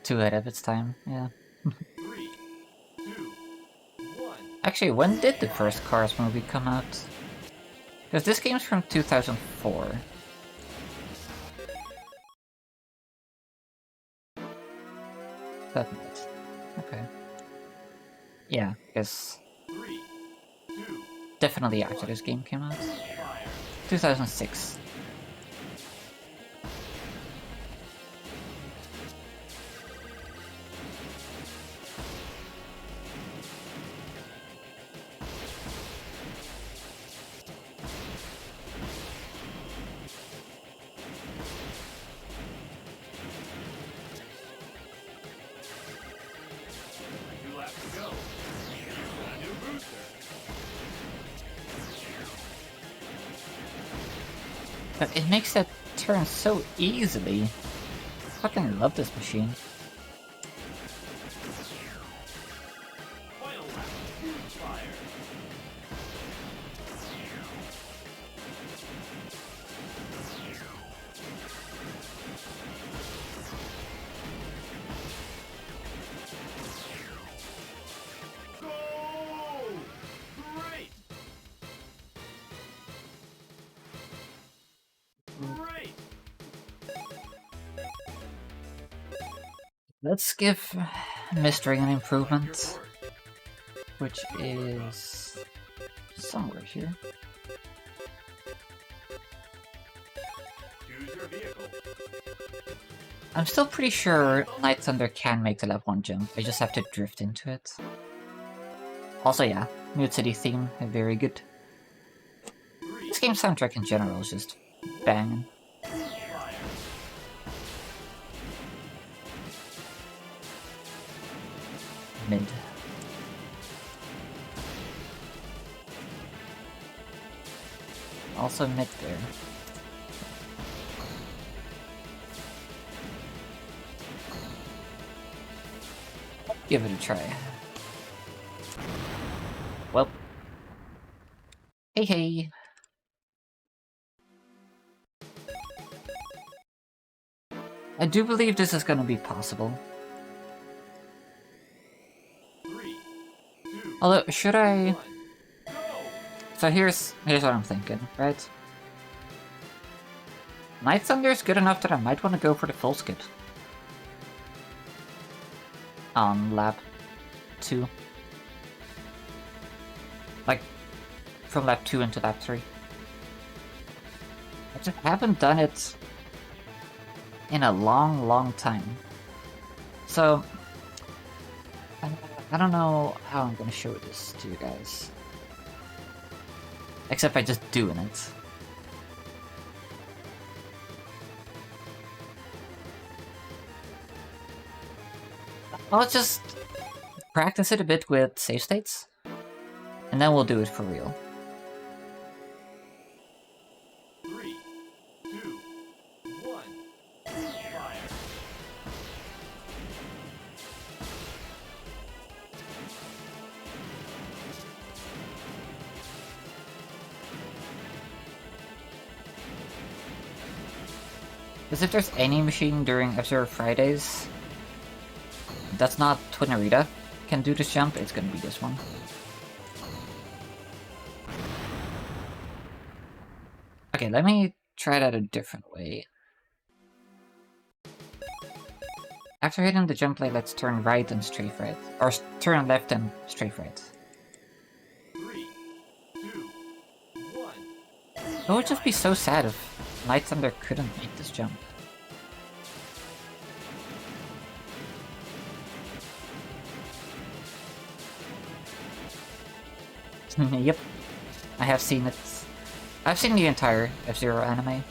Too ahead of its time, yeah. 3, 2, 1. Actually, when did the first Cars movie come out? Because this game's from 2004. That's it. Okay. Yeah, because 3, 2, definitely after this game came out. fire. 2006. But it makes that turn so easily. Fucking love this machine. Final lap. Fire. Go! Great! Great! Let's give Mystery an improvement, which is somewhere here. Choose your vehicle. I'm still pretty sure Night Thunder can make the lap 1 jump, I just have to drift into it. Also yeah, Mute City theme, very good. This game's soundtrack in general is just banging. Fire. Mid. Also mid there. Give it a try. Well. Hey hey! I do believe this is gonna be possible. 3, 2, Although, should I... 1, go! So here's what I'm thinking, right? Night Thunder's good enough that I might want to go for the full skip. On lap 2. Like, from lap 2 into lap 3. I just haven't done it in a long time. So, I don't know how I'm gonna show this to you guys. Except by just doing it. I'll just practice it a bit with save states, and then we'll do it for real. 3, 2, 1, fire. Because if there's any machine during F-Zero Fridays that's not Twinarita can do this jump, it's gonna be this one. Okay, let me try that a different way. After hitting the jump plate, let's turn right and straight right. Or turn left and straight right. 3, 2, 1. It would just be so sad if Night Thunder couldn't make this jump. Yep, I have seen it. I've seen the entire F-Zero anime.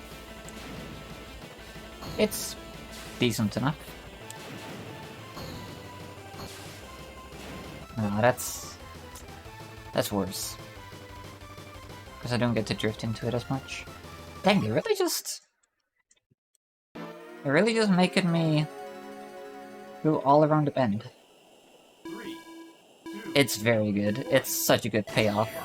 It's decent enough. No, that's worse. Because I don't get to drift into it as much. Dang, they're really just making me go all around the bend. 3, 2, It's very good. It's such a good payoff. fire.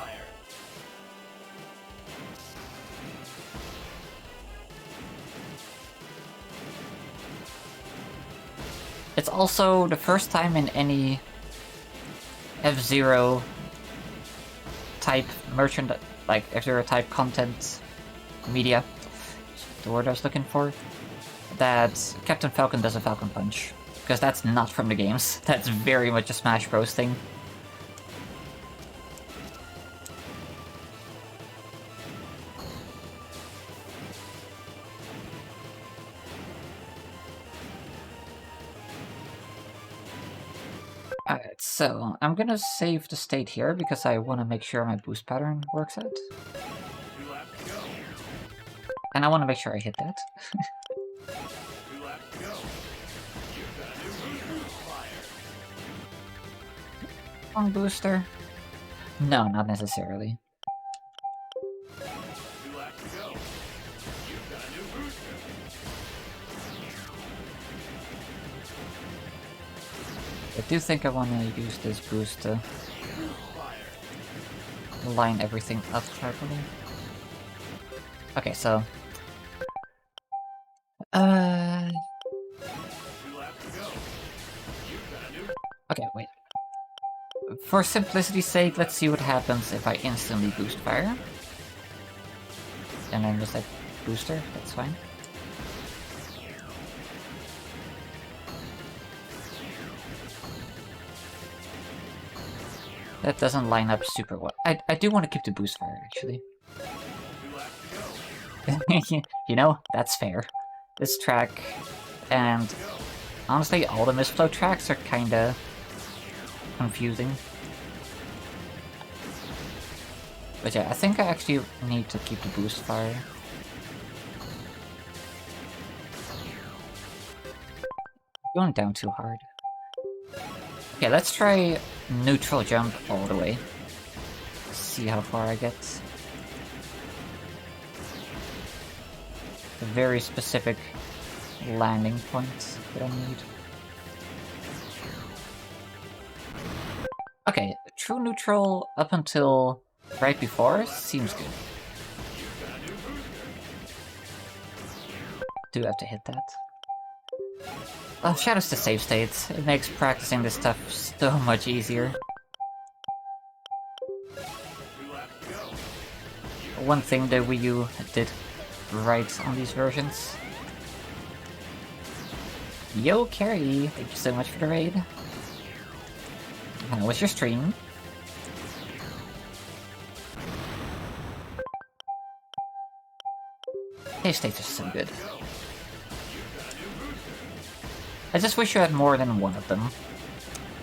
It's also the first time in any F-Zero type merchant, like F-Zero type content media, the word I was looking for, that Captain Falcon does a Falcon Punch. Because that's not from the games. That's very much a Smash Bros. Thing. Alright, so I'm gonna save the state here because I want to make sure my boost pattern works out. 2 laps to go. And I want to make sure I hit that. 2 laps to go. You've got a new booster. Fire. Wrong booster? No, not necessarily. 2 laps to go. You've I do think I want to use this boost to line everything up properly. Okay, so... Okay, wait. For simplicity's sake, let's see what happens if I instantly boost fire. And then just like booster, that's fine. That doesn't line up super well. I do want to keep the boost fire, actually. You know, that's fair. This track, and honestly, all the misflow tracks are kinda confusing. But yeah, I think I actually need to keep the boost fire. Going down too hard. Okay, let's try neutral jump all the way. See how far I get. A very specific landing point that I need. Okay, true neutral up until right before seems good. Do have to hit that. Oh, shout outs to save states. It makes practicing this stuff so much easier. One thing that Wii U did right on these versions. Yo, Carrie! Thank you so much for the raid. How was your stream? Save states are so good. I just wish you had more than one of them.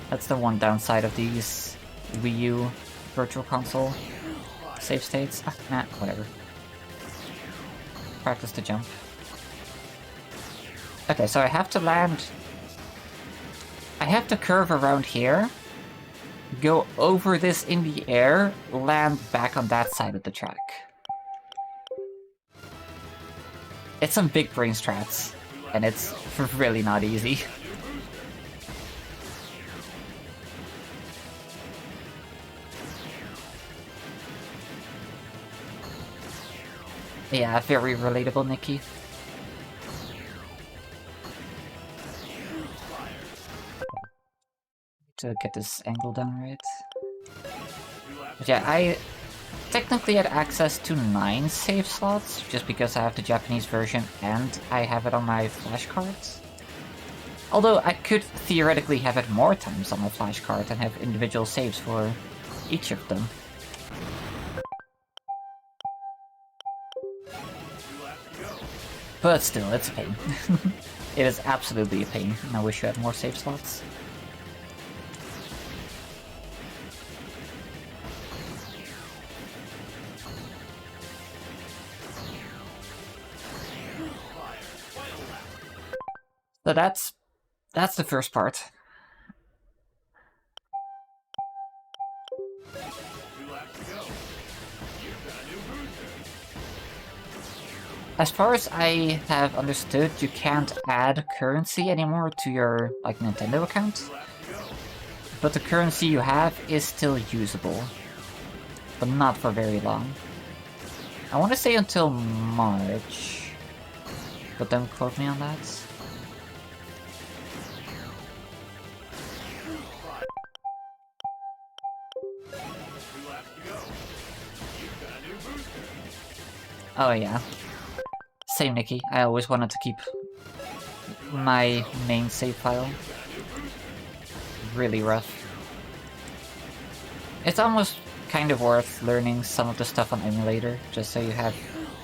That's the one downside of these Wii U Virtual Console save states. Ah, nah, whatever. Practice to jump. Okay, so I have to land... I have to curve around here, go over this in the air, land back on that side of the track. It's some big brain strats, and it's really not easy. Yeah, very relatable, Nikki. To get this angle down right. But yeah, I technically had access to 9 save slots, just because I have the Japanese version and I have it on my flashcards. Although I could theoretically have it more times on my flashcard and have individual saves for each of them. But still, it's a pain. It is absolutely a pain, and I wish you had more save slots. So that's the first part. As far as I have understood, you can't add currency anymore to your, like, Nintendo account. But the currency you have is still usable. But not for very long. I want to say until March. But don't quote me on that. Oh yeah. Same, Nikki. I always wanted to keep my main save file. Really rough. It's almost kind of worth learning some of the stuff on emulator, just so you have,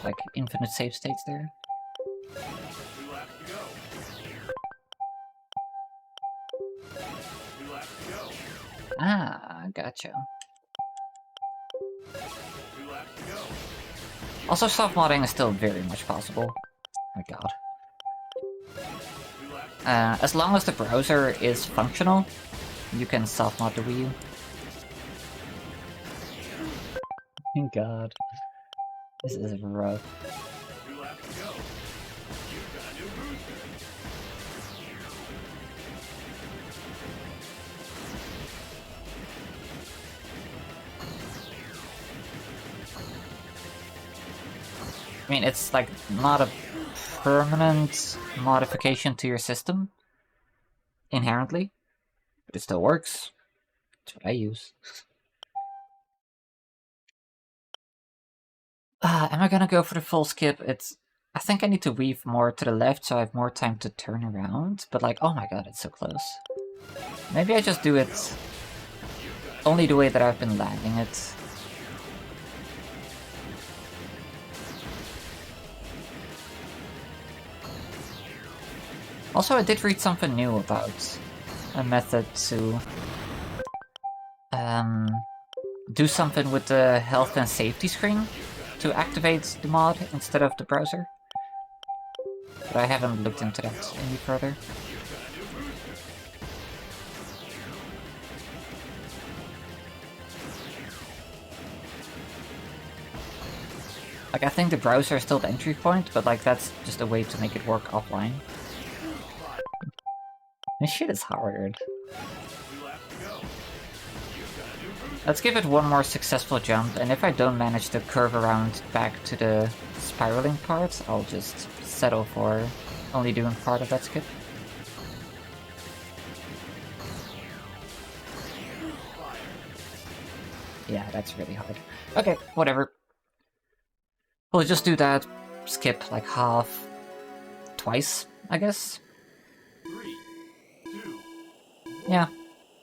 like, infinite save states there. Ah, gotcha. Also, soft modding is still very much possible. Oh my god. As long as the browser is functional, you can soft mod the Wii U. Thank god. This is rough. mean, it's like not a permanent modification to your system, inherently, but it still works. That's what I use. Am I gonna go for the full skip? I think I need to weave more to the left so I have more time to turn around, but like, oh my god, it's so close. Maybe I just do it only the way that I've been landing it. Also, I did read something new about a method to do something with the health and safety screen to activate the mod instead of the browser. But I haven't looked into that any further. Like, I think the browser is still the entry point, but like, that's just a way to make it work offline. This shit is hard. Let's give it one more successful jump, and if I don't manage to curve around back to the spiraling part, I'll just settle for only doing part of that skip. Yeah, that's really hard. Okay, whatever. We'll just do that skip like half, twice, I guess. 3, 2, Yeah.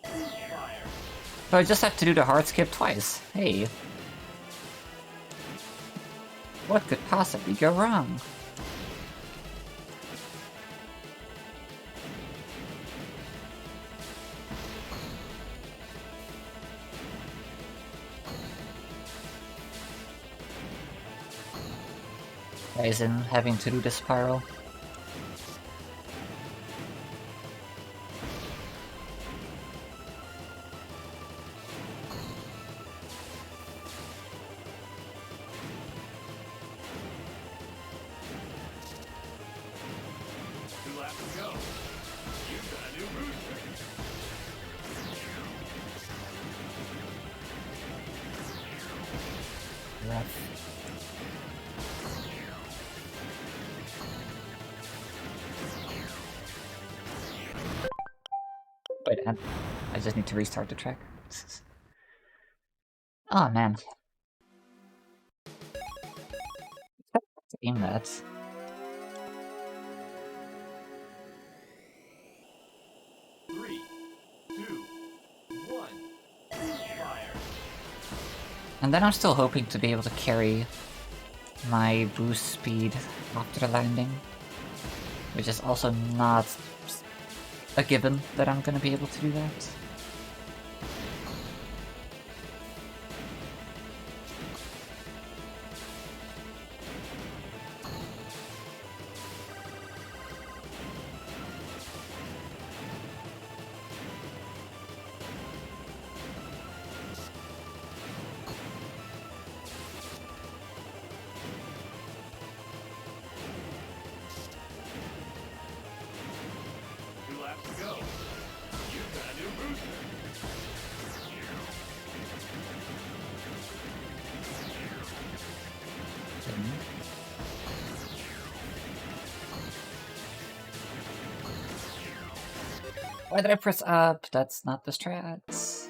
fire. So I just have to do the hard skip twice. Hey. What could possibly go wrong? Ryzen having to do the spiral. Wait, I just need to restart the track. Oh man. Aim that. Three, two, one, fire. And then I'm still hoping to be able to carry my boost speed after the landing, which is also not a given that I'm gonna be able to do that. Why did I press up? That's not the strats.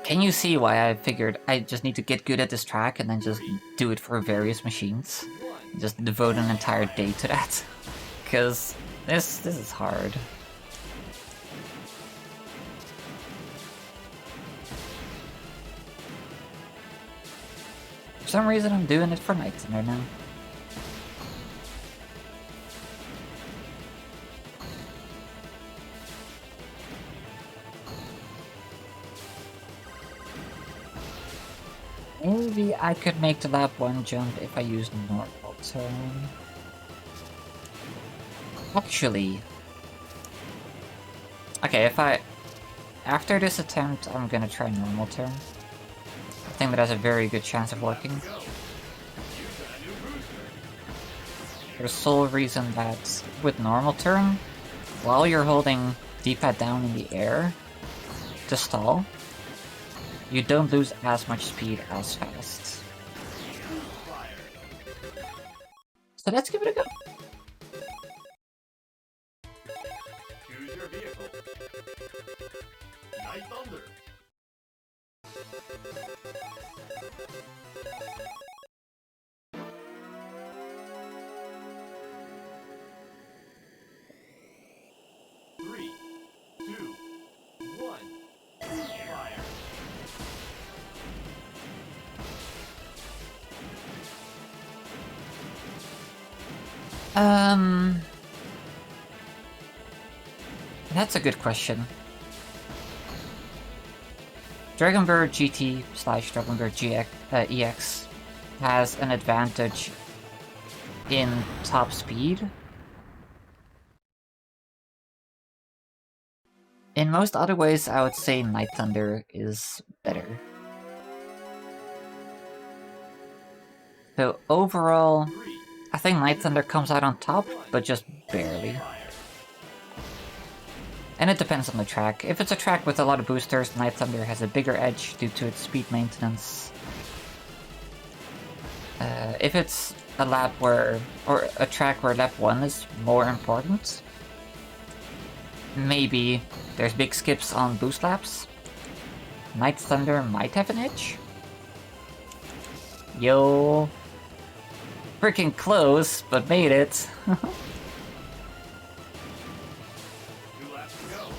Can you see why I figured I just need to get good at this track and then just do it for various machines? Just devote an entire day to that. Because this is hard. For some reason I'm doing it for Nightmare now. Maybe I could make the lap 1 jump if I use normal turn. Actually... Okay, if I... After this attempt, I'm gonna try normal turn. I think that has a very good chance of working. For the sole reason that with normal turn, while you're holding D-pad down in the air to stall, you don't lose as much speed as fast. So let's give it a go. Choose your vehicle. Night Thunder. Three, two, one. Fire. That's a good question. Dragonbird GT / Dragonbird GX, EX has an advantage in top speed. In most other ways, I would say Night Thunder is better. So overall, I think Night Thunder comes out on top, but just barely. And it depends on the track. If it's a track with a lot of boosters, Night Thunder has a bigger edge due to its speed maintenance. If it's a lap where, or a track where lap 1 is more important, maybe there's big skips on boost laps, Night Thunder might have an edge. Yo. Freaking close, but made it. 2 laps to go.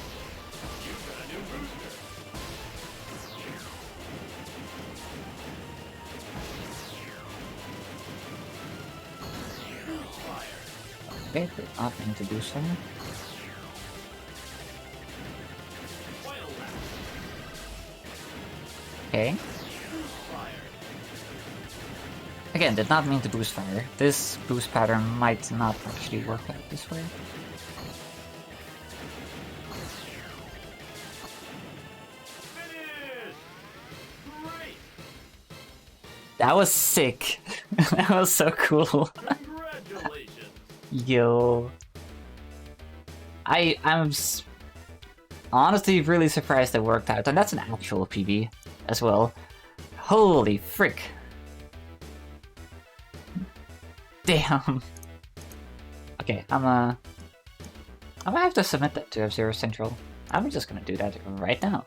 You've got a new booster. Fire. Okay, did not mean to do so. Final lap. Okay. Fire. Again, did not mean to boost fire. This boost pattern might not actually work out this way. Finish! Great! That was sick. That was so cool. Congratulations! Yo. I'm honestly really surprised it worked out, and that's an actual PB as well. Holy frick. Damn. Okay, I'm gonna have to submit that to F-Zero Central. I'm just gonna do that right now.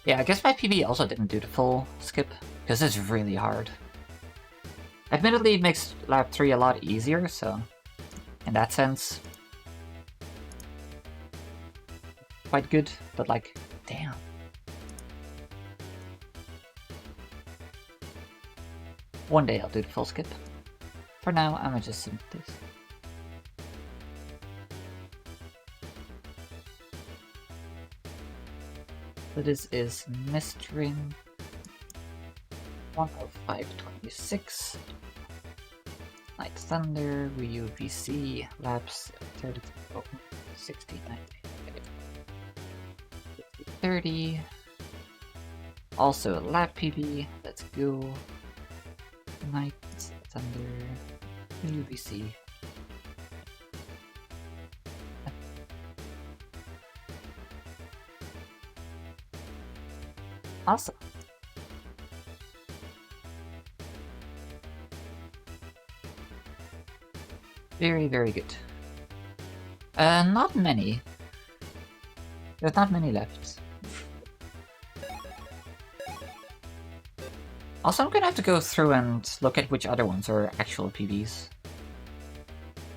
Yeah, I guess my PB also didn't do the full skip, because it's really hard. Admittedly, it makes lap 3 a lot easier, so in that sense, quite good, but like, damn. One day I'll do the full skip. For now, I'm gonna just submit this. So this is Mistring 105.26. Night Thunder, Wii U VC, laps 30, 60, 90, 30. Also a lap PB, let's go. Night Thunder, Wii U VC. Awesome. Very, very good. Not many. There's not many left. Also, I'm gonna have to go through and look at which other ones are actual PBs.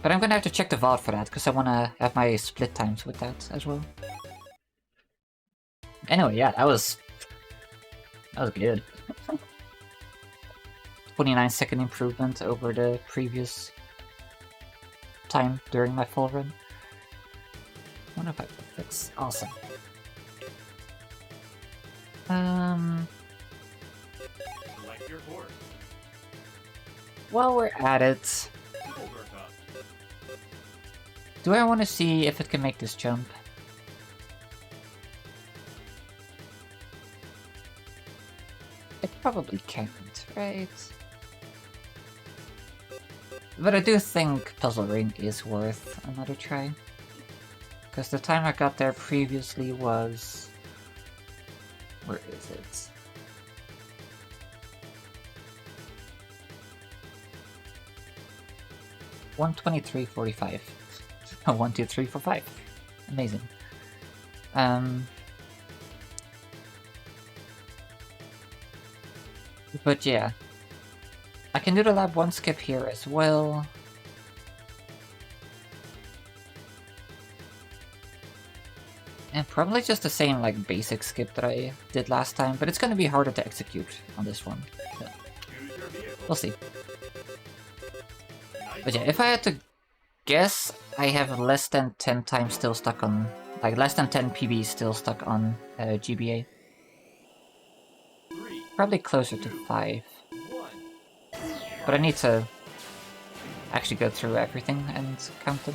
But I'm gonna have to check the VOD for that, because I wanna have my split times with that as well. Anyway, yeah, that was good. 29-second improvement over the previous time during my full run. 105, that's awesome. Select your course. While we're at it, Silver Cup. do I want to see if it can make this jump? It probably can't, right? But I do think Puzzle Ring is worth another try. Because the time I got there previously was... Where is it? 123.45. 1, 2, 3, 4, 5. Amazing. But yeah. I can do the lab 1 skip here as well. And probably just the same, like, basic skip that I did last time, but it's gonna be harder to execute on this one. So, we'll see. But yeah, if I had to guess, I have less than 10 times still stuck on... Like, less than 10 PBs still stuck on GBA. Probably closer to 5. But I need to actually go through everything and count them.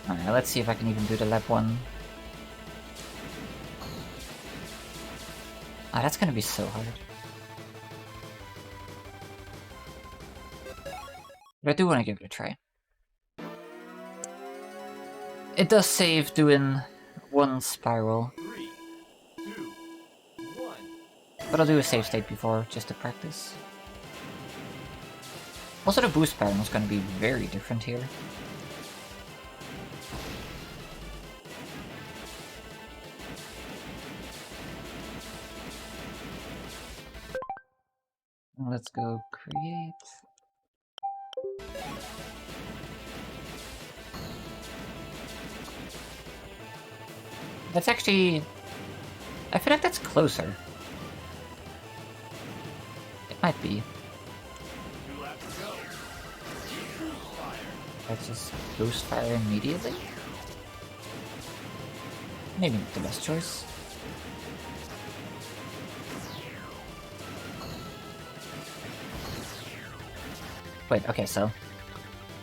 Alright, let's see if I can even do the lab 1. Ah, that's gonna be so hard. But I do want to give it a try. It does save doing 1 spiral. But I'll do a save state before, just to practice. Also, the boost pattern is going to be very different here. Let's go create. That's actually... I feel like that's closer. It might be. Let's just boost fire immediately? Maybe not the best choice. Wait, okay, so...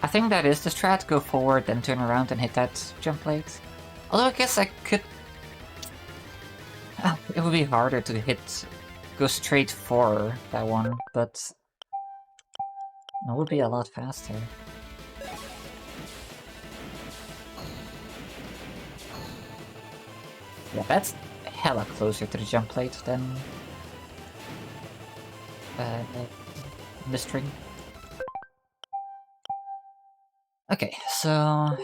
I think that is the strat, go forward, then turn around and hit that jump blade. Although I guess I could... it would be harder to hit... go straight for that one, but... it would be a lot faster. Yeah, that's hella closer to the jump plate than... the string. Okay, so...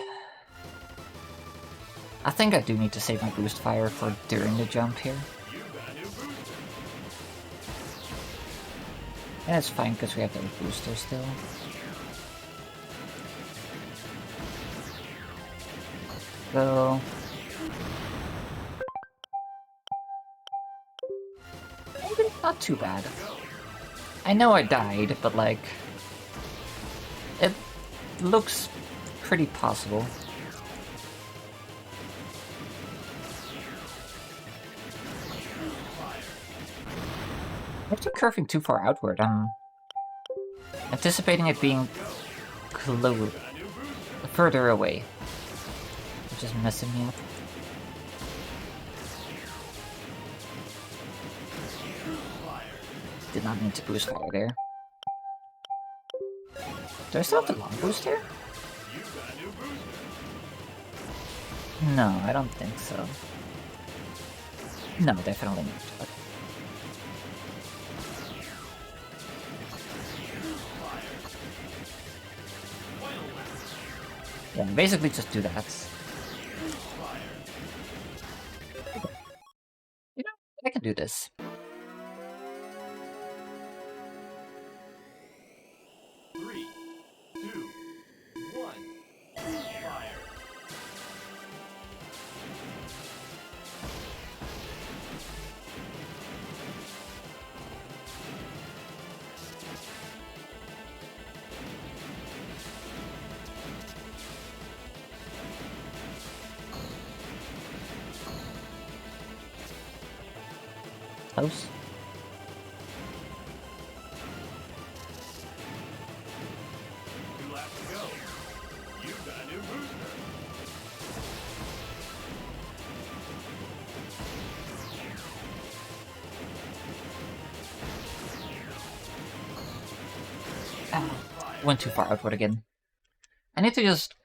I think I do need to save my boost fire for during the jump here. And it's fine because we have the booster still. So... not too bad. I know I died, but like... it looks pretty possible. I'm actually curving too far outward. I'm anticipating it being further away, which is messing me up. Did not need to boost fire there. Do I still have the long boost here? No, I don't think so. No, definitely not. Okay. Yeah, basically just do that. Okay. You know, I can do this. Close. Went too far outward again. I need to just...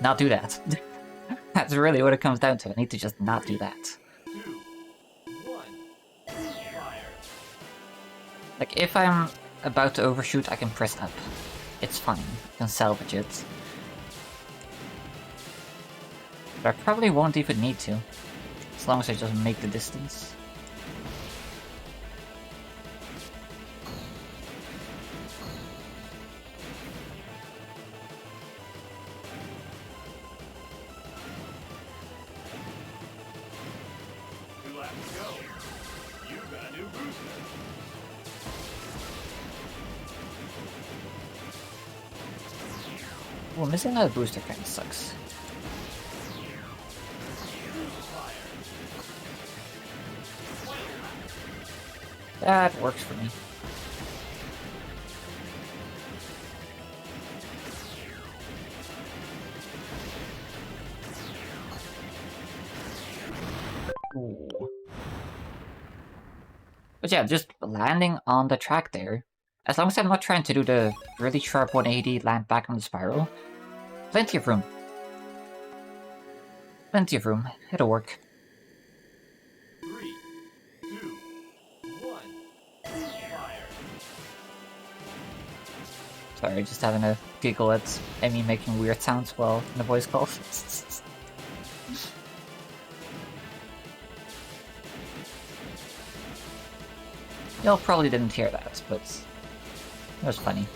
not do that. That's really what it comes down to. I need to just not do that. 2, 1. Fire. Like, if I'm about to overshoot, I can press up. It's fine. I can salvage it. But I probably won't even need to. As long as I just make the distance. Well, missing that booster kinda sucks. That works for me. Ooh. But yeah, just landing on the track there. As long as I'm not trying to do the really sharp 180, land back on the spiral. Plenty of room. Plenty of room. It'll work. 3, 2, 1. Fire. Sorry, just having a giggle at Emmy making weird sounds while in the voice call. Y'all probably didn't hear that, but it was funny.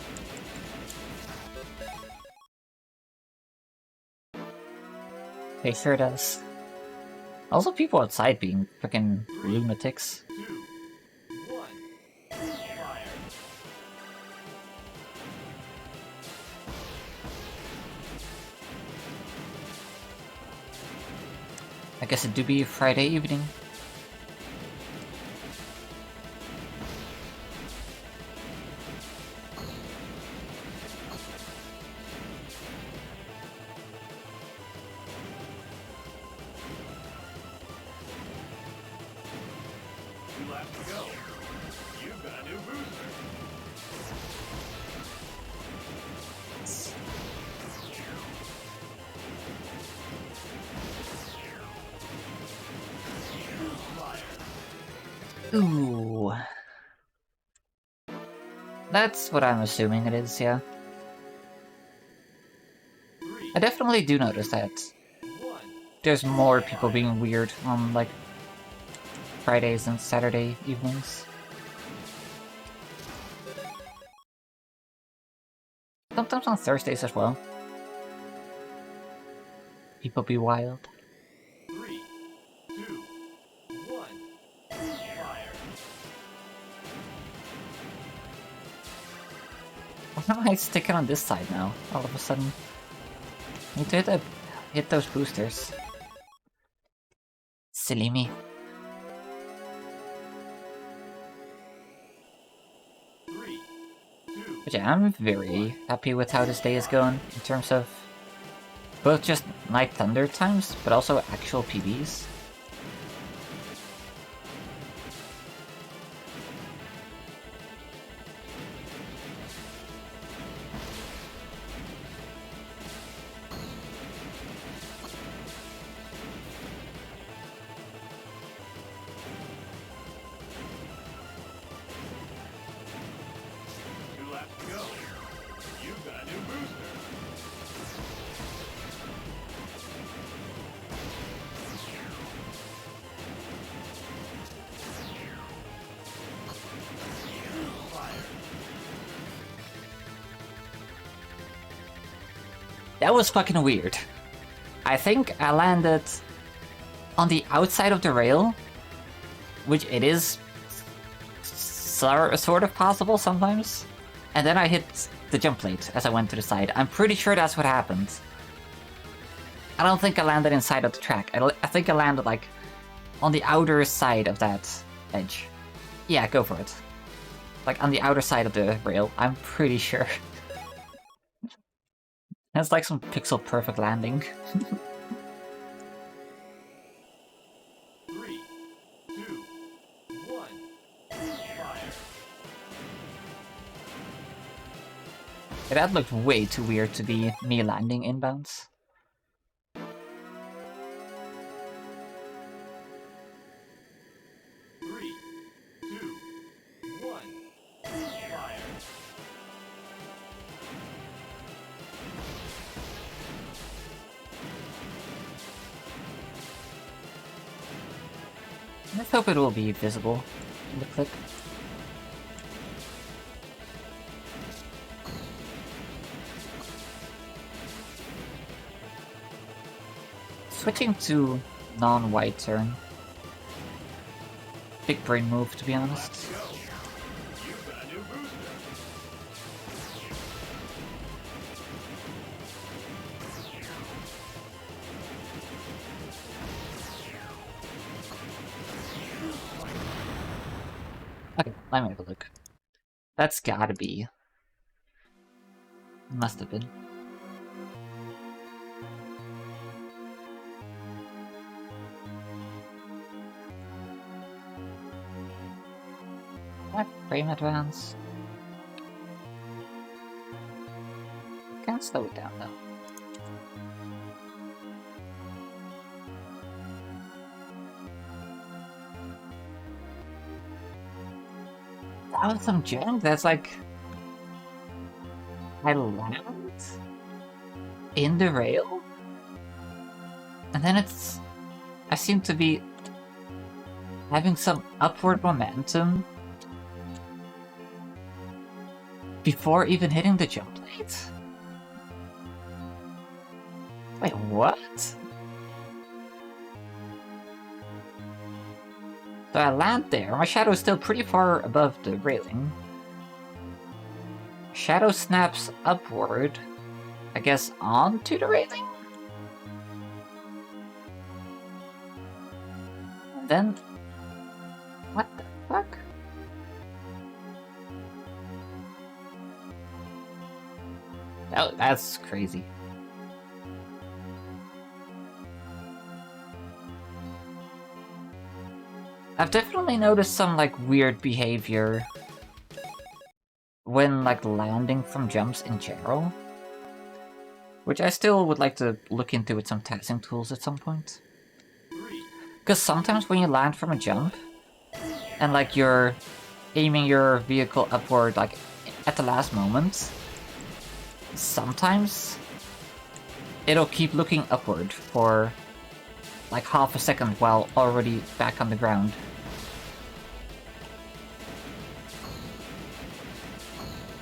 They sure does. Also, people outside being freaking lunatics. 2, 1. Fire. I guess it do be Friday evening. Ooh. That's what I'm assuming it is, yeah. I definitely do notice that there's more people being weird on, like, Fridays and Saturday evenings. Sometimes on Thursdays as well. People be wild. 3, 2, 1. Fire. Why am I sticking on this side now, all of a sudden? I need to hit those boosters. Silly me. 3, 2. But yeah, I'm very happy with how this day is going, in terms of both just Night Thunder times, but also actual PBs. That was fucking weird. I think I landed on the outside of the rail, which it is sort of possible sometimes, and then I hit the jump plate as I went to the side. I'm pretty sure that's what happened. I don't think I landed inside of the track. I think I landed, like, on the outer side of that edge. Yeah, go for it. Like, on the outer side of the rail, I'm pretty sure. That's like some pixel perfect landing. 3, 2, 1. Fire. That looked way too weird to be me landing inbounds. Let's hope it will be visible in the clip. Switching to non-white turn. Big brain move, to be honest. You've got a new booster. Okay, let me have a look. That's gotta be. Must have been. What frame advance? Can't slow it down though. That was some junk. That's like I land in the rail, and then I seem to be having some upward momentum before even hitting the jump plate? Wait, what? So I land there, my shadow is still pretty far above the railing. Shadow snaps upward, I guess onto the railing? And then... what the fuck? Oh, that's crazy. I've definitely noticed some, like, weird behavior when, like, landing from jumps in general. Which I still would like to look into with some tasking tools at some point. Because sometimes when you land from a jump, and, like, you're aiming your vehicle upward, like, at the last moment, sometimes it'll keep looking upward for, like, half a second while already back on the ground.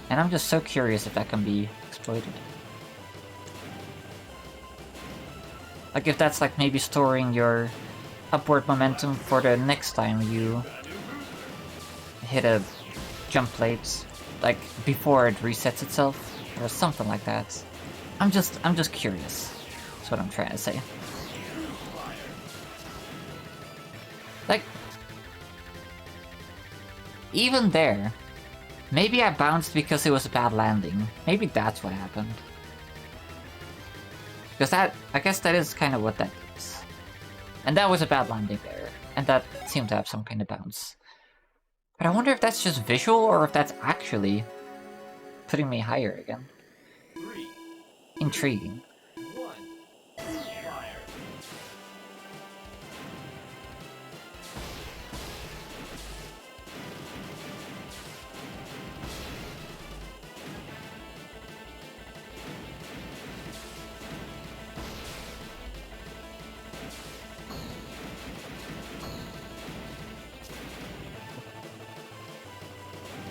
And I'm just so curious if that can be exploited. Like if that's like maybe storing your upward momentum for the next time you hit a jump plate, like before it resets itself, or something like that. I'm just curious. That's what I'm trying to say. Like, even there, maybe I bounced because it was a bad landing. Maybe that's what happened. Because I guess that is kind of what that is. And that was a bad landing there, and that seemed to have some kind of bounce. But I wonder if that's just visual, or if that's actually putting me higher again. Intriguing.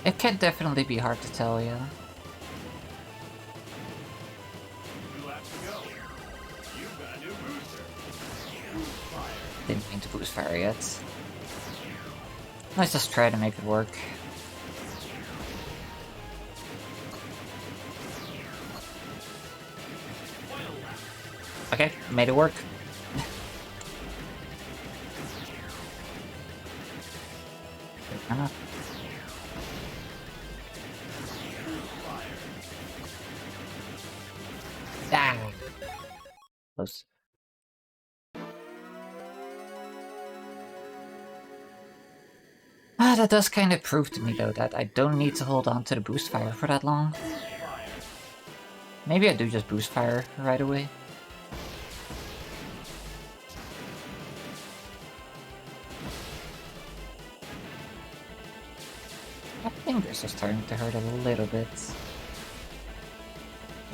It can definitely be hard to tell, yeah. Didn't mean to boost fire yet. Let's just try to make it work. Okay, made it work. Ah! Close. That does kind of prove to me, though, that I don't need to hold on to the boost fire for that long. Maybe I do just boost fire right away. My fingers are starting to hurt a little bit.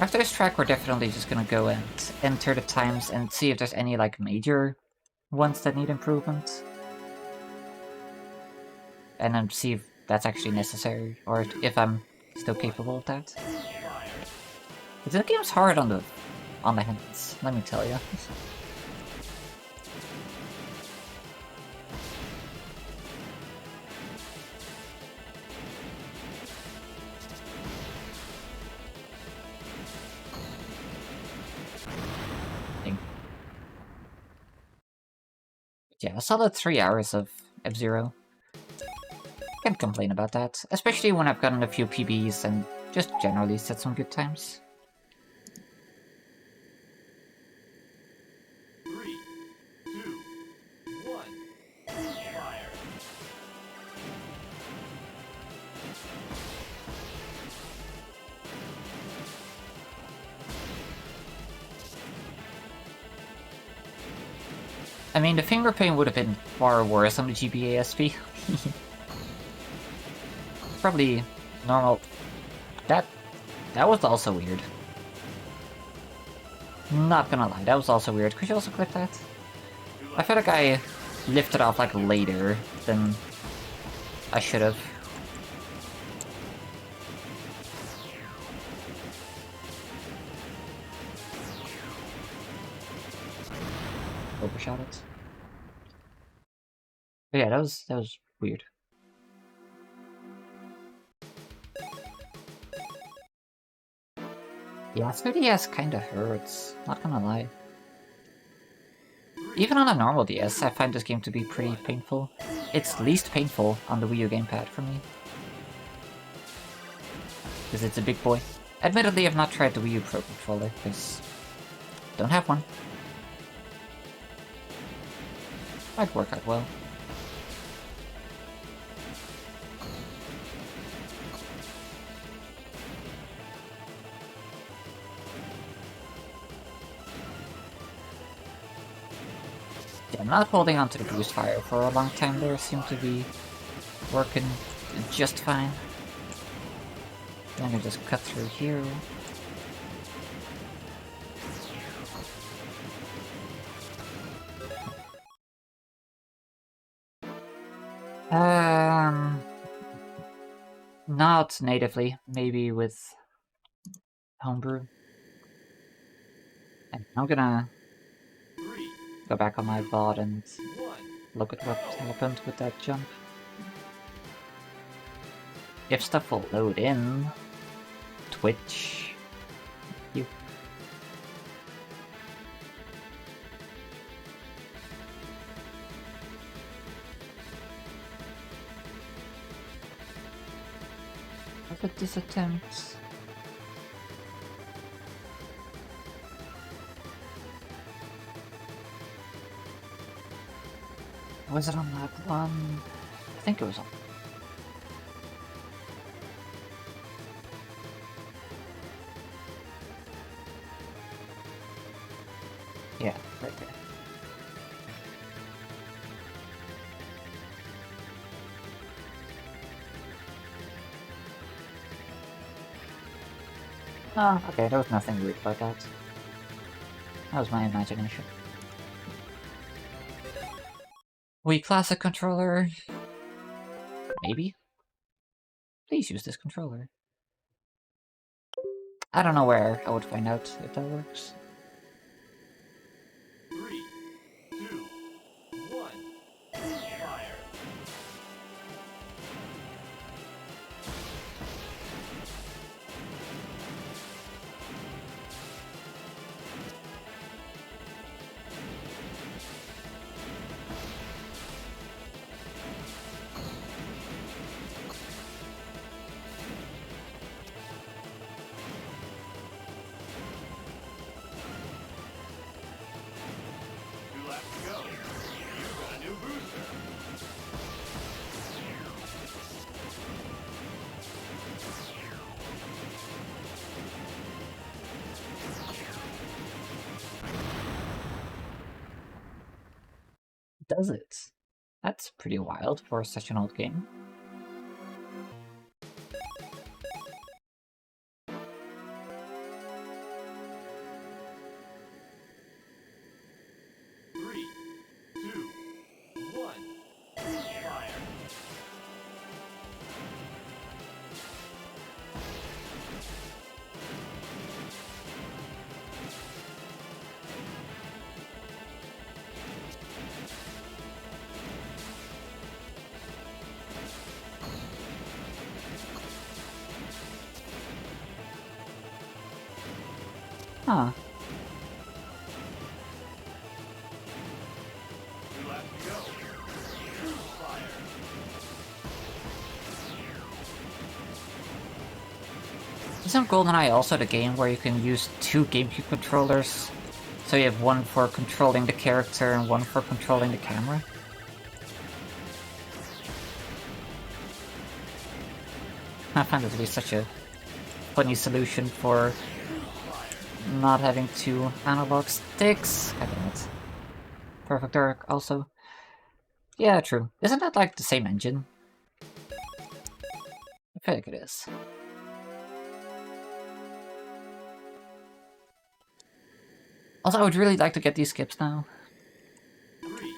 After this track, we're definitely just gonna go and enter the times and see if there's any, like, major ones that need improvement. and then see if that's actually necessary, or if I'm still capable of that. But the game's hard on the hands, let me tell you. Yeah, a solid 3 hours of F-Zero. Can't complain about that, especially when I've gotten a few PBs and just generally set some good times. 3, 2, 1, fire! I mean, the finger pain would have been far worse on the GBA SP. Probably normal. That was also weird. Not gonna lie, that was also weird. Could you also click that? I feel like I lifted off like later than I should have. Overshot it. But yeah, that was weird. Yeah, 3DS kinda hurts, not gonna lie. Even on a normal DS, I find this game to be pretty painful. It's least painful on the Wii U gamepad for me. Because it's a big boy. Admittedly, I've not tried the Wii U Pro Controller, because don't have one. Might work out well. Yeah, not holding onto the boost fire for a long time there seemed to be working just fine. Then I just cut through here. Not natively, maybe with homebrew. And I'm gonna go back on my VOD and look at what happened with that jump. If stuff will load in, Twitch, you. Look at this attempt. Was it on that one? I think it was on. Yeah, right there. Oh, okay, there was nothing weird about that. That was my imagination. Wii Classic controller. Maybe? Please use this controller. I don't know where I would find out if that works. 3, 2, 1, fire! Does it? That's pretty wild for such an old game. Huh. 2 laps to go. Fire. Isn't GoldenEye also the game where you can use 2 GameCube controllers? So you have one for controlling the character and one for controlling the camera? I find it to be such a funny solution for not having 2 analog sticks. God damn it. Perfect Dark also. Yeah, true. Isn't that like the same engine? I feel like it is. Also, I would really like to get these skips now. 3,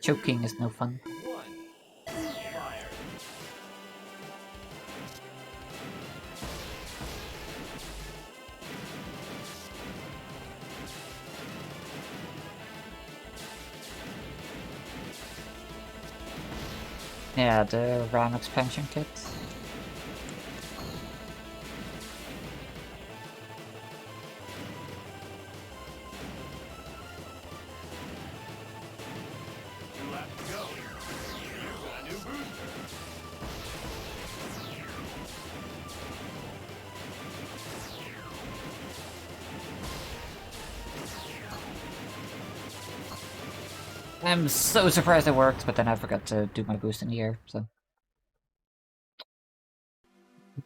Choking is no fun. 1. Fire. Yeah, the RAM expansion kit. I'm so surprised it worked, but then I forgot to do my boost in the air, so...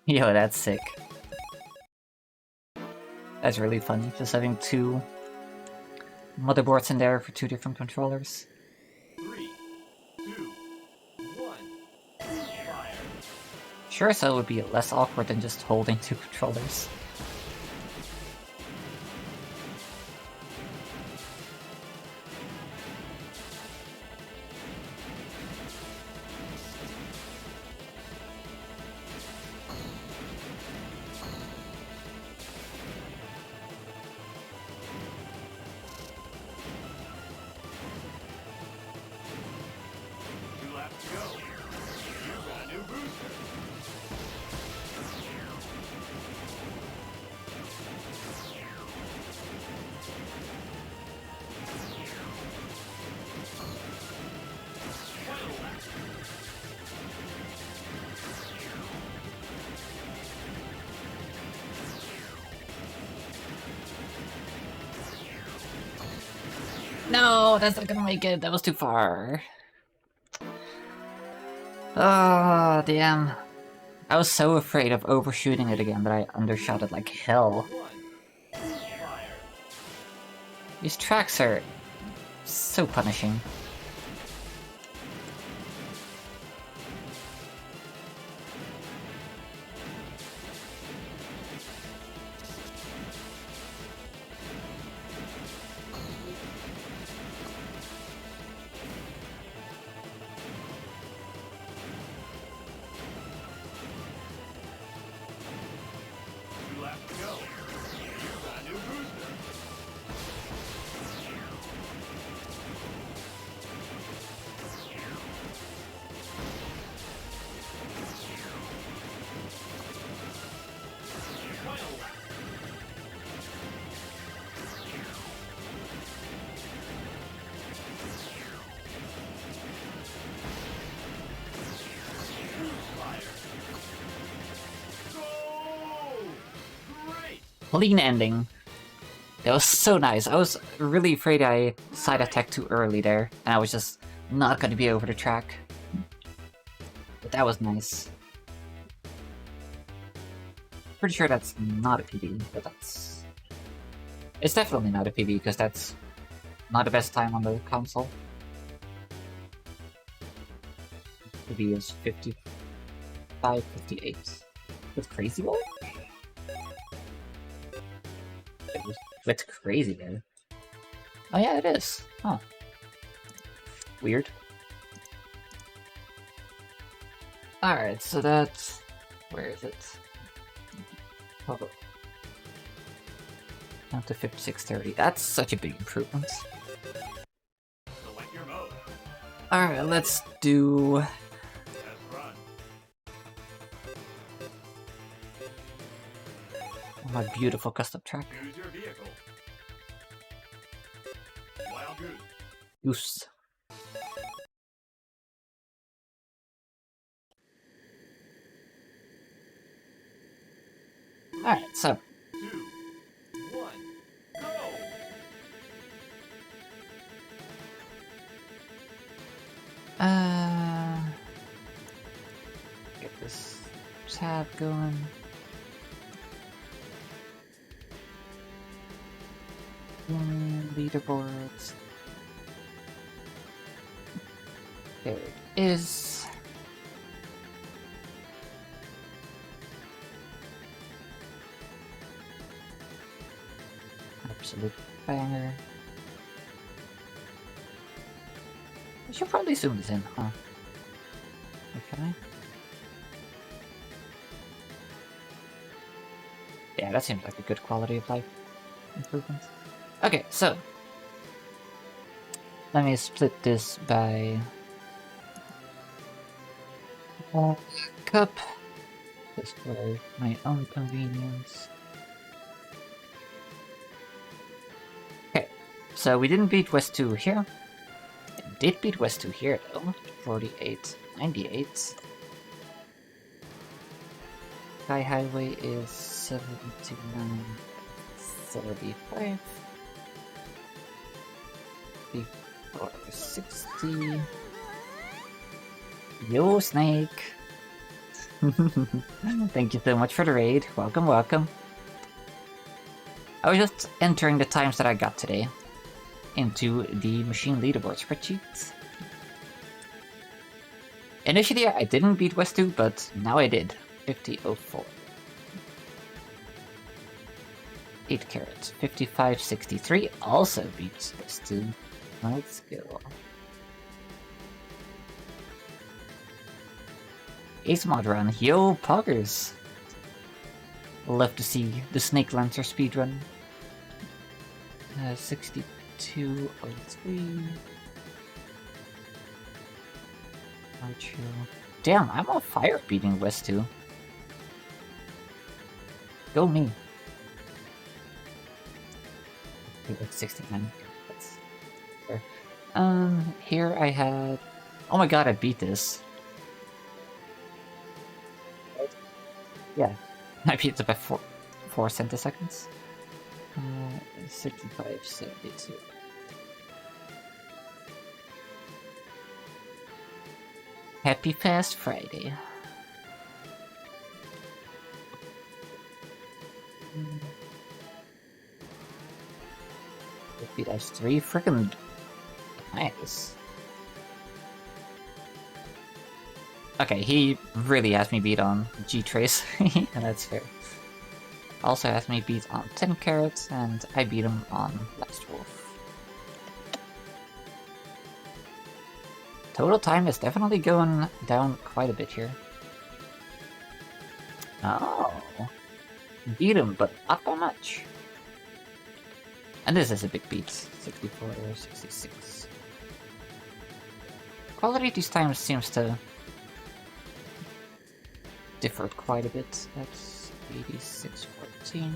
Yo, that's sick. That's really funny, just having 2 motherboards in there for 2 different controllers. 3, 2, 1. Fire. Sure, so it would be less awkward than just holding 2 controllers. No, that's not gonna make it. That was too far. Oh, damn. I was so afraid of overshooting it again that I undershot it like hell. These tracks are so punishing. Clean ending. That was so nice. I was really afraid I side attacked too early there, and I was just not gonna be over the track. But that was nice. Pretty sure that's not a PB, but that's... It's definitely not a PB, because that's not the best time on the console. PB is 55, 58. With Crazy Ball? With Crazy Ball? Oh yeah, it is. Huh. Weird. Alright, so that's... Where is it? Oh. Down to 5630. That's such a big improvement. Alright, let's do... Oh, my beautiful custom track. Use your vehicle. Goose. Alright, so 2, 1, go! get this tab going. Leaderboards. There it is. Absolute banger. I should probably zoom this in, huh? Okay. Yeah, that seems like a good quality of life improvement. Okay, so let me split this by cup, just for my own convenience. Okay, so we didn't beat West 2 here. Did beat West 2 here though. 48.98. Sky Highway is 79.35. 460. Yo, Snake! Thank you so much for the raid. Welcome, welcome. I was just entering the times that I got today into the machine leaderboard spreadsheet. Initially, I didn't beat West 2, but now I did. 50.04. 8 carats. 55.63 also beats West 2. Let's go. Ace mod run. Yo, poggers! Love to see the Snake Lancer speedrun. 62.03. Archer. Damn, I'm on fire beating West 2. Go me. It's 69. That's fair. Here I had... Oh my god, I beat this. Yeah, I beat it by 4 centiseconds. 65.72. Happy Fast Friday. Beat 3 freaking nice. Okay, he really has me beat on G-Trace, and that's fair. Also has me beat on 10 carats, and I beat him on Last Wolf. Total time is definitely going down quite a bit here. Oh, beat him, but not by much. And this is a big beat, 64 or 66. Quality these times seems to differ quite a bit. That's 86.14.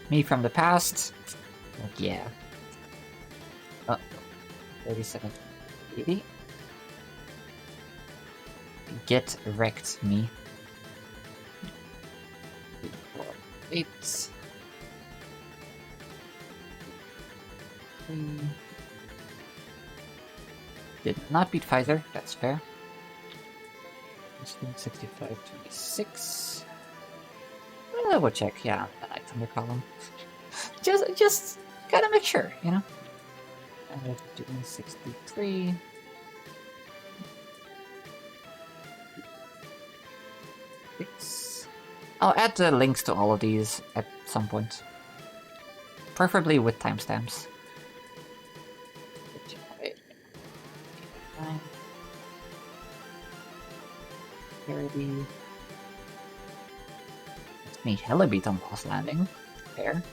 Me from the past? Like, yeah. Oh, 37.80. Get wrecked, me. 8. Did not beat Pfizer, that's fair. 65.26. Double check, yeah, I thunder column. just gotta make sure, you know? And doing 63. I'll add the links to all of these at some point. Preferably with timestamps. 30. It's me hella beat on boss landing. Fair.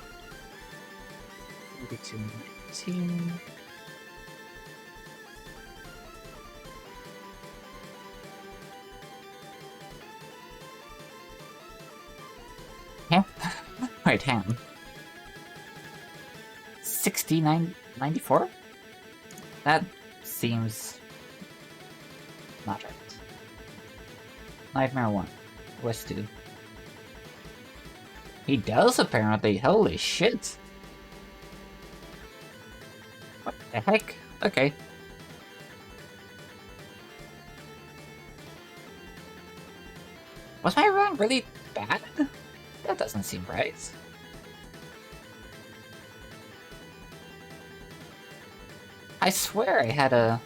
32.19. Yeah. Wait, hang on. 69.94? That seems not right. Nightmare 1. West 2. He does, apparently. Holy shit. What the heck? Okay. Was my run really bad? That doesn't seem right. I swear I had a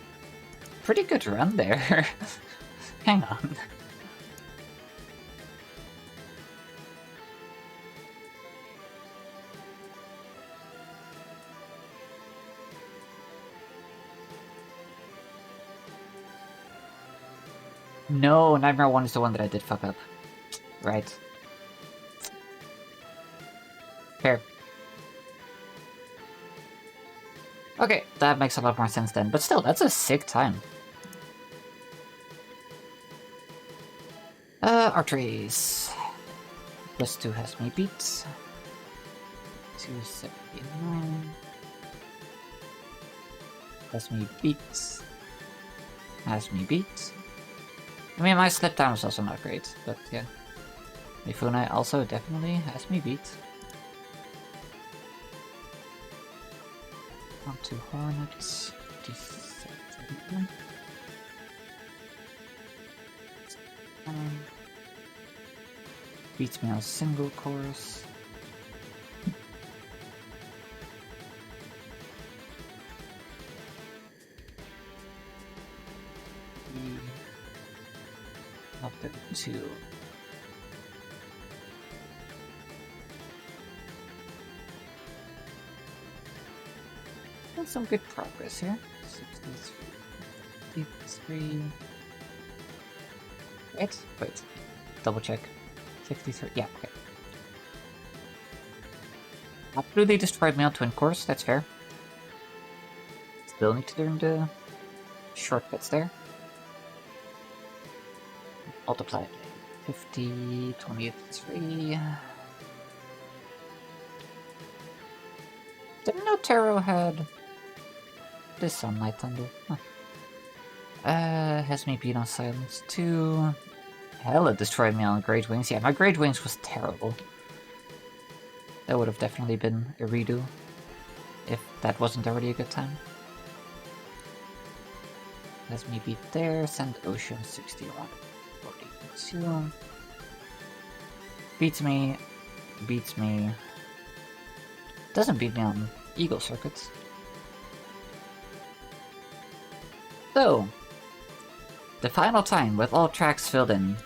pretty good run there. Hang on. No, Nightmare 1 is the one that I did fuck up. Right. Fair. Okay, that makes a lot more sense then, but still, that's a sick time. Arteries. Plus 2 has me beat. 279. Has me beat. Has me beat. I mean, my slip time is also not great, but yeah. Mifune also definitely has me beat. On to Hornets. 57. Beats me on single course. Up to 2. That's some good progress here. 63. 53. Wait. Double check. 63. Yeah, okay. Absolutely destroyed me on twin course, that's fair. Still need to learn the shortcuts there. Multiply 50, 23. Didn't know Taro had this on Night Thunder. Huh. Has me beat on Silence 2. Hell, it destroyed me on Great Wings. Yeah, my Great Wings was terrible. That would have definitely been a redo, if that wasn't already a good time. Has me beat there, send Ocean 61. 42. Beats me. Doesn't beat me on Eagle circuits. So, the final time with all tracks filled in,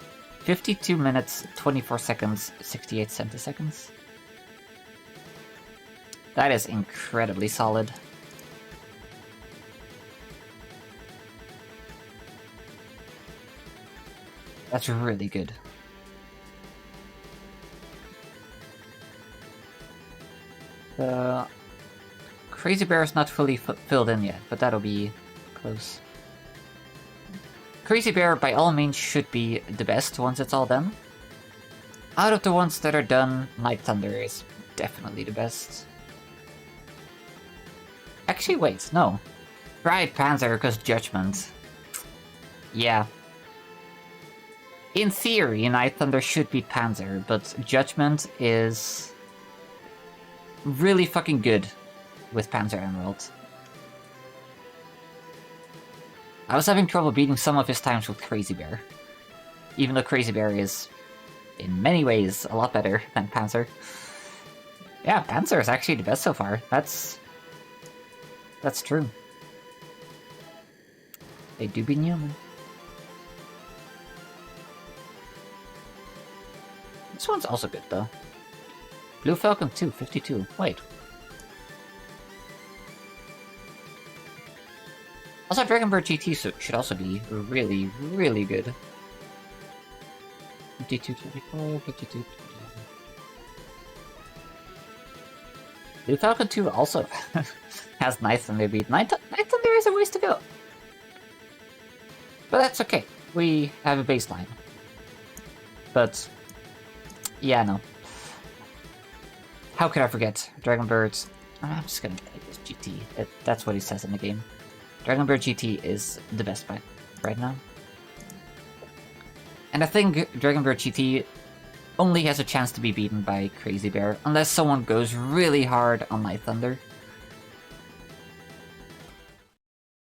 52 minutes, 24 seconds, 68 centiseconds. That is incredibly solid. That's really good. The Crazy Bear is not fully filled in yet, but that'll be close. Crazy Bear, by all means, should be the best once it's all done. Out of the ones that are done, Night Thunder is definitely the best. Actually, wait, no. Right, Panzer, because Judgment. Yeah. In theory, Night Thunder should beat Panzer, but Judgment is really fucking good with Panzer Emerald. I was having trouble beating some of his times with Crazy Bear. Even though Crazy Bear is, in many ways, a lot better than Panzer. Yeah, Panzer is actually the best so far. That's true. They do be Newman. This one's also good, though. Blue Falcon 2, 52. Wait. Also, Dragonbird GT should also be really, really good. 52, 24, 52, 24. Blue Falcon 2 also has Night Thunder beat. Night Thunder is a ways to go. But that's okay. We have a baseline. But, yeah, no. How could I forget? Dragonbirds. I'm just gonna play this GT. That's what he says in the game. Dragon Bear GT is the best bet right now. And I think Dragon Bear GT only has a chance to be beaten by Crazy Bear, unless someone goes really hard on Night Thunder.